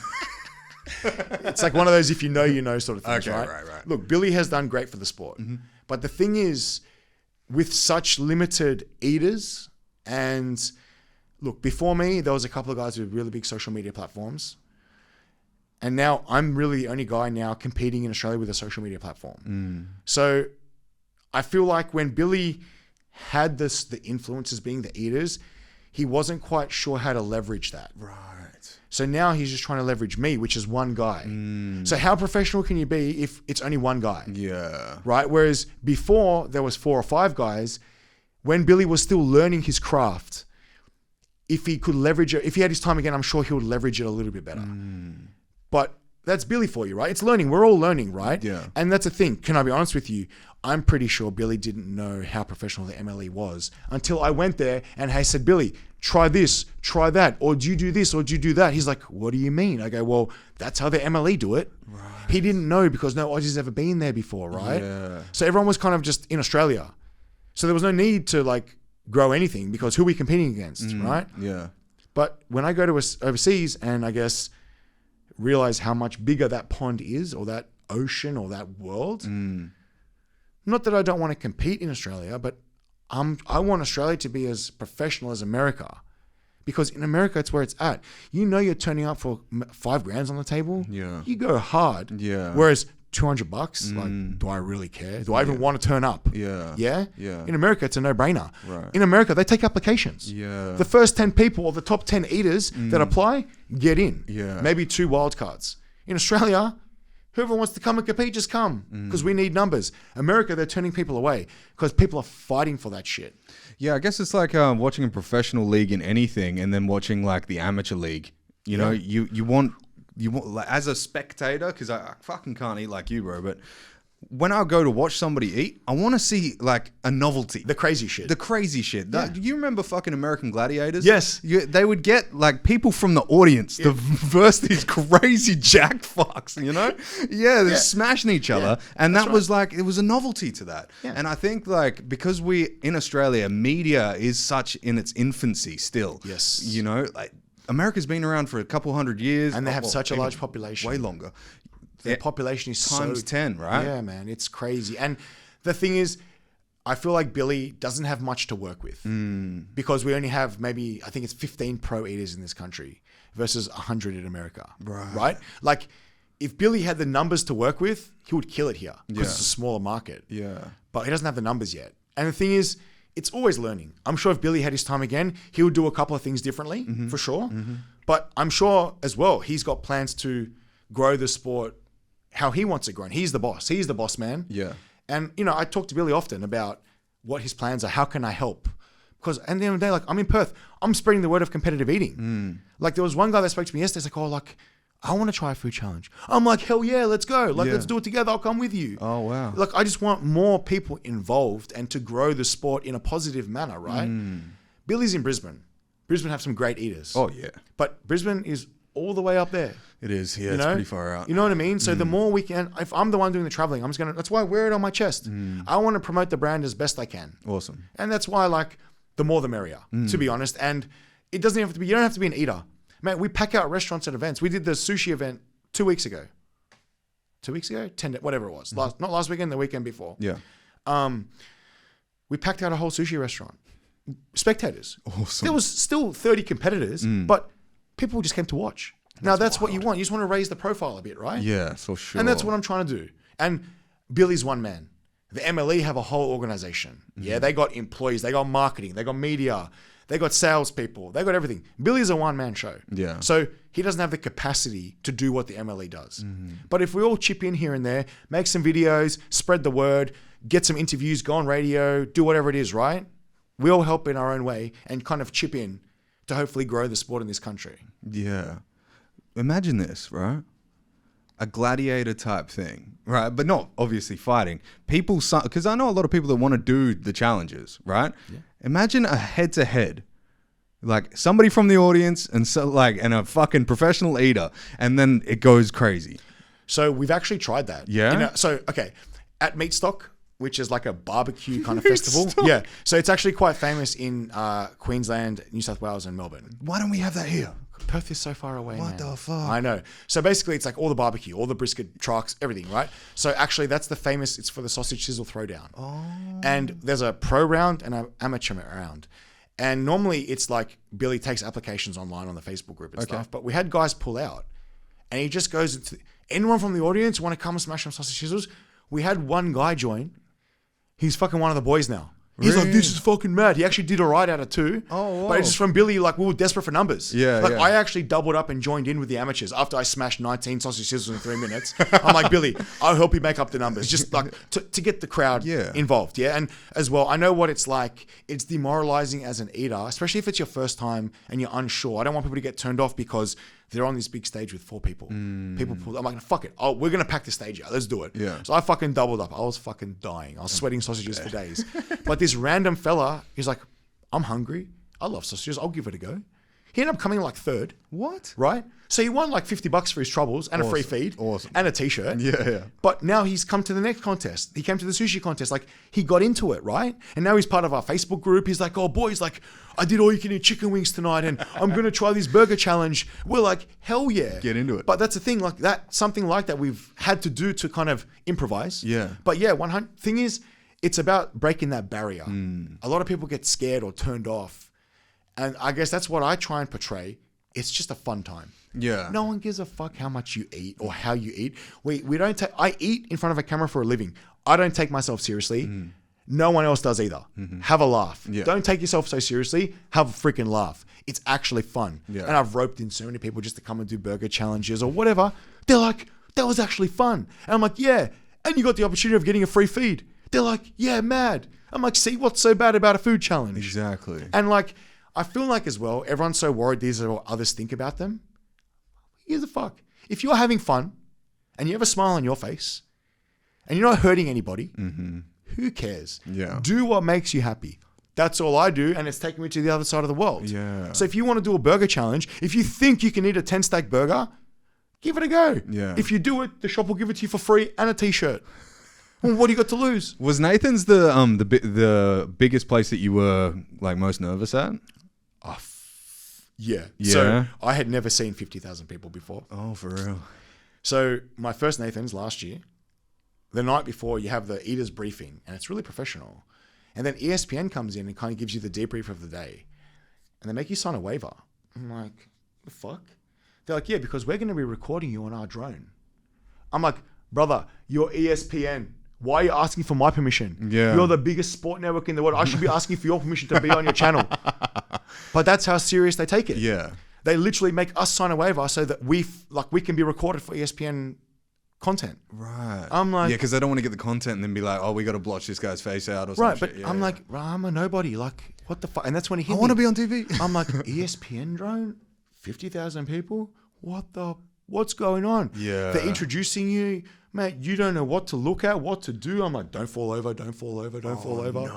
It's like one of those if you know sort of things, Okay, right? right. Look, Billy has done great for the sport. But the thing is, with such limited eaters, and look, before me, there was a couple of guys with really big social media platforms. And now I'm really the only guy now competing in Australia with a social media platform. So I feel like when Billy had the influencers being the eaters, he wasn't quite sure how to leverage that. Right. So now he's just trying to leverage me, which is one guy. So how professional can you be if it's only one guy? Yeah. Right? Whereas before there was 4 or 5 guys, when Billy was still learning his craft, if he could leverage it, if he had his time again, I'm sure he would leverage it a little bit better. But that's Billy for you, right? It's learning. We're all learning, right? Yeah. And that's the thing. Can I be honest with you? I'm pretty sure Billy didn't know how professional the MLE was until I went there and I said, Billy, try this, try that, or do you do this, or do you do that? He's like, what do you mean? I go, well, that's how the MLE do it. Right. He didn't know because no Aussie's ever been there before, right? Yeah. So everyone was kind of just in Australia. So there was no need to like grow anything because who are we competing against, right? Yeah. But when I go to overseas and I guess realize how much bigger that pond is or that ocean or that world, not that I don't want to compete in Australia, but I want Australia to be as professional as America, because in America, it's where it's at. You know, you're turning up for $5,000 on the table. Yeah. You go hard. Yeah. Whereas $200, like, do I really care? Do I even want to turn up? Yeah. Yeah? Yeah. In America, it's a no-brainer. Right. In America, they take applications. Yeah. The first 10 people or the top 10 eaters that apply, get in. Yeah. Maybe 2 wild cards. In Australia, whoever wants to come and compete, just come, because we need numbers. America, they're turning people away because people are fighting for that shit. Yeah, I guess it's like watching a professional league in anything and then watching like the amateur league. You know, you want like, as a spectator, because I fucking can't eat like you, bro, but when I go to watch somebody eat, I want to see like a novelty. The crazy shit. The crazy shit. Do you remember fucking American Gladiators? Yes. They would get like people from the audience to verse these crazy jack fucks, you know? Yeah, they're smashing each other. And that was like, it was a novelty to that. Yeah. And I think like, because we, in Australia, media is such in its infancy still. Yes. You know, like America's been around for a couple hundred years. And they have such a even large population. Way longer. The population is Times 10, right? Yeah, man, it's crazy. And the thing is, I feel like Billy doesn't have much to work with because we only have maybe, I think it's 15 pro eaters in this country versus 100 in America. Right? Like, if Billy had the numbers to work with, he would kill it here because it's a smaller market. Yeah. But he doesn't have the numbers yet. And the thing is, it's always learning. I'm sure if Billy had his time again, he would do a couple of things differently, for sure. But I'm sure as well, he's got plans to grow the sport how he wants it grown. He's the boss. He's the boss man. Yeah. And, you know, I talk to Billy often about what his plans are. How can I help? Because at the end of the day, like, I'm in Perth. I'm spreading the word of competitive eating. Like, there was one guy that spoke to me yesterday. He's like, oh, like, I want to try a food challenge. I'm like, hell yeah, let's go. Like, let's do it together. I'll come with you. Oh, wow. Like, I just want more people involved and to grow the sport in a positive manner, right? Billy's in Brisbane. Brisbane have some great eaters. Oh, yeah. But Brisbane is all the way up there. It is. Yeah, You it's know? pretty far out. You know what I mean? So the more we can, if I'm the one doing the traveling, I'm just going to, that's why I wear it on my chest. I want to promote the brand as best I can. Awesome. And that's why, like, the more the merrier, to be honest. And it doesn't have to be, you don't have to be an eater. Man, we pack out restaurants and events. We did the sushi event 2 weeks ago. 2 weeks ago? 10 days, whatever it was. Not last weekend, the weekend before. Yeah. We packed out a whole sushi restaurant. Spectators. Awesome. There was still 30 competitors, but people just came to watch. Now, that's what you want. You just want to raise the profile a bit, right? Yeah, for sure. And that's what I'm trying to do. And Billy's one man. The MLE have a whole organization. Yeah, they got employees, they got marketing, they got media, they got salespeople, they got everything. Billy's a one-man show. Yeah. So he doesn't have the capacity to do what the MLE does. But if we all chip in here and there, make some videos, spread the word, get some interviews, go on radio, do whatever it is, right? We all help in our own way and kind of chip in to hopefully grow the sport in this country. Yeah. Imagine this, right? A gladiator type thing, right? But not obviously fighting. People, because I know a lot of people that want to do the challenges, right? Yeah. Imagine a head-to-head, like somebody from the audience and and a fucking professional eater, and then it goes crazy. So we've actually tried that. Yeah? Okay, at Meat Stock, which is like a barbecue kind of festival. Yeah. So it's actually quite famous in Queensland, New South Wales, and Melbourne. Why don't we have that here? Perth is so far away. What man. the fuck? I know. So basically, it's like all the barbecue, all the brisket trucks, everything, right? So actually, that's the famous. It's for the sausage sizzle throwdown. Oh. And there's a pro round and an amateur round. And normally, it's like Billy takes applications online on the Facebook group and stuff. But we had guys pull out, and he just goes into anyone from the audience want to come and smash some sausage sizzles. We had one guy join. He's fucking one of the boys now. He's like, this is fucking mad. He actually did all right out of 2. Oh, wow. But it's just from Billy, like, we were desperate for numbers. Yeah, like, yeah. I actually doubled up and joined in with the amateurs after I smashed 19 sausage sizzles in 3 minutes. I'm like, Billy, I'll help you make up the numbers. Just like to get the crowd involved. Yeah. And as well, I know what it's like. It's demoralizing as an eater, especially if it's your first time and you're unsure. I don't want people to get turned off because they're on this big stage with 4 people. People pull. I'm like, fuck it. Oh, we're gonna pack the stage out. Let's do it. Yeah. So I fucking doubled up. I was fucking dying. I was sweating sausages for days. But this random fella, he's like, I'm hungry. I love sausages. I'll give it a go. He ended up coming like 3rd. What? Right? So he won like $50 for his troubles and a free feed. Awesome. And a t-shirt. Yeah. But now he's come to the next contest. He came to the sushi contest. Like, he got into it, right? And now he's part of our Facebook group. He's like, oh, boys, like, I did all you can eat chicken wings tonight and I'm going to try this burger challenge. We're like, hell yeah. Get into it. But that's the thing, like that, something like that we've had to do to kind of improvise. Yeah. But yeah, thing is, it's about breaking that barrier. A lot of people get scared or turned off. And I guess that's what I try and portray. It's just a fun time. Yeah. No one gives a fuck how much you eat or how you eat. We don't take, I eat in front of a camera for a living. I don't take myself seriously. No one else does either. Have a laugh. Yeah. Don't take yourself so seriously. Have a freaking laugh. It's actually fun. Yeah. And I've roped in so many people just to come and do burger challenges or whatever. They're like, that was actually fun. And I'm like, yeah. And you got the opportunity of getting a free feed. They're like, yeah, mad. I'm like, see, what's so bad about a food challenge? Exactly. And like, I feel like as well, everyone's so worried these are what others think about them. Here's the fuck. If you're having fun and you have a smile on your face and you're not hurting anybody, who cares? Yeah. Do what makes you happy. That's all I do, and it's taking me to the other side of the world. Yeah. So if you want to do a burger challenge, if you think you can eat a 10-steak burger, give it a go. Yeah. If you do it, the shop will give it to you for free and a t-shirt. Well, what do you got to lose? Was Nathan's the biggest place that you were like most nervous at? Yeah. Yeah. So I had never seen 50,000 people before. Oh, for real. So my first Nathan's last year, the night before you have the eaters briefing and it's really professional. And then ESPN comes in and kind of gives you the debrief of the day. And they make you sign a waiver. I'm like, the fuck? They're like, yeah, because we're going to be recording you on our drone. I'm like, brother, you're ESPN. Why are you asking for my permission? Yeah. You're the biggest sport network in the world. I should be asking for your permission to be on your channel. But that's how serious they take it. Yeah. They literally make us sign a waiver so that we can be recorded for ESPN content. Right. I'm like, yeah, because they don't want to get the content and then be like, oh, we got to blotch this guy's face out or something. right, but I'm like, I'm a nobody. Like, what the fuck? And that's when he hit I want to be on TV. I'm like, ESPN drone, 50,000 people. What's going on? Yeah. They're introducing you, mate. You don't know what to look at, what to do. I'm like, don't fall over, don't fall over, don't fall over. No.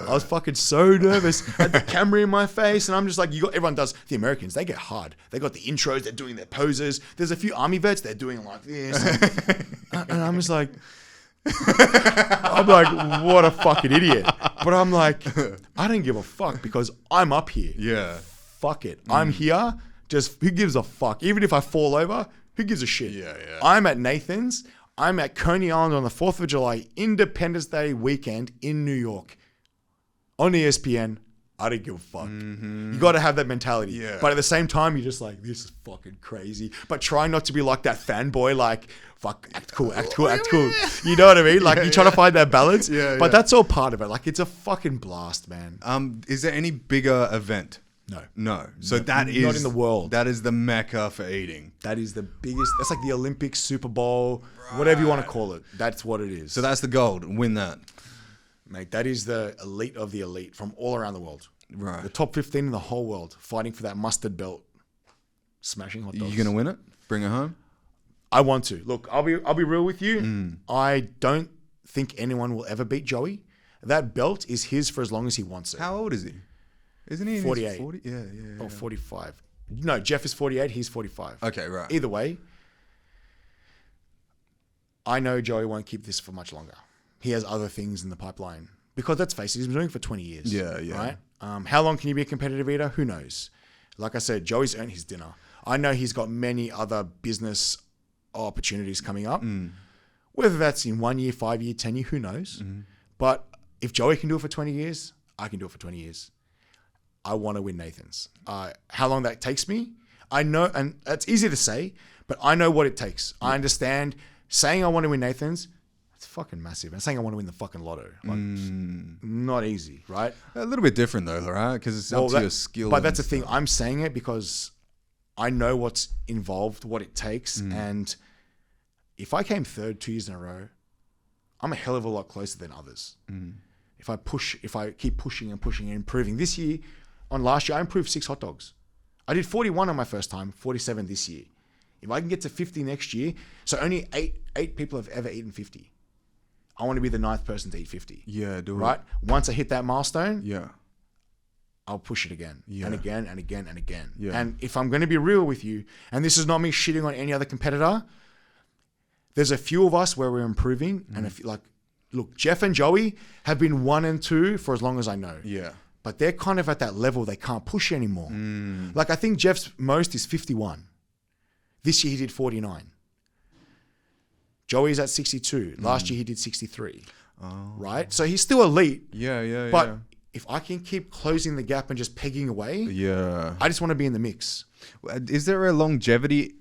I was fucking so nervous. I had the camera in my face, and I'm just like, everyone does. The Americans, they get hard. They got the intros, they're doing their poses. There's a few army vets, they're doing like this, and I'm just like, what a fucking idiot. But I'm like, I don't give a fuck because I'm up here. Yeah. Fuck it. I'm here. Just who gives a fuck? Even if I fall over, who gives a shit? Yeah. I'm at Nathan's. I'm at Coney Island on the 4th of July, Independence Day weekend in New York. On ESPN, I don't give a fuck. You got to have that mentality. Yeah. But at the same time, you're just like, this is fucking crazy. But try not to be like that fanboy, like, fuck, act cool, act cool, act cool. You know what I mean? Like, you try to find that balance. Yeah, but that's all part of it. Like, it's a fucking blast, man. Is there any bigger event? No. So that is not in the world. That is the mecca for eating. That is the biggest. That's like the Olympics, Super Bowl, whatever you want to call it. That's what it is. So that's the gold. Win that. Mate, that is the elite of the elite from all around the world. Right. The top 15 in the whole world fighting for that mustard belt. Smashing hot dogs. You gonna win it? Bring it home? I want to. Look, I'll be real with you. I don't think anyone will ever beat Joey. That belt is his for as long as he wants it. How old is he? Isn't he in 48. his 40? Yeah. Or 45. No, Jeff is 48. He's 45. Okay, right. Either way, I know Joey won't keep this for much longer. He has other things in the pipeline. Because let's face it, he's been doing it for 20 years. Yeah. Right? How long can you be a competitive eater? Who knows? Like I said, Joey's earned his dinner. I know he's got many other business opportunities coming up. Whether that's in 1 year, 5 year, 10 year, who knows? But if Joey can do it for 20 years, I can do it for 20 years. I want to win Nathan's. How long that takes me, I know, and it's easy to say, but I know what it takes. I understand saying I want to win Nathan's, it's fucking massive. And saying I want to win the fucking lotto, like, not easy, right? A little bit different though, right? Because it's up to your skill. But that's the thing. I'm saying it because I know what's involved, what it takes. And if I came third 2 years in a row, I'm a hell of a lot closer than others. If I keep pushing and pushing and improving. This year, on last year, I improved 6 hot dogs. I did 41 on my first time, 47 this year. If I can get to 50 next year, so only eight people have ever eaten 50. I want to be the 9th person to eat 50. Yeah, do it. Right? Once I hit that milestone, Yeah. I'll push it again Yeah. and again and again and again. Yeah. And if I'm going to be real with you, and this is not me shitting on any other competitor, there's a few of us where we're improving. And if like, look, Jeff and Joey have been 1 and 2 for as long as I know. Yeah. But they're kind of at that level they can't push anymore. Like I think Jeff's most is 51. This year he did 49. Joey's at 62. Last year he did 63. Right? So he's still elite. Yeah. But if I can keep closing the gap and just pegging away, Yeah. I just want to be in the mix. Is there a longevity?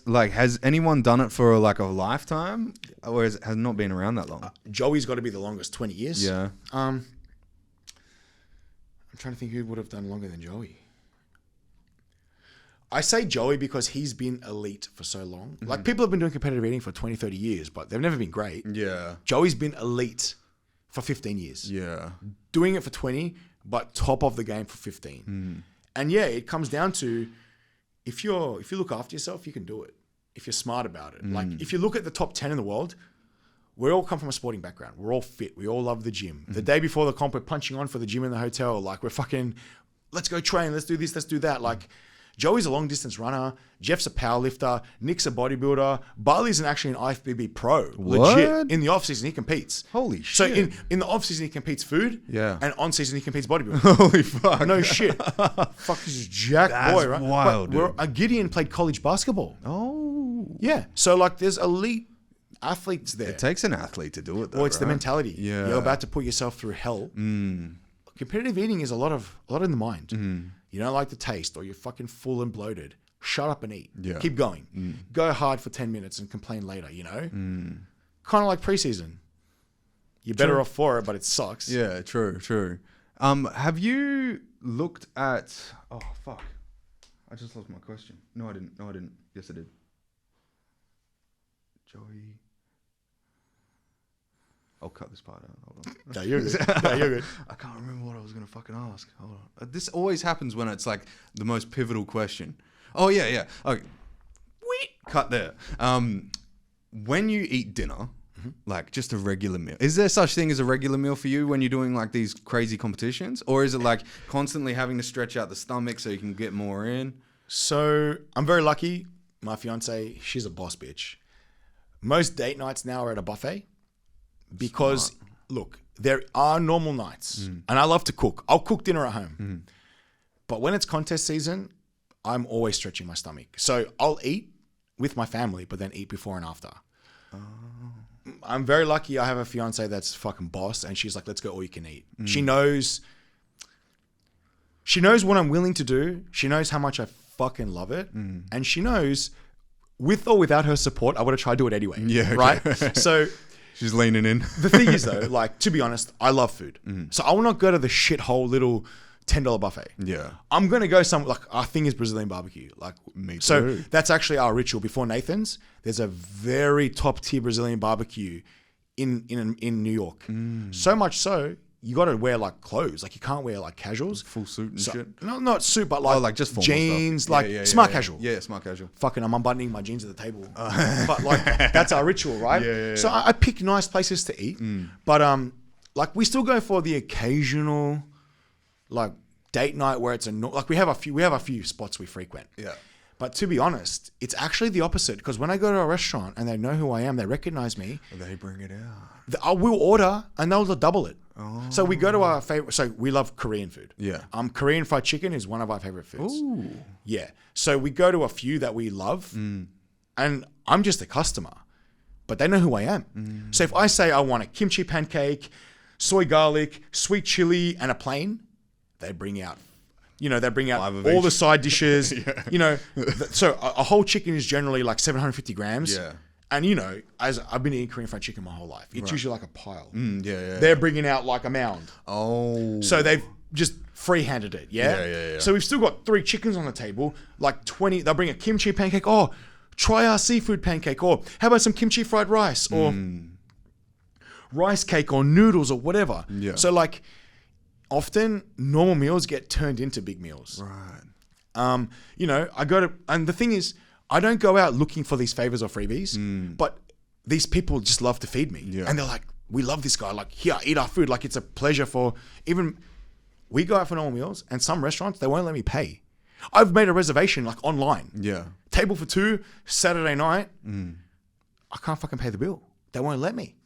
Like, has anyone done it for like a lifetime, or has it not been around that long? Joey's got to be the longest, 20 years. Yeah. I'm trying to think who would have done longer than Joey. I say Joey because he's been elite for so long. Like people have been doing competitive eating for 20, 30 years, but they've never been great. Yeah. Joey's been elite for 15 years. Yeah. Doing it for 20, but top of the game for 15. And yeah, it comes down to if you look after yourself, you can do it. If you're smart about it. Like if you look at the top 10 in the world, we all come from a sporting background. We're all fit. We all love the gym. The day before the comp, we're punching on for the gym in the hotel. Like we're fucking, let's go train. Let's do this. Let's do that. Like Joey's a long distance runner. Jeff's a powerlifter. Nick's a bodybuilder. Barley's actually an IFBB pro. What? Legit. In the off season, he competes. Holy So shit. in the off season, he competes food. Yeah. And on season, he competes bodybuilding. Holy fuck. No shit. Fuck, he's a jack That's boy, right? wild, But Gideon played college basketball. Oh. Yeah. So like there's elite athletes there. It takes an athlete to do it, though. Well, it's the right? mentality. Yeah. You're about to put yourself through hell. Competitive eating is a lot in the mind. You don't like the taste, or you're fucking full and bloated. Shut up and eat. Yeah. Keep going. Go hard for 10 minutes and complain later, you know? Kind of like preseason. You're better off for it, but it sucks. Yeah, true. Have you looked at... Oh, fuck. I just lost my question. No, I didn't. Yes, I did. Joey... I'll cut this part out. Hold on. No, you're good. No, you're good. I can't remember what I was going to fucking ask. Hold on. This always happens when it's like the most pivotal question. Oh, yeah. Okay. Cut there. When you eat dinner, like just a regular meal, is there such thing as a regular meal for you when you're doing like these crazy competitions? Or is it like constantly having to stretch out the stomach so you can get more in? So I'm very lucky. My fiance, she's a boss bitch. Most date nights now are at a buffet. Because, look, there are normal nights, and I love to cook. I'll cook dinner at home. But when it's contest season, I'm always stretching my stomach. So I'll eat with my family, but then eat before and after. I'm very lucky I have a fiance that's fucking boss, and she's like, let's go all you can eat. She knows what I'm willing to do. She knows how much I fucking love it. And she knows, with or without her support, I would have tried to do it anyway. Yeah, okay. Right? So... She's leaning in. The thing is, though, like, to be honest, I love food. So I will not go to the shithole little $10 buffet. Yeah. I'm going to go like, our thing is Brazilian barbecue. Like, Me so too. that's actually our ritual. Before Nathan's, there's a very top tier Brazilian barbecue in New York. So much so, you got to wear like clothes. Like, you can't wear like casuals. Full suit and shit. No, not suit, but like just formal jeans, stuff. like Yeah, smart yeah. casual. Yeah, smart casual. Fucking, I'm unbuttoning my jeans at the table. But like, that's our ritual, right? Yeah. So I pick nice places to eat. But like, we still go for the occasional like date night where it's like we have a few spots we frequent. Yeah. But to be honest, it's actually the opposite, because when I go to a restaurant and they know who I am, they recognize me, They bring it out. I will order and they'll double it. So we go to our favorite. So we love Korean food. Yeah. Korean fried chicken is one of our favorite foods. Ooh. Yeah. So we go to a few that we love, and I'm just a customer, but they know who I am. So if I say I want a kimchi pancake, soy garlic, sweet chili, and a plain, they bring out. They bring out all the side dishes. So a whole chicken is generally like 750 grams. Yeah. And as I've been eating Korean fried chicken my whole life, it's usually like a pile. Yeah. They're bringing out like a mound. Oh. So they've just free-handed it, yeah? Yeah. So we've still got 3 chickens on the table, like 20. They'll bring a kimchi pancake. Oh, try our seafood pancake. Or how about some kimchi fried rice? Or rice cake or noodles or whatever. Yeah. So like often normal meals get turned into big meals. Right. I go to, and the thing is, I don't go out looking for these favors or freebies, but these people just love to feed me. Yeah. And they're like, we love this guy. Like, here, eat our food. Like, it's a pleasure for even, we go out for normal meals and some restaurants, they won't let me pay. I've made a reservation like online. Yeah. Table for 2, Saturday night. I can't fucking pay the bill. They won't let me.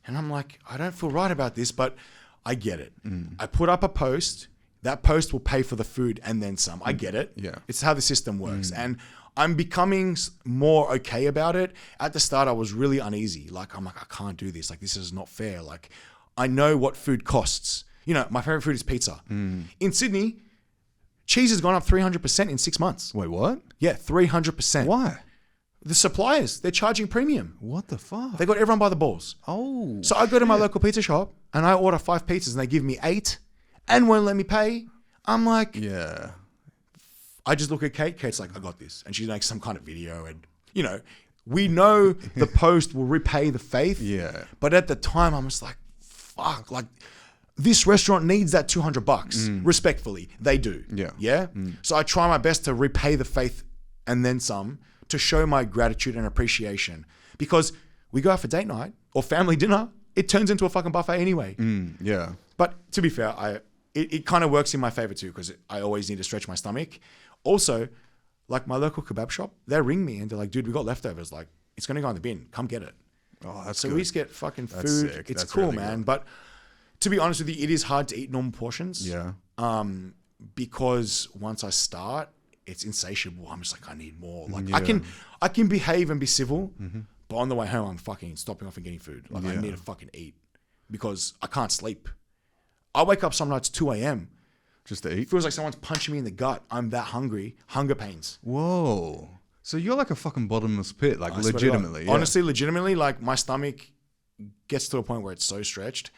And I'm like, I don't feel right about this, but I get it. I put up a post. That post will pay for the food and then some. I get it. Yeah. It's how the system works. And I'm becoming more okay about it. At the start, I was really uneasy. Like, I'm like, I can't do this. Like, this is not fair. Like, I know what food costs. My favorite food is pizza. In Sydney, cheese has gone up 300% in 6 months. Wait, what? Yeah, 300%. Why? The suppliers, they're charging premium. What the fuck? They got everyone by the balls. Oh. So I go to my local pizza shop and I order 5 pizzas and they give me 8 and won't let me pay. I'm like, Yeah. I just look at Kate. Kate's like, I got this. And she makes some kind of video. And, we know the post will repay the faith. Yeah. But at the time, I'm just like, fuck. Like, this restaurant needs that $200. Respectfully, they do. Yeah. Yeah? So I try my best to repay the faith and then some to show my gratitude and appreciation. Because we go out for date night or family dinner, it turns into a fucking buffet anyway. Yeah. But to be fair, it kind of works in my favor too because I always need to stretch my stomach. Also, like my local kebab shop, they ring me and they're like, dude, we got leftovers. Like, it's going to go in the bin. Come get it. Oh, that's So good. we just get fucking That's food. sick. It's That's cool, really man. good. But to be honest with you, it is hard to eat normal portions. Yeah. Because once I start, it's insatiable. I'm just like, I need more. Like Yeah. I can behave and be civil, but on the way home, I'm fucking stopping off and getting food. Like I Yeah. need to fucking eat because I can't sleep. I wake up some nights 2 a.m. Just to It eat? feels like someone's punching me in the gut. I'm that hungry. Hunger pains. Whoa. So you're like a fucking bottomless pit, like I swear to God. legitimately. Yeah. Honestly, legitimately, like my stomach gets to a point where it's so stretched.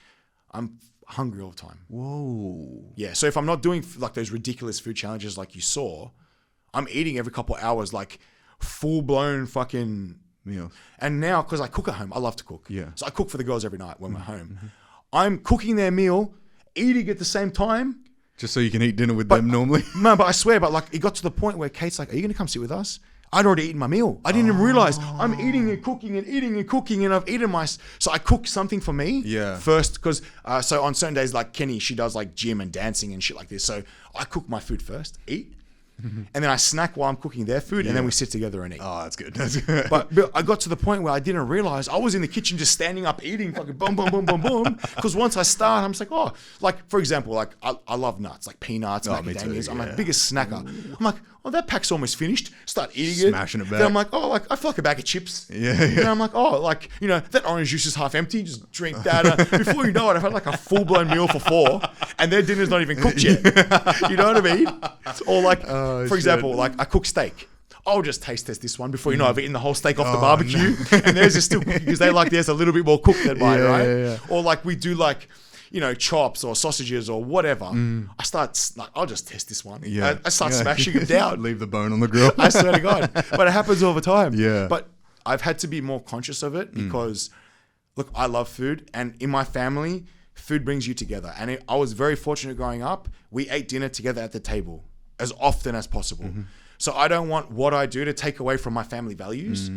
I'm hungry all the time. Whoa. Yeah. So if I'm not doing like those ridiculous food challenges like you saw, I'm eating every couple of hours, like full blown fucking Meal. And now, because I cook at home, I love to cook. Yeah. So I cook for the girls every night when we're home. I'm cooking their meal, eating at the same time. Just so you can eat dinner with them normally? No, but I swear, but like it got to the point where Kate's like, are you going to come sit with us? I'd already eaten my meal. I didn't even realize I'm eating and cooking and eating and cooking and I've eaten my... So I cook something for me first because... so on certain days, like Kenny, she does like gym and dancing and shit like this. So I cook my food first, eat, and then I snack while I'm cooking their food and then we sit together and eat. Oh, that's good. That's good. But I got to the point where I didn't realize I was in the kitchen just standing up eating fucking boom, boom, boom, boom, boom. Because once I start, I'm just like, oh, like for example, like I love nuts, like peanuts, me too, macadamias. I'm yeah. my biggest snacker. I'm like, oh, that pack's almost finished. Start eating Smashing it back. Then I'm like, oh, like I feel like a bag of chips. Yeah. And I'm like, oh, like, that orange juice is half empty. Just drink that. Before you know it, I've had like a full blown meal for 4 and their dinner's not even cooked yet. You know what I mean? Or like, for example, like I cook steak. I'll just taste test this one before you know I've eaten the whole steak off the barbecue. No. And theirs is still cooking because they like theirs a little bit more cooked than mine, right? Yeah. Or like we do like, chops or sausages or whatever. I start, like, I'll just test this one. Yeah. I start smashing it down. Leave the bone on the grill. I swear to God. But it happens all the time. Yeah. But I've had to be more conscious of it because, look, I love food. And in my family, food brings you together. And I was very fortunate growing up. We ate dinner together at the table as often as possible. So I don't want what I do to take away from my family values.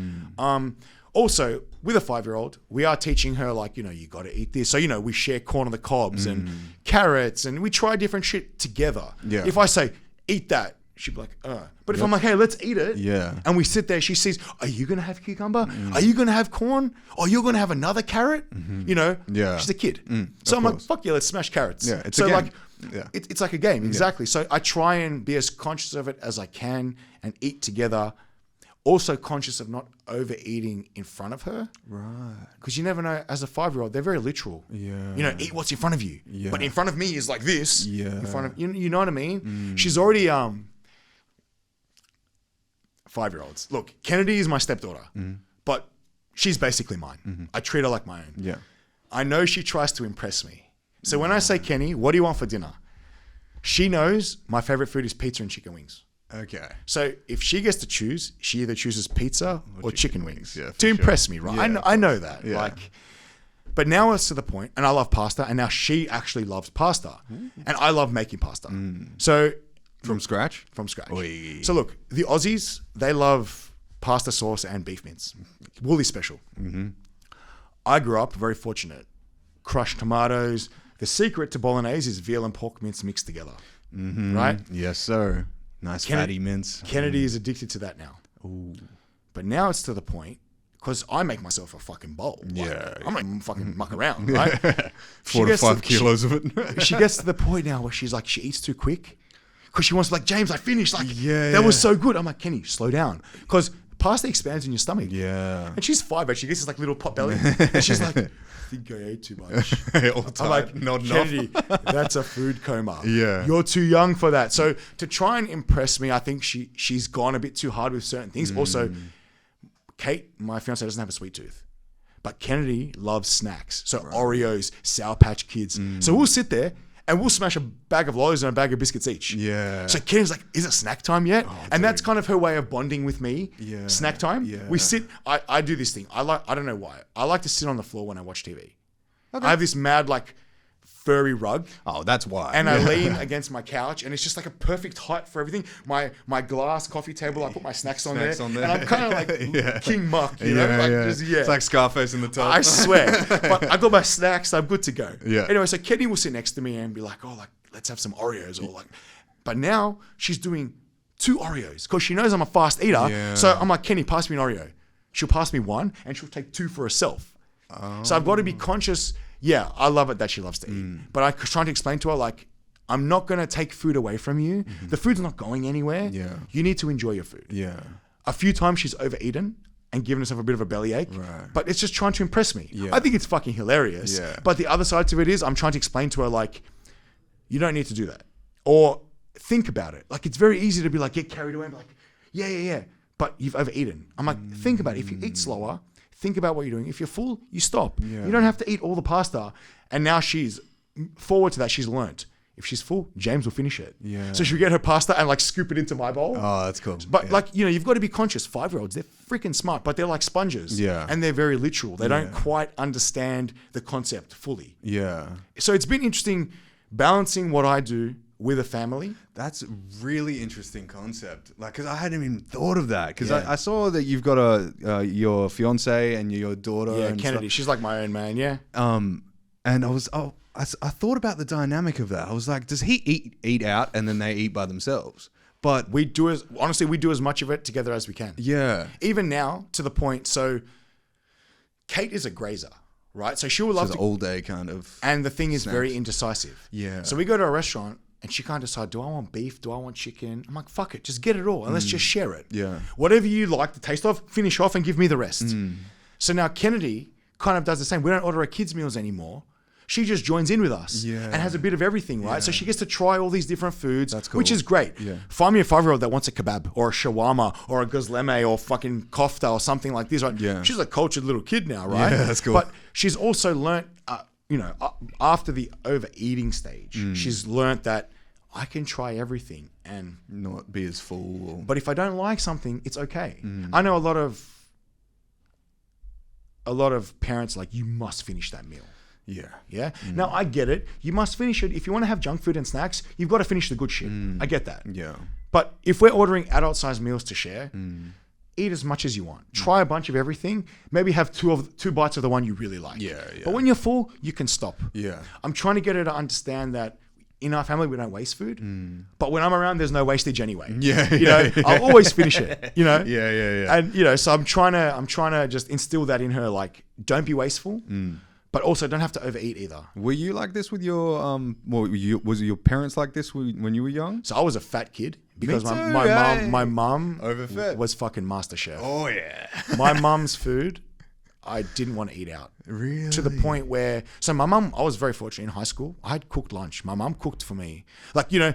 Also, with a 5-year-old, we are teaching her, like, you got to eat this. So, we share corn on the cobs and carrots and we try different shit together. Yeah. If I say, eat that, she'd be like, But if I'm like, hey, let's eat it. Yeah. And we sit there, she says, are you going to have cucumber? Are you going to have corn? Or you're going to have another carrot? You know? Yeah. She's a kid. So I'm like, fuck yeah, let's smash carrots. Yeah, it's so a game. like, Yeah. it's like a game. Exactly. So I try and be as conscious of it as I can and eat together. Also conscious of not overeating in front of her. Right. Because you never know, as a 5-year-old, they're very literal. Yeah. You know, eat what's in front of you. Yeah. But in front of me is like this. Yeah. In front of you know what I mean? She's already 5-year-olds. Look, Kennedy is my stepdaughter, but she's basically mine. I treat her like my own. Yeah. I know she tries to impress me. So when I say, Kenny, what do you want for dinner? She knows my favorite food is pizza and chicken wings. Okay. So if she gets to choose, she either chooses pizza or chicken wings yeah, for to sure. impress me, right? Yeah, I know that. Yeah. Like, but now it's to the point, and I love pasta, and now she actually loves pasta, and I love making pasta. So From scratch? from scratch. Oi. So look, the Aussies, they love pasta sauce and beef mince. Woolly special. I grew up very fortunate. Crushed tomatoes. The secret to bolognese is veal and pork mince mixed together. Right? Yes, sir. Nice fatty mince. Kennedy is addicted to that now. Ooh. But now it's to the point, because I make myself a fucking bowl. Like, Yeah. I'm not even fucking muck around, right? 4 to 5 kilos of it. She gets to the point now where she's like, she eats too quick. Because she wants to be like, James, I finished. Like, Yeah, that was yeah. so good. I'm like, Kenny, slow down. Because pasta expands in your stomach. Yeah. And she's 5, but she gets this like little pot belly. And she's like, I think I ate too much. All the time. I'm like, nodding off. Kennedy, that's a food coma. Yeah. You're too young for that. So to try and impress me, I think she's gone a bit too hard with certain things. Also, Kate, my fiance, doesn't have a sweet tooth. But Kennedy loves snacks. So Oreos, Sour Patch Kids. So we'll sit there and we'll smash a bag of lollies and a bag of biscuits each. Yeah. So Kennedy's like, is it snack time yet? And that's kind of her way of bonding with me. Yeah. Snack time. Yeah. We sit, I do this thing. I don't know why. I like to sit on the floor when I watch TV. I have this mad like furry rug. Oh, that's why. And I lean against my couch, and it's just like a perfect height for everything. My glass coffee table, I put my snacks on there. And I'm kind of like King Muck, you know? Like, just, It's like Scarface in the top. I swear. But I got my snacks, I'm good to go. Yeah. Anyway, so Kenny will sit next to me and be like, oh, like, let's have some Oreos. Or like, but now she's doing 2 Oreos because she knows I'm a fast eater. Yeah. So I'm like, Kenny, pass me an Oreo. She'll pass me 1 and she'll take 2 for herself. So I've got to be conscious. Yeah, I love it that she loves to eat. But I'm trying to explain to her, like, I'm not going to take food away from you. The food's not going anywhere. Yeah. You need to enjoy your food. Yeah. A few times she's overeaten and given herself a bit of a bellyache. Right. But it's just trying to impress me. Yeah. I think it's fucking hilarious. Yeah. But the other side to it is I'm trying to explain to her, like, you don't need to do that. Or think about it. Like, it's very easy to be like, get carried away and be like, yeah. But you've overeaten. I'm like, think about it. If you eat slower, think about what you're doing. If you're full, you stop. Yeah. You don't have to eat all the pasta. And now she's forward to that. She's learnt. If she's full, James will finish it. Yeah. So she'll get her pasta and like scoop it into my bowl. Oh, that's cool. But like, you know, you've got to be conscious. 5-year-olds, they're freaking smart, but they're like sponges. Yeah. And they're very literal. They don't quite understand the concept fully. Yeah. So it's been interesting balancing what I do with a family. That's a really interesting concept. Like, because I hadn't even thought of that. Because Yeah. I saw that you've got your fiance and your daughter. Yeah, and Kennedy. stuff. She's like my own man. Yeah. And I thought about the dynamic of that. I was like, does he eat out and then they eat by themselves? But We do as much of it together as we can. yeah, Even now, to the point. So Kate is a grazer, right? So she will love it's to. all day kind of. And the thing is snacks. very indecisive. Yeah. So we go to a restaurant and she can't decide, do I want beef? Do I want chicken? I'm like, fuck it. Just get it all and let's just share it. Yeah. Whatever you like the taste of, finish off and give me the rest. So now Kennedy kind of does the same. We don't order our kids' meals anymore. She just joins in with us and has a bit of everything, right? So she gets to try all these different foods, That's cool. which is great. Yeah. Find me a 5-year-old that wants a kebab or a shawarma or a gazleme or fucking kofta or something like this, right? Yeah. She's a cultured little kid now, right? Yeah, that's cool. But she's also learnt, after the overeating stage, she's learnt that I can try everything and Not be as full. but if I don't like something, it's okay. I know a lot of parents like, you must finish that meal. Yeah. Yeah. Now I get it. You must finish it. If you want to have junk food and snacks, you've got to finish the good shit. I get that. Yeah. But if we're ordering adult-sized meals to share, eat as much as you want. Try a bunch of everything. Maybe have two bites of the one you really like. Yeah, yeah. But when you're full, you can stop. Yeah. I'm trying to get her to understand that in our family, we don't waste food. But when I'm around, there's no wastage anyway. Yeah, You know, I'll always finish it, you know? Yeah. And, you know, so I'm trying to just instill that in her, like, don't be wasteful, but also don't have to overeat either. Were you like this with your was your parents like this when you were young? So I was a fat kid because Me too, my mum Overfed. was fucking master chef. Oh yeah. My mum's food, I didn't want to eat out. Really? To the point where, so my mum, I was very fortunate in high school. I had cooked lunch. My mum cooked for me. Like, you know,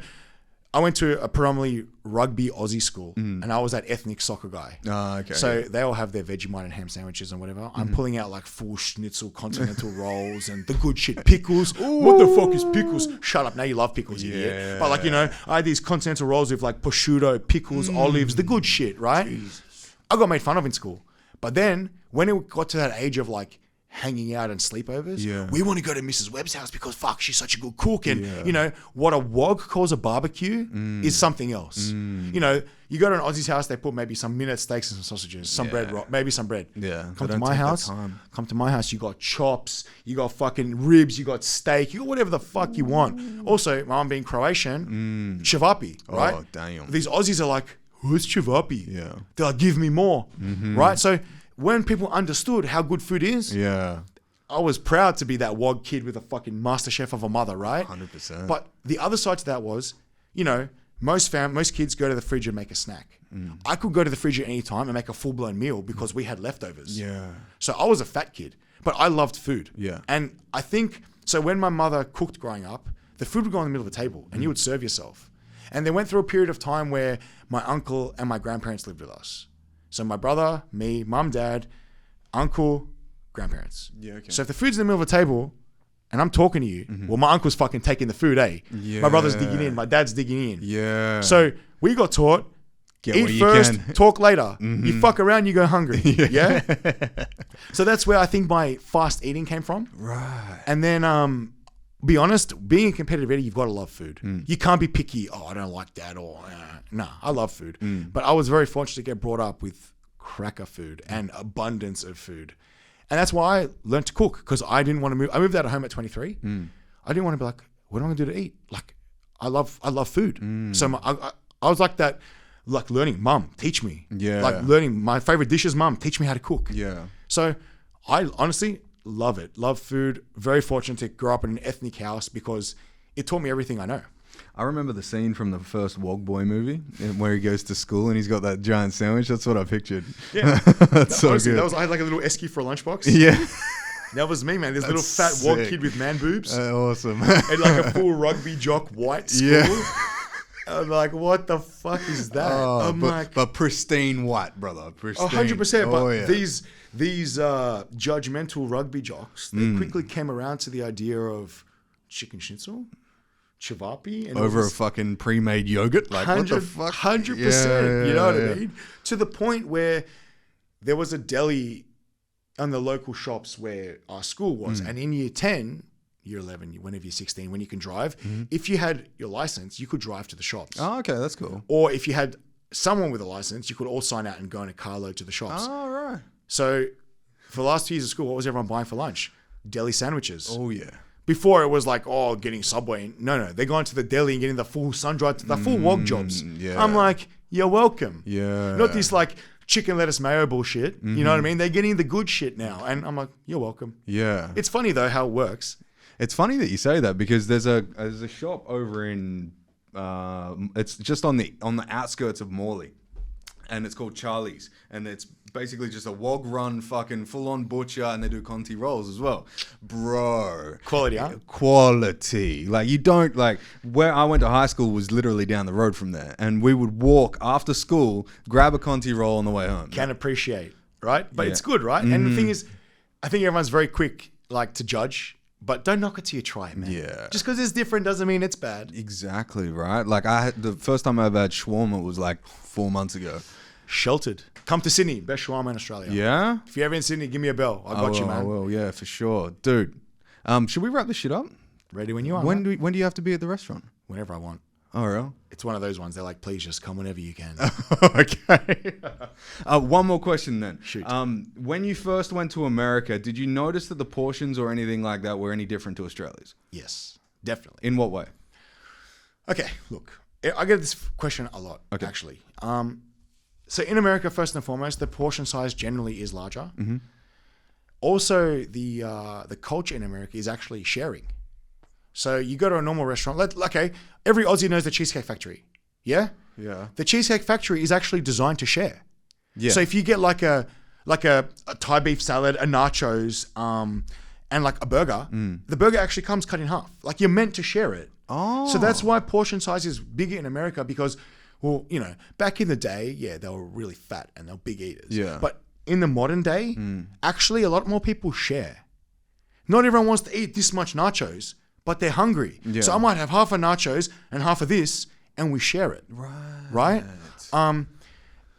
I went to a predominantly rugby Aussie school and I was that ethnic soccer guy. Oh, okay. So they all have their Vegemite and ham sandwiches and whatever. I'm pulling out like full schnitzel continental rolls and the good shit. Pickles. What the fuck is pickles? Shut up. Now you love pickles, you idiot. But like, you know, I had these continental rolls with like prosciutto, pickles, olives, the good shit, right? Jesus. I got made fun of in school. But then when it got to that age of like hanging out and sleepovers, we want to go to Mrs. Webb's house because fuck, she's such a good cook. And you know, what a wog calls a barbecue is something else. You know, you go to an Aussie's house, they put maybe some minute steaks and some sausages, some bread, maybe some bread. Come to my house, you got chops, you got fucking ribs, you got steak, you got whatever the fuck you want. Also, my mom being Croatian, cevapi, right? Oh, damn. These Aussies are like, who's cevapi? Yeah. They're like, give me more, right? So when people understood how good food is, I was proud to be that wog kid with a fucking master chef of a mother, right? 100%. But the other side to that was, you know, most kids go to the fridge and make a snack. I could go to the fridge at any time and make a full-blown meal because we had leftovers. So I was a fat kid, but I loved food. And I think, so when my mother cooked growing up, the food would go in the middle of the table and you would serve yourself. And they went through a period of time where my uncle and my grandparents lived with us. So my brother, me, mum, dad, uncle, grandparents. So if the food's in the middle of the table and I'm talking to you, well, my uncle's fucking taking the food, eh? My brother's digging in, my dad's digging in. So we got taught, eat first, talk later. You fuck around, you go hungry. So that's where I think my fast eating came from. Right. And then, be honest, being a competitive eater, you've got to love food. You can't be picky. Oh, I don't like that. Or nah, I love food. But I was very fortunate to get brought up with cracker food and abundance of food. And that's why I learned to cook, because I didn't want to move. I moved out of home at 23. I didn't want to be like, what am I going to do to eat? Like, I love food. So I was like that, like learning, mum, teach me. Like learning my favorite dishes, mum, teach me how to cook. So I honestly love it. Love food. Very fortunate to grow up in an ethnic house because it taught me everything I know. I remember the scene from the first Wog Boy movie where he goes to school and he's got that giant sandwich. That's what I pictured. That's so honestly, good. I had like a little esky for a lunchbox. That was me, man. This little fat wog kid with man boobs. Awesome. And like a full rugby jock white school. I'm like, what the fuck is that? But pristine white, brother. Pristine. 100%. But these judgmental rugby jocks, they quickly came around to the idea of chicken schnitzel, cevapi, and over a fucking pre-made yogurt. Like, what the fuck? 100%. You know what I mean? To the point where there was a deli on the local shops where our school was, and in year 10, year 11, whenever you're 16, when you can drive, if you had your license, you could drive to the shops. Oh, okay, that's cool. Or if you had someone with a license, you could all sign out and go in a carload to the shops. Oh, right. So for the last 2 years of school, what was everyone buying for lunch? Deli sandwiches. Oh, yeah. Before it was like, oh, getting Subway. No, they're going to the deli and getting the full sun-dried, the full wog jobs. I'm like, you're welcome. Not this like chicken lettuce mayo bullshit. You know what I mean? They're getting the good shit now. And I'm like, you're welcome. It's funny though how it works. It's funny that you say that because there's a shop over in it's just on the outskirts of Morley, and it's called Charlie's, and it's basically just a wog run fucking full on butcher, and they do Conti rolls as well, bro. Quality, huh? Quality. Like, you don't, like, where I went to high school was literally down the road from there, and we would walk after school, grab a Conti roll on the way home. Can appreciate, right? But it's good, right? And the thing is, I think everyone's very quick like to judge. But don't knock it till you try it, man. Just because it's different doesn't mean it's bad. Exactly, right? Like, the first time I ever had shawarma was like 4 months ago. Sheltered. Come to Sydney. Best shawarma in Australia. Yeah? If you're ever in Sydney, give me a bell. I got you, man. I will, yeah, for sure. Dude, should we wrap this shit up? Ready when you are. When do you have to be at the restaurant? Whenever I want. Oh, really? It's one of those ones. They're like, please just come whenever you can. Okay. One more question then. Shoot. When you first went to America, did you notice that the portions or anything like that were any different to Australia's? Yes, definitely. In what way? Okay, look, I get this question a lot, actually. So in America, first and foremost, the portion size generally is larger. Mm-hmm. Also, the culture in America is actually sharing. So you go to a normal restaurant. Every Aussie knows the Cheesecake Factory. Yeah? Yeah. The Cheesecake Factory is actually designed to share. Yeah. So if you get like a Thai beef salad, a nachos, and like a burger, the burger actually comes cut in half. Like you're meant to share it. Oh. So that's why portion size is bigger in America because, well, you know, back in the day, yeah, they were really fat and they were big eaters. Yeah. But in the modern day, actually a lot more people share. Not everyone wants to eat this much nachos, but they're hungry. Yeah. So I might have half a nachos and half of this and we share it. Right?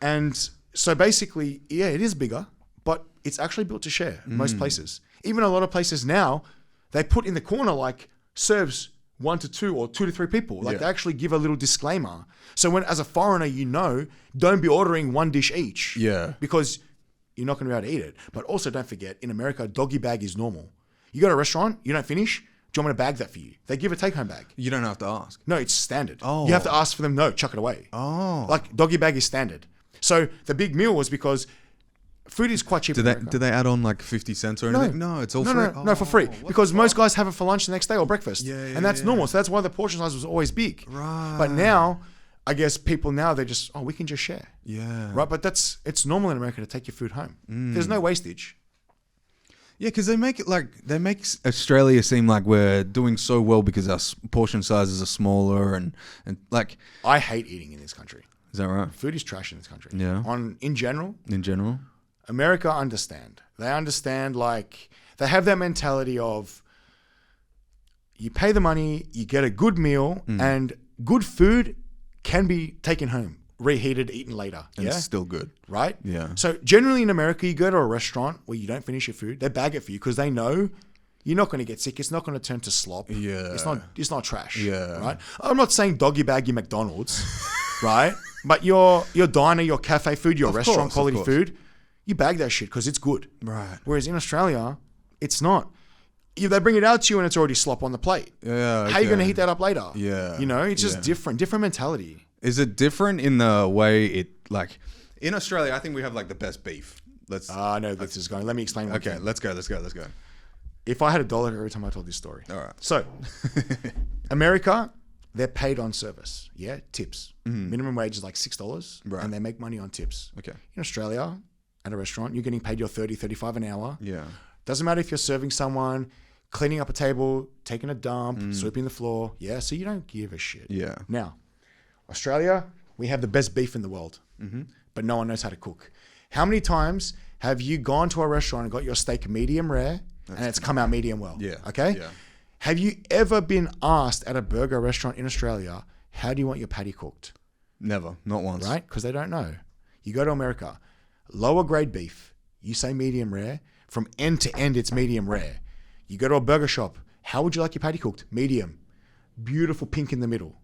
And so basically, yeah, it is bigger, but it's actually built to share in most places. Even a lot of places now, they put in the corner like serves 1 to 2 or 2 to 3 people. Like they actually give a little disclaimer. So when, as a foreigner, you know, don't be ordering 1 dish each. Yeah. Because you're not going to be able to eat it. But also don't forget, in America, doggy bag is normal. You go to a restaurant, you don't finish, do you want me to bag that for you? They give a take-home bag. You don't have to ask. No, it's standard. Oh. You have to ask for them, no, chuck it away. Oh. Like doggy bag is standard. So the big meal was because food is quite cheap in America. Do they add on like 50 cents or anything? No, it's all free. No, for free. Because most guys have it for lunch the next day or breakfast. Yeah, and that's normal. So that's why the portion size was always big. Right. But now, I guess people now, they're just, we can just share. Yeah. Right? But it's normal in America to take your food home. There's no wastage. Yeah, because they make Australia seem like we're doing so well because our portion sizes are smaller and like. I hate eating in this country. Is that right? Food is trash in this country. Yeah. In general. In general. America understand. They understand, like, they have that mentality of you pay the money, you get a good meal, and good food can be taken home, reheated, eaten later. And it's still good. Right? Yeah. So generally in America, you go to a restaurant where you don't finish your food, they bag it for you because they know you're not going to get sick. It's not going to turn to slop. Yeah. It's not trash. Yeah. Right? I'm not saying doggy bag your McDonald's, right? But your diner, your cafe food, your restaurant quality food, you bag that shit because it's good. Right. Whereas in Australia, it's not. They bring it out to you and it's already slop on the plate. Yeah. How are you going to heat that up later? Yeah. You know, it's just different mentality. Is it different in the way it, like, in Australia, I think we have like the best beef. I know this is going. Let me explain. Okay, let's go. If I had $1 every time I told this story. All right. So, America, they're paid on service. Yeah, tips. Minimum wage is like $6, Right. and they make money on tips. Okay. In Australia, at a restaurant, you're getting paid your $30, $35 an hour. Yeah. Doesn't matter if you're serving someone, cleaning up a table, taking a dump, sweeping the floor. Yeah, so you don't give a shit. Yeah. Now, Australia, we have the best beef in the world, but no one knows how to cook. How many times have you gone to a restaurant and got your steak medium rare and it's come out medium well? Yeah. Okay? Yeah. Have you ever been asked at a burger restaurant in Australia, how do you want your patty cooked? Never. Not once. Right? Because they don't know. You go to America, lower grade beef, you say medium rare, from end to end it's medium rare. You go to a burger shop, how would you like your patty cooked? Medium. Beautiful pink in the middle.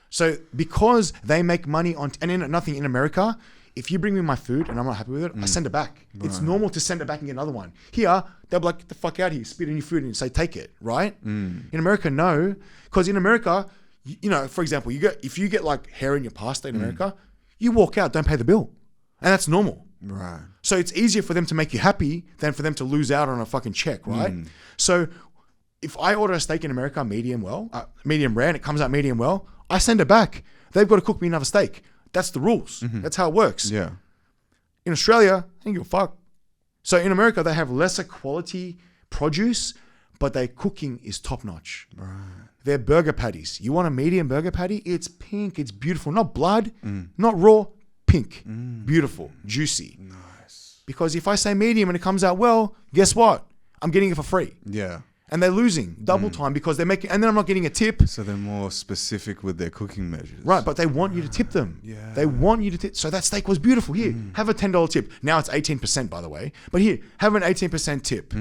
So because they make money on, nothing in America, if you bring me my food and I'm not happy with it, I send it back. Right. It's normal to send it back and get another one. Here, they'll be like, get the fuck out of here, spit in your food and say, take it, right? In America, no. Because in America, you know, for example, if you get like hair in your pasta in America, you walk out, don't pay the bill. And that's normal. Right. So it's easier for them to make you happy than for them to lose out on a fucking check, right? So if I order a steak in America, medium rare, and it comes out medium well, I send it back. They've got to cook me another steak. That's the rules. That's how it works. Yeah. In Australia, I don't give a fuck. So in America, they have lesser quality produce, but their cooking is top notch. Right. Their burger patties. You want a medium burger patty? It's pink. It's beautiful. Not blood, not raw, pink. Beautiful, juicy. Nice. Because if I say medium and it comes out well, guess what? I'm getting it for free. Yeah. And they're losing double time because they're making, and then I'm not getting a tip. So they're more specific with their cooking measures. Right, but they want you to tip them. Yeah. They want you to tip. So that steak was beautiful. Here, have a $10 tip. Now it's 18%, by the way. But here, have an 18% tip.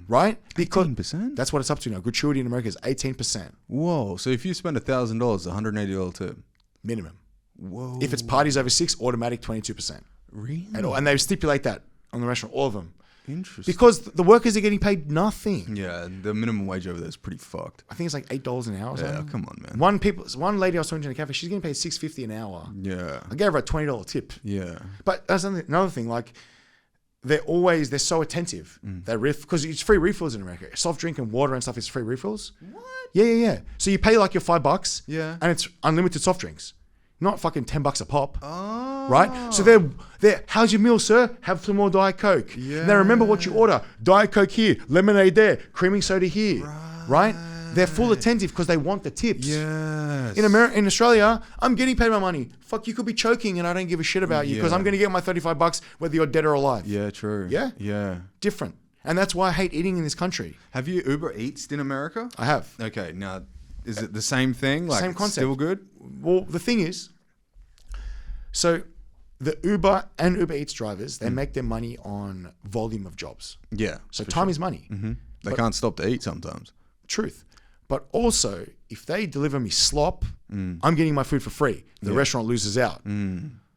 Right? Because 18%? that's what it's up to now. Gratuity in America is 18%. Whoa. So if you spend $1,000, $180 tip. Minimum. Whoa. If it's parties over 6, automatic 22%. Really? And they stipulate that on the restaurant, all of them. Interesting. Because the workers are getting paid nothing. Yeah, the minimum wage over there is pretty fucked. I think it's like $8 an hour or something. Yeah, come on, man. One lady I was talking to in a cafe, she's getting paid $6.50 an hour. Yeah. I gave her a $20 tip. Yeah. But that's another thing, like they're so attentive. They because it's free refills in America. Soft drink and water and stuff is free refills. What? Yeah. So you pay like your $5. Yeah. And it's unlimited soft drinks. Not fucking $10 a pop. Oh. Right? So they're how's your meal, sir? Have some more Diet Coke. Yeah. Now remember what you order. Diet Coke here, lemonade there, creaming soda here. Right? They're full attentive because they want the tips. Yes. In Australia, I'm getting paid my money. Fuck, you could be choking and I don't give a shit about you because I'm going to get my $35 whether you're dead or alive. Yeah, true. Yeah? Yeah. Different. And that's why I hate eating in this country. Have you Uber Eats in America? I have. Okay, now, is it the same thing? Like, Same concept. Still good? Well, the thing is, so the Uber and Uber Eats drivers, they make their money on volume of jobs. Yeah. So time is money. They can't stop to eat sometimes. Truth. But also, if they deliver me slop, I'm getting my food for free. The restaurant loses out.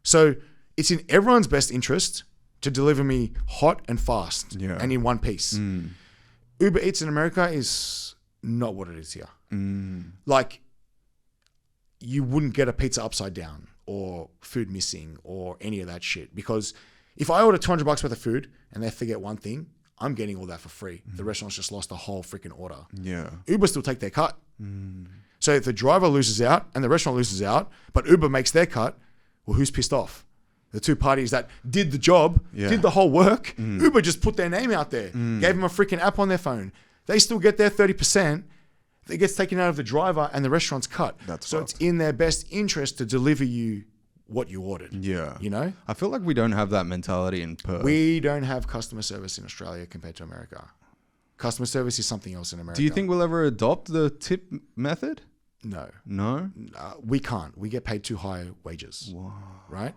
So it's in everyone's best interest to deliver me hot and fast and in one piece. Uber Eats in America is not what it is here. Like, you wouldn't get a pizza upside down or food missing or any of that shit. Because if I order $200 worth of food and they forget one thing, I'm getting all that for free. The restaurant's just lost the whole freaking order. Yeah. Uber still take their cut. So if the driver loses out and the restaurant loses out, but Uber makes their cut, well, who's pissed off? The two parties that did the job, did the whole work. Uber just put their name out there, gave them a freaking app on their phone. They still get their 30%. It gets taken out of the driver and the restaurant's cut. So it's in their best interest to deliver you what you ordered. Yeah. You know? I feel like we don't have that mentality in Perth. We don't have customer service in Australia compared to America. Customer service is something else in America. Do you think we'll ever adopt the tip method? No. No? We can't. We get paid too high wages. Wow. Right?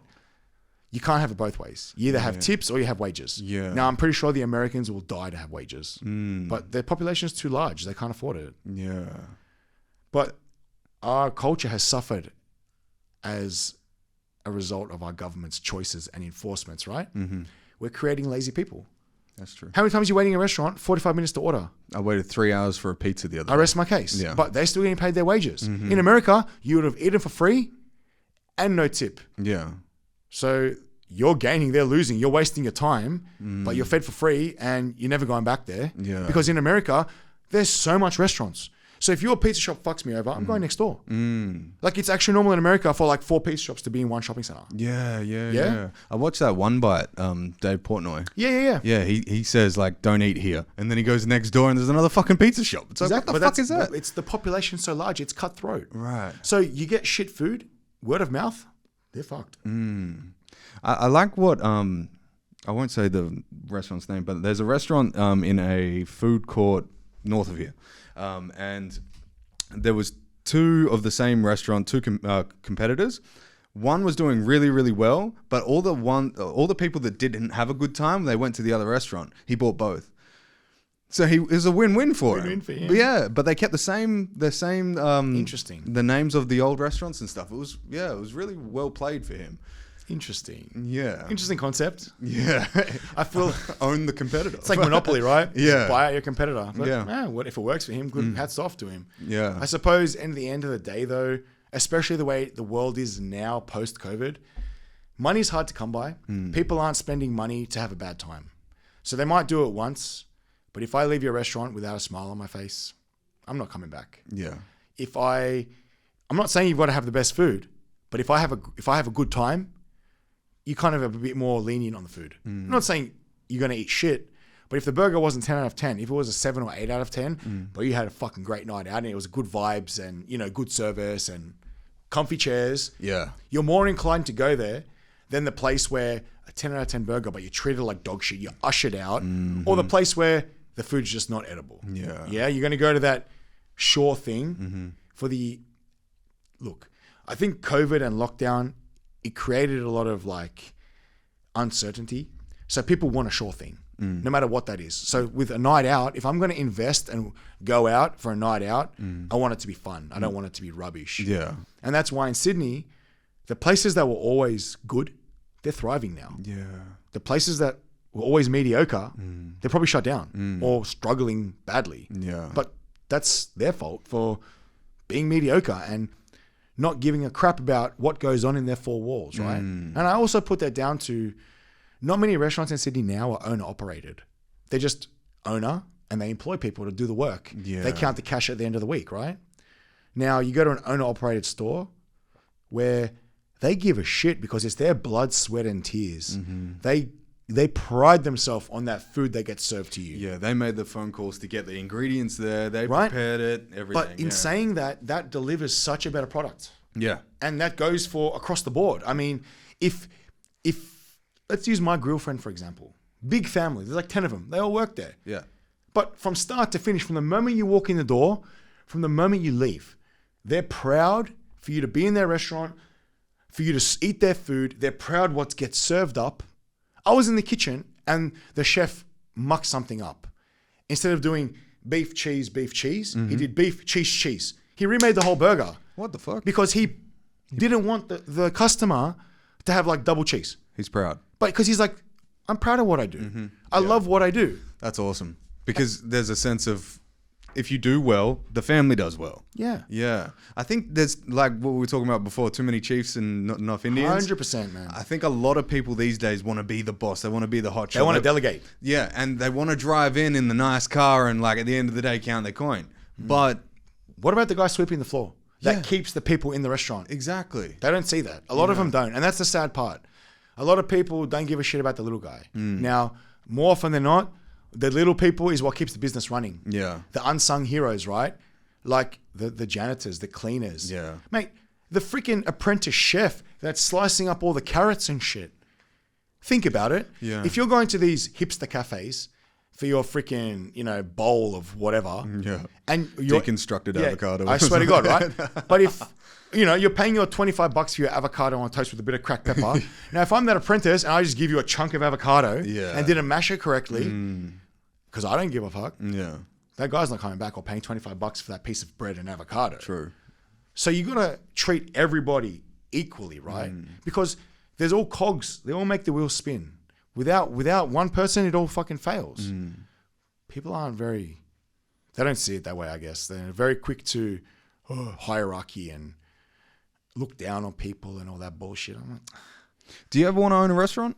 You can't have it both ways. You either have tips or you have wages. Yeah. Now, I'm pretty sure the Americans will die to have wages. But their population is too large. They can't afford it. Yeah. But our culture has suffered as a result of our government's choices and enforcements, right? We're creating lazy people. That's true. How many times are you waiting in a restaurant? 45 minutes to order. I waited 3 hours for a pizza the other day. I rest my case. Yeah. But they're still getting paid their wages. In America, you would have eaten for free and no tip. Yeah. So you're gaining, they're losing. You're wasting your time, but you're fed for free and you're never going back there. Yeah. Because in America, there's so much restaurants. So if your pizza shop fucks me over, I'm going next door. Like, it's actually normal in America for like 4 pizza shops to be in one shopping center. Yeah. I watched that One Bite, Dave Portnoy. Yeah. Yeah, he says like, don't eat here. And then he goes next door and there's another fucking pizza shop. It's like, what the fuck is that? It's the population so large, it's cutthroat. Right. So you get shit food, word of mouth, they're fucked. I like what, I won't say the restaurant's name, but there's a restaurant in a food court north of here. And there was 2 of the same restaurant, 2 competitors. One was doing really, really well, but all the people that didn't have a good time, they went to the other restaurant. He bought both. So it was a win-win for him. Win-win for him. But yeah, but they kept the same Interesting. the names of the old restaurants and stuff. It was really well played for him. Interesting. Yeah. Interesting concept. Yeah. I feel own the competitor. it's like Monopoly, right? Yeah. Just buy out your competitor. But, Yeah. what if it works for him? Good. Hats off to him. Yeah. I suppose in the end of the day, though, especially the way the world is now post-COVID, money's hard to come by. People aren't spending money to have a bad time. So they might do it once, but if I leave your restaurant without a smile on my face, I'm not coming back. Yeah. I'm not saying you've got to have the best food, but if I have a good time, you kind of have a bit more lenient on the food. I'm not saying you're going to eat shit, but if the burger wasn't 10 out of 10, if it was a 7 or 8 out of 10, but you had a fucking great night out and it was good vibes and, you know, good service and comfy chairs, Yeah. you're more inclined to go there than the place where a 10 out of 10 burger, but you're treated like dog shit, you're ushered out, or the place where the food's just not edible. Yeah. Yeah, you're going to go to that sure thing for the... Look, I think COVID and lockdown, it created a lot of like uncertainty. So people want a sure thing, no matter what that is. So with a night out, if I'm going to invest and go out for a night out, I want it to be fun. I don't want it to be rubbish. Yeah. And that's why in Sydney, the places that were always good, they're thriving now. Yeah. The places that were always mediocre, they're probably shut down or struggling badly. Yeah. But that's their fault for being mediocre and not giving a crap about what goes on in their four walls, right? And I also put that down to not many restaurants in Sydney now are owner operated. They're just owner and they employ people to do the work. Yeah. They count the cash at the end of the week, right? Now you go to an owner operated store where they give a shit because it's their blood, sweat, and tears. They pride themselves on that food that gets served to you. Yeah, they made the phone calls to get the ingredients there. They Right? prepared it, everything. But in saying that, that delivers such a better product. yeah. And that goes for across the board. I mean, if let's use my grill friend, for example. Big family. There's like 10 of them. They all work there. Yeah. But from start to finish, from the moment you walk in the door, from the moment you leave, they're proud for you to be in their restaurant, for you to eat their food. They're proud what gets served up. I was in the kitchen and the chef mucked something up. Instead of doing beef, cheese, he did beef, cheese. He remade the whole burger What the fuck? because he didn't want the customer to have like double cheese. He's proud. But because he's like, I'm proud of what I do. I love what I do. That's awesome. Because there's a sense of if you do well, the family does well. Yeah. Yeah. I think there's like what we were talking about before, too many chiefs and not enough Indians. 100%, man. I think a lot of people these days want to be the boss. They want to be the hot shot. They want to delegate. Yeah, and they want to drive in the nice car and like at the end of the day count their coin. But What about the guy sweeping the floor? That Yeah. keeps the people in the restaurant. exactly. They don't see that. A lot of them don't. And that's the sad part. A lot of people don't give a shit about the little guy. Now, more often than not, the little people is what keeps the business running. Yeah. The unsung heroes, right? Like the janitors, the cleaners. Yeah. Mate, the freaking apprentice chef that's slicing up all the carrots and shit. Think about it. Yeah. If you're going to these hipster cafes for your freaking, bowl of whatever. Yeah. And you're Deconstructed avocado. I swear to God, right? But if you're paying your $25 for your avocado on toast with a bit of cracked pepper. Now, if I'm that apprentice and I just give you a chunk of avocado Yeah. and didn't mash it correctly, because I don't give a fuck, Yeah. that guy's not coming back or paying $25 for that piece of bread and avocado. True. So you got to treat everybody equally, right? Because there's all cogs. They all make the wheel spin. Without one person, it all fucking fails. People they don't see it that way, I guess. They're very quick to hierarchy and look down on people and all that bullshit. I'm like, Do you ever want to own a restaurant?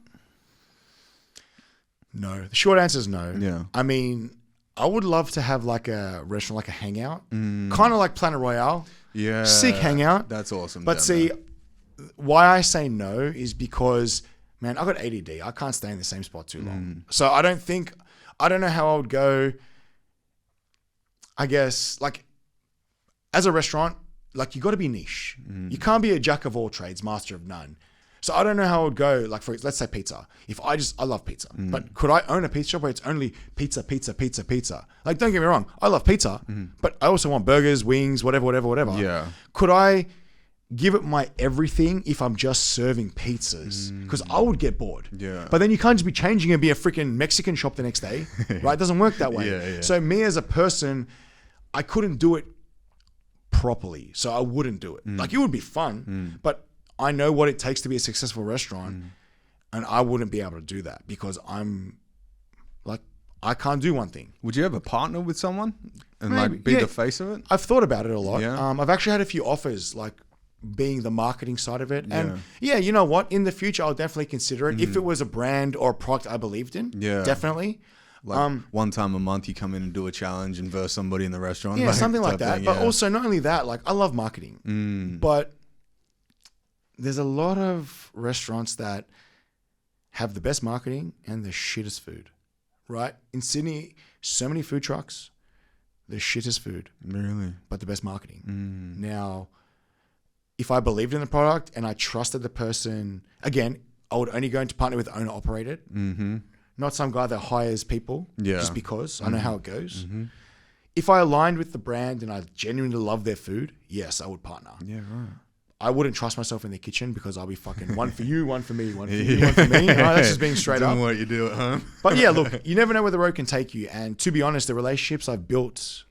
no. The short answer is no. Yeah. I mean, I would love to have like a restaurant, like a hangout. Kind of like Planet Royale. Yeah. Sick hangout. That's awesome. But down see, there. why I say no is because, man, I got ADD. I can't stay in the same spot too long. So I don't know how I would go, I guess, like, as a restaurant, like, you got to be niche. You can't be a jack of all trades, master of none. So I don't know how I would go, like, for let's say pizza. If I love pizza, but could I own a pizza shop where it's only pizza? Like, don't get me wrong, I love pizza, but I also want burgers, wings, whatever. Yeah. Could I give it my everything if I'm just serving pizzas? Because I would get bored. Yeah. But then you can't just be changing and be a freaking Mexican shop the next day, right? It doesn't work that way. Yeah. So me as a person, I couldn't do it properly. So I wouldn't do it. Like, it would be fun, but I know what it takes to be a successful restaurant, and I wouldn't be able to do that because I'm like, I can't do one thing. Would you ever partner with someone and Maybe, like be yeah. the face of it? I've thought about it a lot. Yeah. I've actually had a few offers, like being the marketing side of it. And Yeah. you know what? In the future, I'll definitely consider it if it was a brand or a product I believed in. Yeah. Definitely. Like one time a month you come in and do a challenge and verse somebody in the restaurant. Yeah, something like type that. thing, But yeah. also, not only that, like, I love marketing. But there's a lot of restaurants that have the best marketing and the shittest food, right? In Sydney, so many food trucks, the shittest food, Really? but the best marketing. Now, if I believed in the product and I trusted the person, again, I would only go into partner with owner operated, not some guy that hires people just because. I know how it goes. If I aligned with the brand and I genuinely love their food, yes, I would partner. Yeah, right. I wouldn't trust myself in the kitchen because I'll be fucking one for you, one for me, one for you, one for me. You know, that's just being straight Doing up. what you do at home. But yeah, look, you never know where the road can take you. And to be honest, the relationships I've built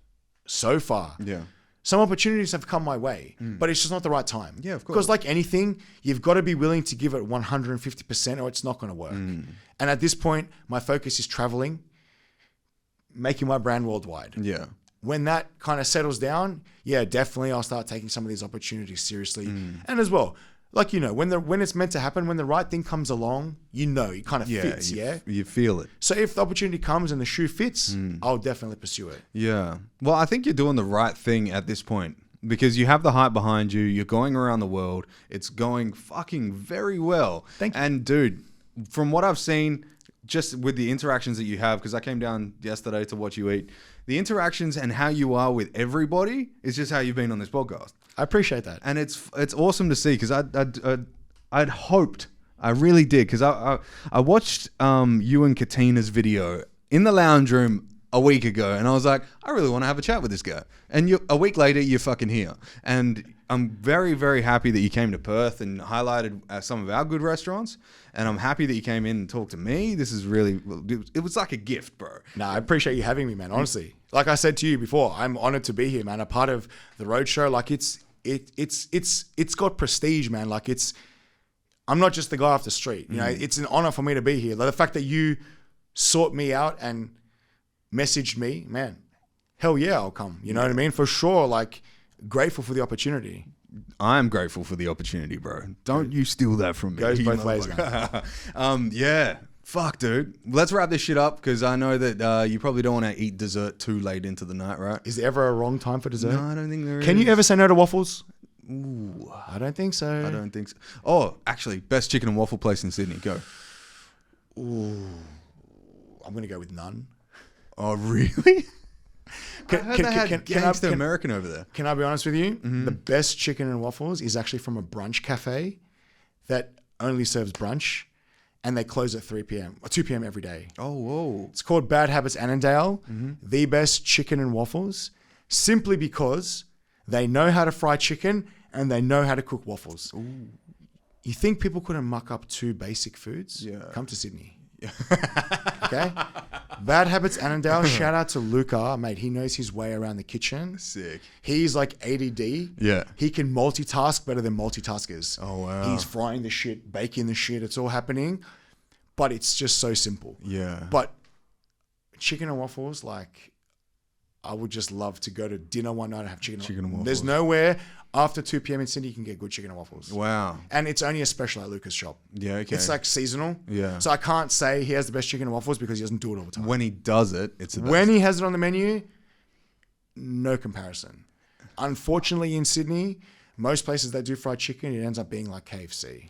so far, Yeah. Some opportunities have come my way, but it's just not the right time. Yeah, of course. Because like anything, you've got to be willing to give it 150% or it's not going to work. And at this point, my focus is traveling, making my brand worldwide. Yeah. When that kind of settles down, yeah, definitely I'll start taking some of these opportunities seriously. And as well, like, you know, when it's meant to happen, when the right thing comes along, you know, it kind of fits, You feel it. So if the opportunity comes and the shoe fits, I'll definitely pursue it. Yeah. Well, I think you're doing the right thing at this point because you have the hype behind you. You're going around the world. It's going fucking very well. Thank you. And dude, from what I've seen, just with the interactions that you have, because I came down yesterday to watch you eat, the interactions and how you are with everybody is just how you've been on this podcast. I appreciate that. And it's awesome to see because I'd hoped, I really did, because I watched you and Katina's video in the lounge room a week ago, and I was like, I really want to have a chat with this guy. And a week later, you're fucking here. And I'm very, very happy that you came to Perth and highlighted some of our good restaurants. And I'm happy that you came in and talked to me. This is really, it was like a gift, bro. No, I appreciate you having me, man. Honestly, like I said to you before, I'm honored to be here, man. A part of the Roadshow. Like it's got prestige, man. Like I'm not just the guy off the street. You know, it's an honor for me to be here. Like the fact that you sought me out and messaged me, man, hell yeah, I'll come. You know what I mean? For sure. Like grateful for the opportunity. I'm grateful for the opportunity, bro. Don't you steal that from me. Goes both ways, man. Yeah. Fuck, dude. Let's wrap this shit up because I know that you probably don't want to eat dessert too late into the night, right? Is there ever a wrong time for dessert? No, I don't think there is. Can you ever say no to waffles? Ooh, I don't think so. I don't think so. Oh, actually, best chicken and waffle place in Sydney. Go. Ooh, I'm gonna go with none. Oh, really? Can Gangster American over there. Can I be honest with you? The best chicken and waffles is actually from a brunch cafe that only serves brunch, and they close at 3 p.m. or 2 p.m. every day. Oh, whoa. It's called Bad Habits Annandale. The best chicken and waffles, simply because they know how to fry chicken and they know how to cook waffles. Ooh. You think people couldn't muck up 2 basic foods? Yeah. Come to Sydney. Okay? Bad Habits Annandale. Shout out to Luca, mate. He knows his way around the kitchen. Sick. He's like ADD. Yeah. He can multitask better than multitaskers. Oh, wow. He's frying the shit, baking the shit. It's all happening. But it's just so simple. Yeah. But chicken and waffles, like, I would just love to go to dinner one night and have chicken and waffles. There's nowhere after 2 p.m. in Sydney you can get good chicken and waffles. Wow. And it's only a special at Luca's shop. Yeah, okay. It's like seasonal. Yeah. So I can't say he has the best chicken and waffles because he doesn't do it all the time. When he does it, it's the best. When he has it on the menu, no comparison. Unfortunately, in Sydney, most places that do fried chicken, it ends up being like KFC.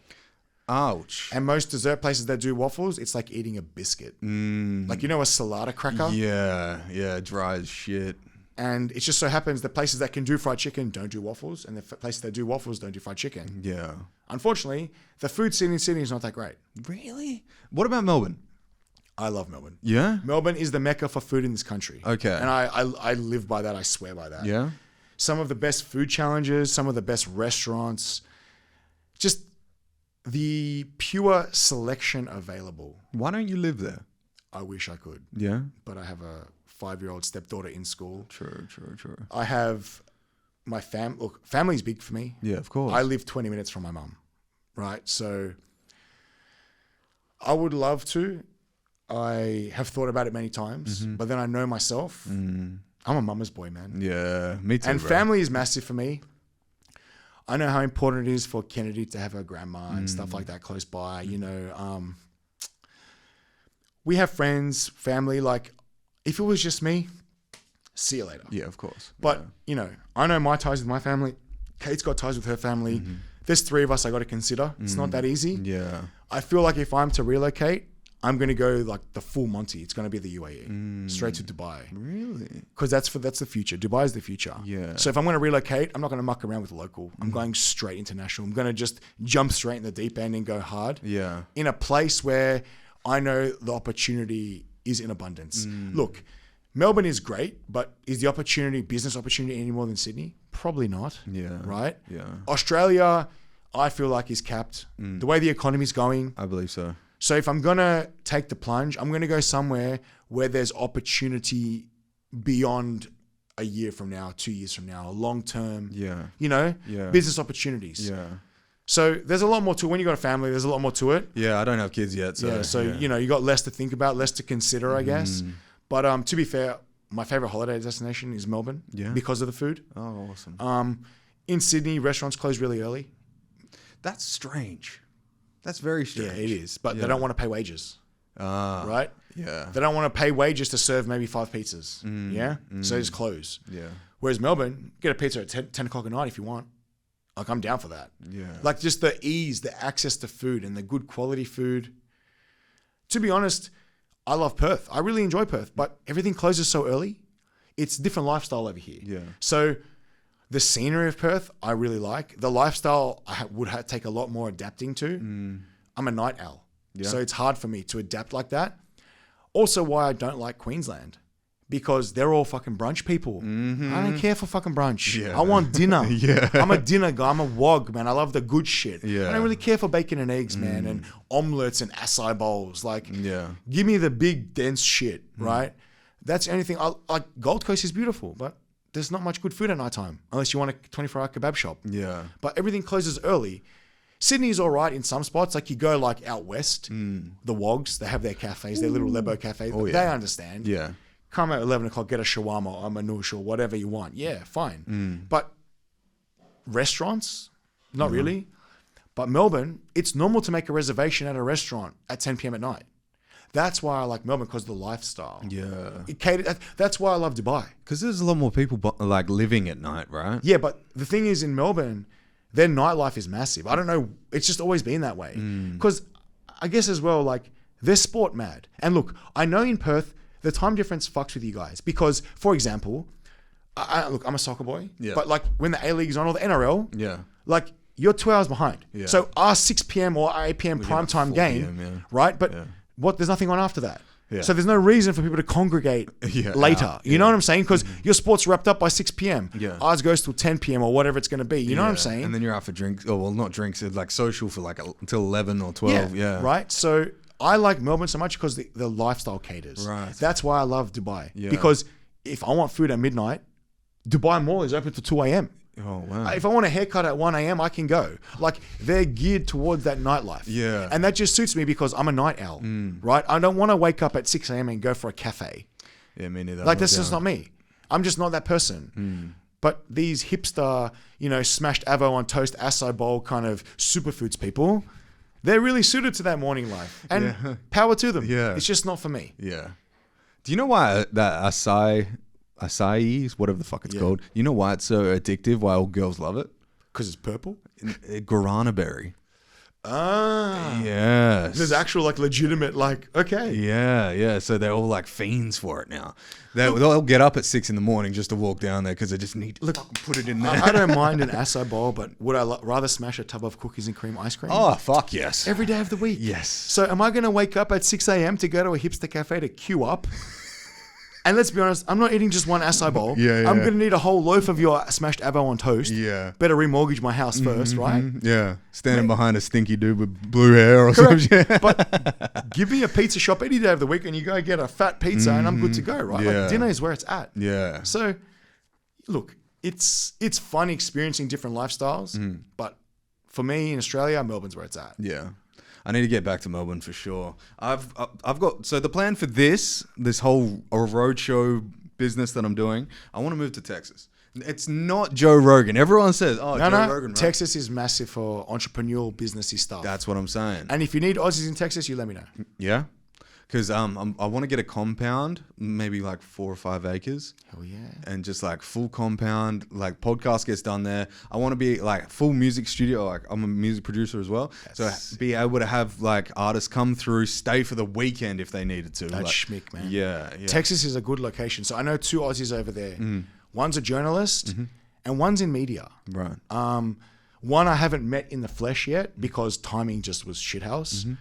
Ouch. And most dessert places that do waffles, it's like eating a biscuit. Like, you know, a salada cracker? Yeah, dry as shit. And it just so happens the places that can do fried chicken don't do waffles, and the places that do waffles don't do fried chicken. Yeah. Unfortunately, the food scene in Sydney is not that great. Really? What about Melbourne? I love Melbourne. Yeah? Melbourne is the mecca for food in this country. Okay. And I live by that. I swear by that. Yeah? Some of the best food challenges, some of the best restaurants, just the pure selection available. Why don't you live there? I wish I could. Yeah? But I have a 5-year-old stepdaughter in school. True. I have my family's big for me. Yeah, of course. I live 20 minutes from my mum, right? So I would love to. I have thought about it many times, but then I know myself. I'm a mama's boy, man. Yeah, me too, And bro. family is massive for me. I know how important it is for Kennedy to have her grandma and stuff like that close by. You know, we have friends, family. Like, if it was just me, see you later. Yeah, of course. But, you know, I know my ties with my family. Kate's got ties with her family. There's 3 of us I got to consider. It's not that easy. Yeah. I feel like if I'm to relocate, I'm going to go like the full Monty. It's going to be the UAE, straight to Dubai. Really? Because that's the future. Dubai is the future. Yeah. So if I'm going to relocate, I'm not going to muck around with local. I'm going straight international. I'm going to just jump straight in the deep end and go hard. Yeah. In a place where I know the opportunity is in abundance. Look, Melbourne is great, but is the opportunity, business opportunity, any more than Sydney? Probably not. Yeah. Right? Yeah. Australia, I feel like is capped. The way the economy's going. I believe so. So if I'm going to take the plunge, I'm going to go somewhere where there's opportunity beyond a year from now, 2 years from now, long term, Yeah. business opportunities. Yeah. So there's a lot more to it. When you got a family, there's a lot more to it. Yeah, I don't have kids yet. So, You got less to think about, less to consider, I guess. But to be fair, my favorite holiday destination is Melbourne because of the food. Oh, awesome. In Sydney, restaurants close really early. That's strange. That's very strange. Yeah, it is. But they don't want to pay wages. Right? Yeah. They don't want to pay wages to serve maybe 5 pizzas. So they just close. Yeah. Whereas Melbourne, get a pizza at 10 o'clock at night if you want. Like, I'm down for that. Yeah. Like, just the ease, the access to food and the good quality food. To be honest, I love Perth. I really enjoy Perth, but everything closes so early. It's a different lifestyle over here. Yeah. So the scenery of Perth, I really like. The lifestyle I would take a lot more adapting to. I'm a night owl. Yeah. So it's hard for me to adapt like that. Also why I don't like Queensland. Because they're all fucking brunch people. I don't care for fucking brunch. Yeah. I want dinner. Yeah. I'm a dinner guy. I'm a wog, man. I love the good shit. Yeah. I don't really care for bacon and eggs, man, and omelets and acai bowls. Like, Yeah. give me the big, dense shit, right? That's the only thing. Like, Gold Coast is beautiful, but there's not much good food at nighttime unless you want a 24-hour kebab shop. Yeah. But everything closes early. Sydney's all right in some spots. Like, you go like out west, the Wogs, they have their cafes, their little Lebo cafes. Oh, yeah. They understand. Yeah. Come at 11 o'clock, get a shawarma or a manouche or whatever you want. Yeah, fine. But restaurants, not really. But Melbourne, it's normal to make a reservation at a restaurant at 10 p.m. at night. That's why I like Melbourne, because of the lifestyle. Yeah. That's why I love Dubai. Because there's a lot more people like living at night, right? Yeah, but the thing is, in Melbourne, their nightlife is massive. I don't know. It's just always been that way. Because I guess as well, like, they're sport mad. And look, I know in Perth, the time difference fucks with you guys. Because, for example, look, I'm a soccer boy. Yeah. But like when the A-League is on or the NRL, Yeah. like you're 2 hours behind. Yeah. So our 6 p.m. or 8 p.m. primetime 4 game, PM, yeah. right? But Yeah. there's nothing on after that. Yeah. So there's no reason for people to congregate Yeah, later. out, You know what I'm saying? Because your sport's wrapped up by 6 p.m. Yeah. Ours goes till 10 p.m. or whatever it's going to be. You know what I'm saying? And then you're out for drinks. Oh, well, not drinks. It's like social for like until 11 or 12. Yeah. Right? So I like Melbourne so much because the lifestyle caters. Right. That's why I love Dubai. Yeah. Because if I want food at midnight, Dubai Mall is open till 2 a.m. Oh, wow. If I want a haircut at 1 a.m., I can go. Like, they're geared towards that nightlife. Yeah. And that just suits me because I'm a night owl, right? I don't want to wake up at 6 a.m. and go for a cafe. Yeah, me neither. Like, that's just not me. I'm just not that person. But these hipster, smashed avo on toast, acai bowl kind of superfoods people, they're really suited to that morning life. And power to them. Yeah. It's just not for me. Yeah. Do you know why that acai, whatever the fuck it's called, you know why it's so addictive, why all girls love it? Because it's purple? Guarana berry. Ah. Yes. There's actual, like, legitimate, like, okay. Yeah. So they're all like fiends for it now. They'll get up at 6 in the morning just to walk down there because they just need to fucking put it in there. I don't mind an acai bowl, but would I rather smash a tub of cookies and cream ice cream? Oh, fuck yes. Every day of the week. Yes. So am I going to wake up at 6 a.m. to go to a hipster cafe to queue up? And let's be honest, I'm not eating just one acai bowl. Yeah. I'm going to need a whole loaf of your smashed avo on toast. Yeah. Better remortgage my house first, right? Yeah. Standing behind a stinky dude with blue hair or something. But give me a pizza shop any day of the week and you go get a fat pizza and I'm good to go, right? Yeah. Like, dinner is where it's at. Yeah. So, look, it's fun experiencing different lifestyles, but for me in Australia, Melbourne's where it's at. Yeah. I need to get back to Melbourne for sure. I've got, so the plan for this whole roadshow business that I'm doing, I want to move to Texas. It's not Joe Rogan. Everyone says, Joe Rogan, right? Texas is massive for entrepreneurial, businessy stuff. That's what I'm saying. And if you need Aussies in Texas, you let me know. Yeah. Because I want to get a compound, maybe like 4 or 5 acres. Hell yeah. And just like full compound, like podcast gets done there. I want to be like full music studio. Like I'm a music producer as well. So be able to have like artists come through, stay for the weekend if they needed to. That's like, schmick, man. Yeah. Texas is a good location. So I know 2 Aussies over there. One's a journalist and one's in media. Right. One I haven't met in the flesh yet because timing just was shithouse.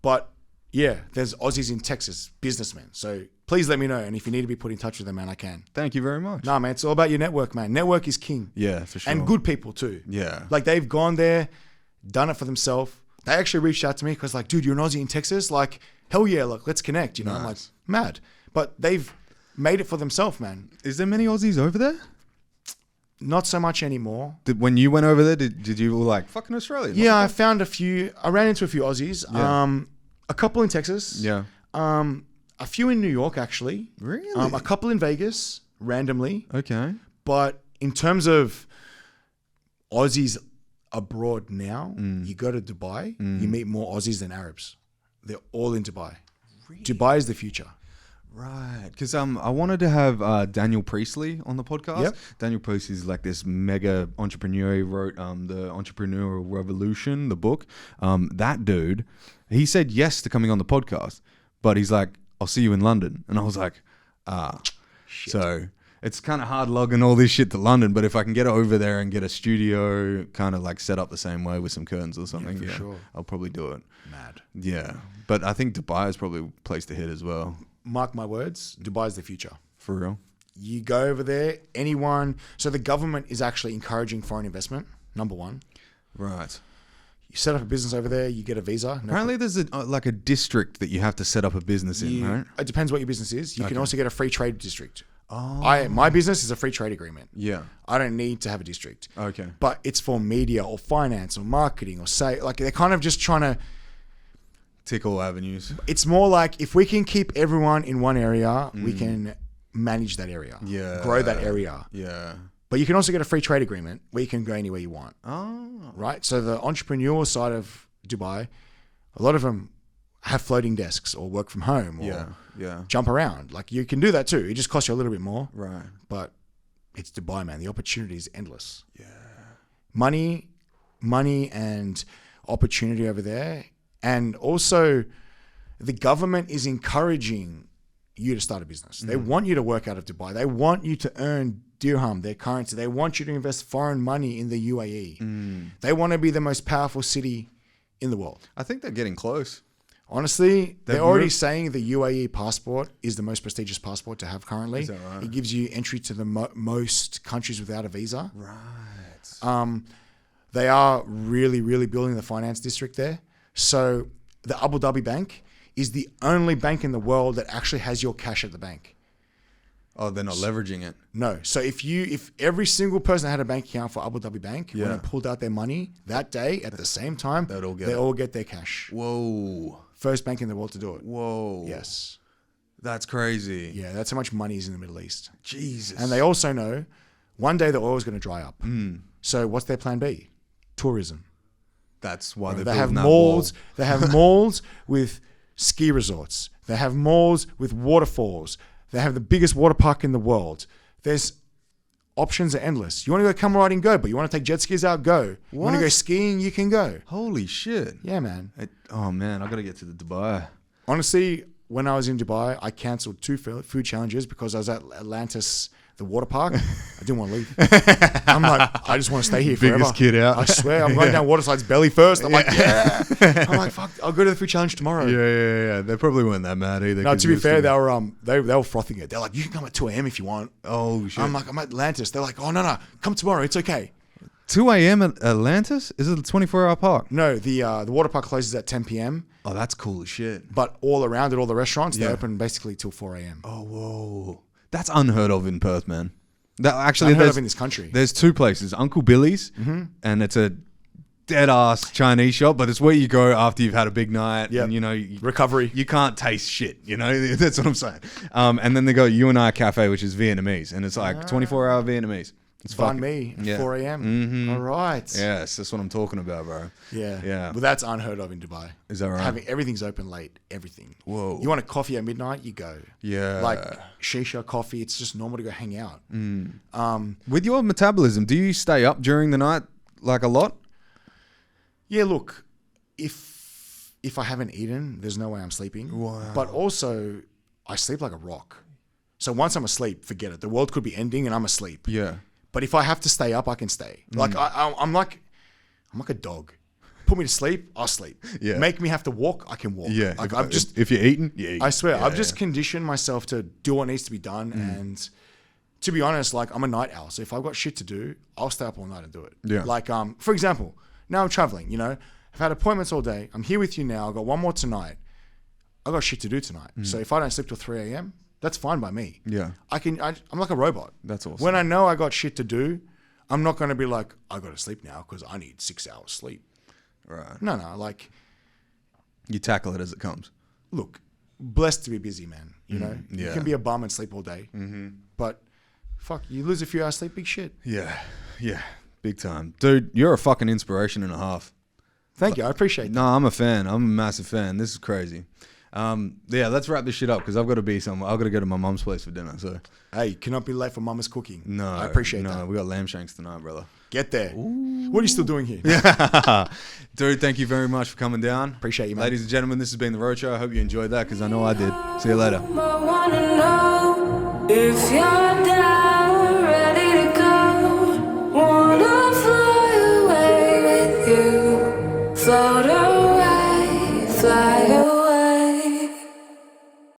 But yeah, there's Aussies in Texas, businessmen. So please let me know. And if you need to be put in touch with them, man, I can. Thank you very much. Nah, man, it's all about your network, man. Network is king. Yeah, for sure. And good people too. Yeah. Like they've gone there, done it for themselves. They actually reached out to me because like, dude, you're an Aussie in Texas? Like, hell yeah, look, let's connect. I'm like, mad. But they've made it for themselves, man. Is there many Aussies over there? Not so much anymore. When you went over there, did you like fucking Australia? Yeah, I found a few. I ran into a few Aussies. Yeah. A couple in Texas. Yeah. A few in New York, actually. Really? A couple in Vegas, randomly. Okay. But in terms of Aussies abroad now, you go to Dubai, you meet more Aussies than Arabs. They're all in Dubai. Really? Dubai is the future. Right, because I wanted to have Daniel Priestley on the podcast. Yep. Daniel Priestley is like this mega entrepreneur. He wrote the Entrepreneurial Revolution, the book. That dude, he said yes to coming on the podcast, but he's like, I'll see you in London. And I was like, shit. So it's kind of hard logging all this shit to London, but if I can get over there and get a studio kind of like set up the same way with some curtains or something, for sure. I'll probably do it. Mad. Yeah, but I think Dubai is probably a place to hit as well. Mark my words, Dubai is the future. For real? You go over there, anyone. So the government is actually encouraging foreign investment, number one. Right. You set up a business over there, you get a visa. Apparently there's like a district that you have to set up a business in, right? It depends what your business is. You can Okay. also get a free trade district. Oh. My business is a free trade agreement. Yeah. I don't need to have a district. Okay. But it's for media or finance or marketing or say, like they're kind of just trying to, Tick all avenues. it's more like if we can keep everyone in one area, we can manage that area. Yeah. Grow that area. Yeah. But you can also get a free trade agreement where you can go anywhere you want. Oh. Right? So the entrepreneurial side of Dubai, a lot of them have floating desks or work from home or Yeah. Yeah. jump around. Like you can do that too. It just costs you a little bit more. Right. But it's Dubai, man. The opportunity is endless. Yeah. Money and opportunity over there. And also the government is encouraging you to start a business. They want you to work out of Dubai. They want you to earn dirham, their currency. They want you to invest foreign money in the UAE. They want to be the most powerful city in the world. I think they're getting close. Honestly, they're They've already moved- saying the UAE passport is the most prestigious passport to have currently. Is that right? It gives you entry to the most countries without a visa. Right. They are really, really building the finance district there. So the Abu Dhabi Bank is the only bank in the world that actually has your cash at the bank. Oh, they're not leveraging it. No. So if every single person had a bank account for Abu Dhabi Bank, when Yeah. they pulled out their money that day at the same time, They'd all get they it. all get their cash. Whoa. First bank in the world to do it. Whoa. Yes. That's crazy. Yeah, that's how much money is in the Middle East. Jesus. And they also know one day the oil is going to dry up. So what's their plan B? Tourism. That's why they're They have building that malls. wall. They have malls with ski resorts. They have malls with waterfalls. They have the biggest water park in the world. There's options are endless. You want to go camel riding, go. But you want to take jet skis out, go. You want to go What? skiing, you can go. Holy shit. Yeah, man. Oh, man. I got to get to the Dubai. Honestly, when I was in Dubai, I canceled 2 food challenges because I was at Atlantis, the water park. I didn't want to leave. I'm like, I just want to stay here forever. Biggest kid out. I swear, I'm going down water slides belly first. I'm like, yeah. I'm like, fuck, I'll go to the food challenge tomorrow. Yeah. They probably weren't that mad either. No, 'cause to you be were fair, still- they were frothing it. They're like, you can come at 2 a.m. if you want. Oh, shit. I'm like, I'm at Atlantis. They're like, oh, no, come tomorrow. It's okay. 2 a.m. at Atlantis? Is it a 24-hour park? No, the water park closes at 10 p.m., Oh, that's cool as shit. but all around it, all the restaurants, they Yeah. open basically till 4 a.m. Oh, whoa. That's unheard of in Perth, man. That actually, Unheard there's, of in this country. there's 2 places. Uncle Billy's, and it's a dead-ass Chinese shop, but it's where you go after you've had a big night. Yep. And, you know, you, Recovery. you can't taste shit, you know? That's what I'm saying. And then they go You and I Cafe, which is Vietnamese, and it's like 24-hour Vietnamese. It's Banh fucking- mi at yeah. 4 a.m. All right. Yes, that's what I'm talking about, bro. Yeah. Yeah. Well, that's unheard of in Dubai. Is that right? Everything's open late. Everything. Whoa. You want a coffee at midnight? You go. Yeah. Like shisha coffee. It's just normal to go hang out. With your metabolism, do you stay up during the night like a lot? Yeah, look, if I haven't eaten, there's no way I'm sleeping. Wow. But also, I sleep like a rock. So once I'm asleep, forget it. The world could be ending and I'm asleep. Yeah. But if I have to stay up, I can stay. Like I'm like a dog. Put me to sleep, I'll sleep. Yeah. Make me have to walk, I can walk. Yeah. Like I've just, if you're eating, you eat. I swear, Yeah, I've just conditioned myself to do what needs to be done. And to be honest, like I'm a night owl. So if I've got shit to do, I'll stay up all night and do it. Yeah. Like, for example, now I'm traveling, you know, I've had appointments all day. I'm here with you now. I've got one more tonight. I got shit to do tonight. So if I don't sleep till 3 a.m., That's fine by me. Yeah. I'm like a robot. That's awesome. When I know I got shit to do, I'm not going to be like, I got to sleep now because I need 6 hours sleep. Right. No, like, You tackle it as it comes. look, blessed to be busy, man. You know, you yeah. can be a bum and sleep all day, but fuck, you lose a few hours sleep, big shit. Yeah. Yeah. Big time. Dude, you're a fucking inspiration and a half. Thank you, I appreciate that. No, I'm a fan. I'm a massive fan. This is crazy. Yeah, let's wrap this shit up because I've got to be somewhere. I've got to go to my mum's place for dinner. So Hey, you cannot be late for mama's cooking. no, I appreciate no, that. we got lamb shanks tonight, brother. Get there. What are you still doing here? Dude, thank you very much for coming down. Appreciate you, man. Ladies and gentlemen, this has been the Roadshow. I hope you enjoyed that because I know I did. See you later. I wanna know if you're down, ready to go. Wanna fly away with you. Float away, fly away.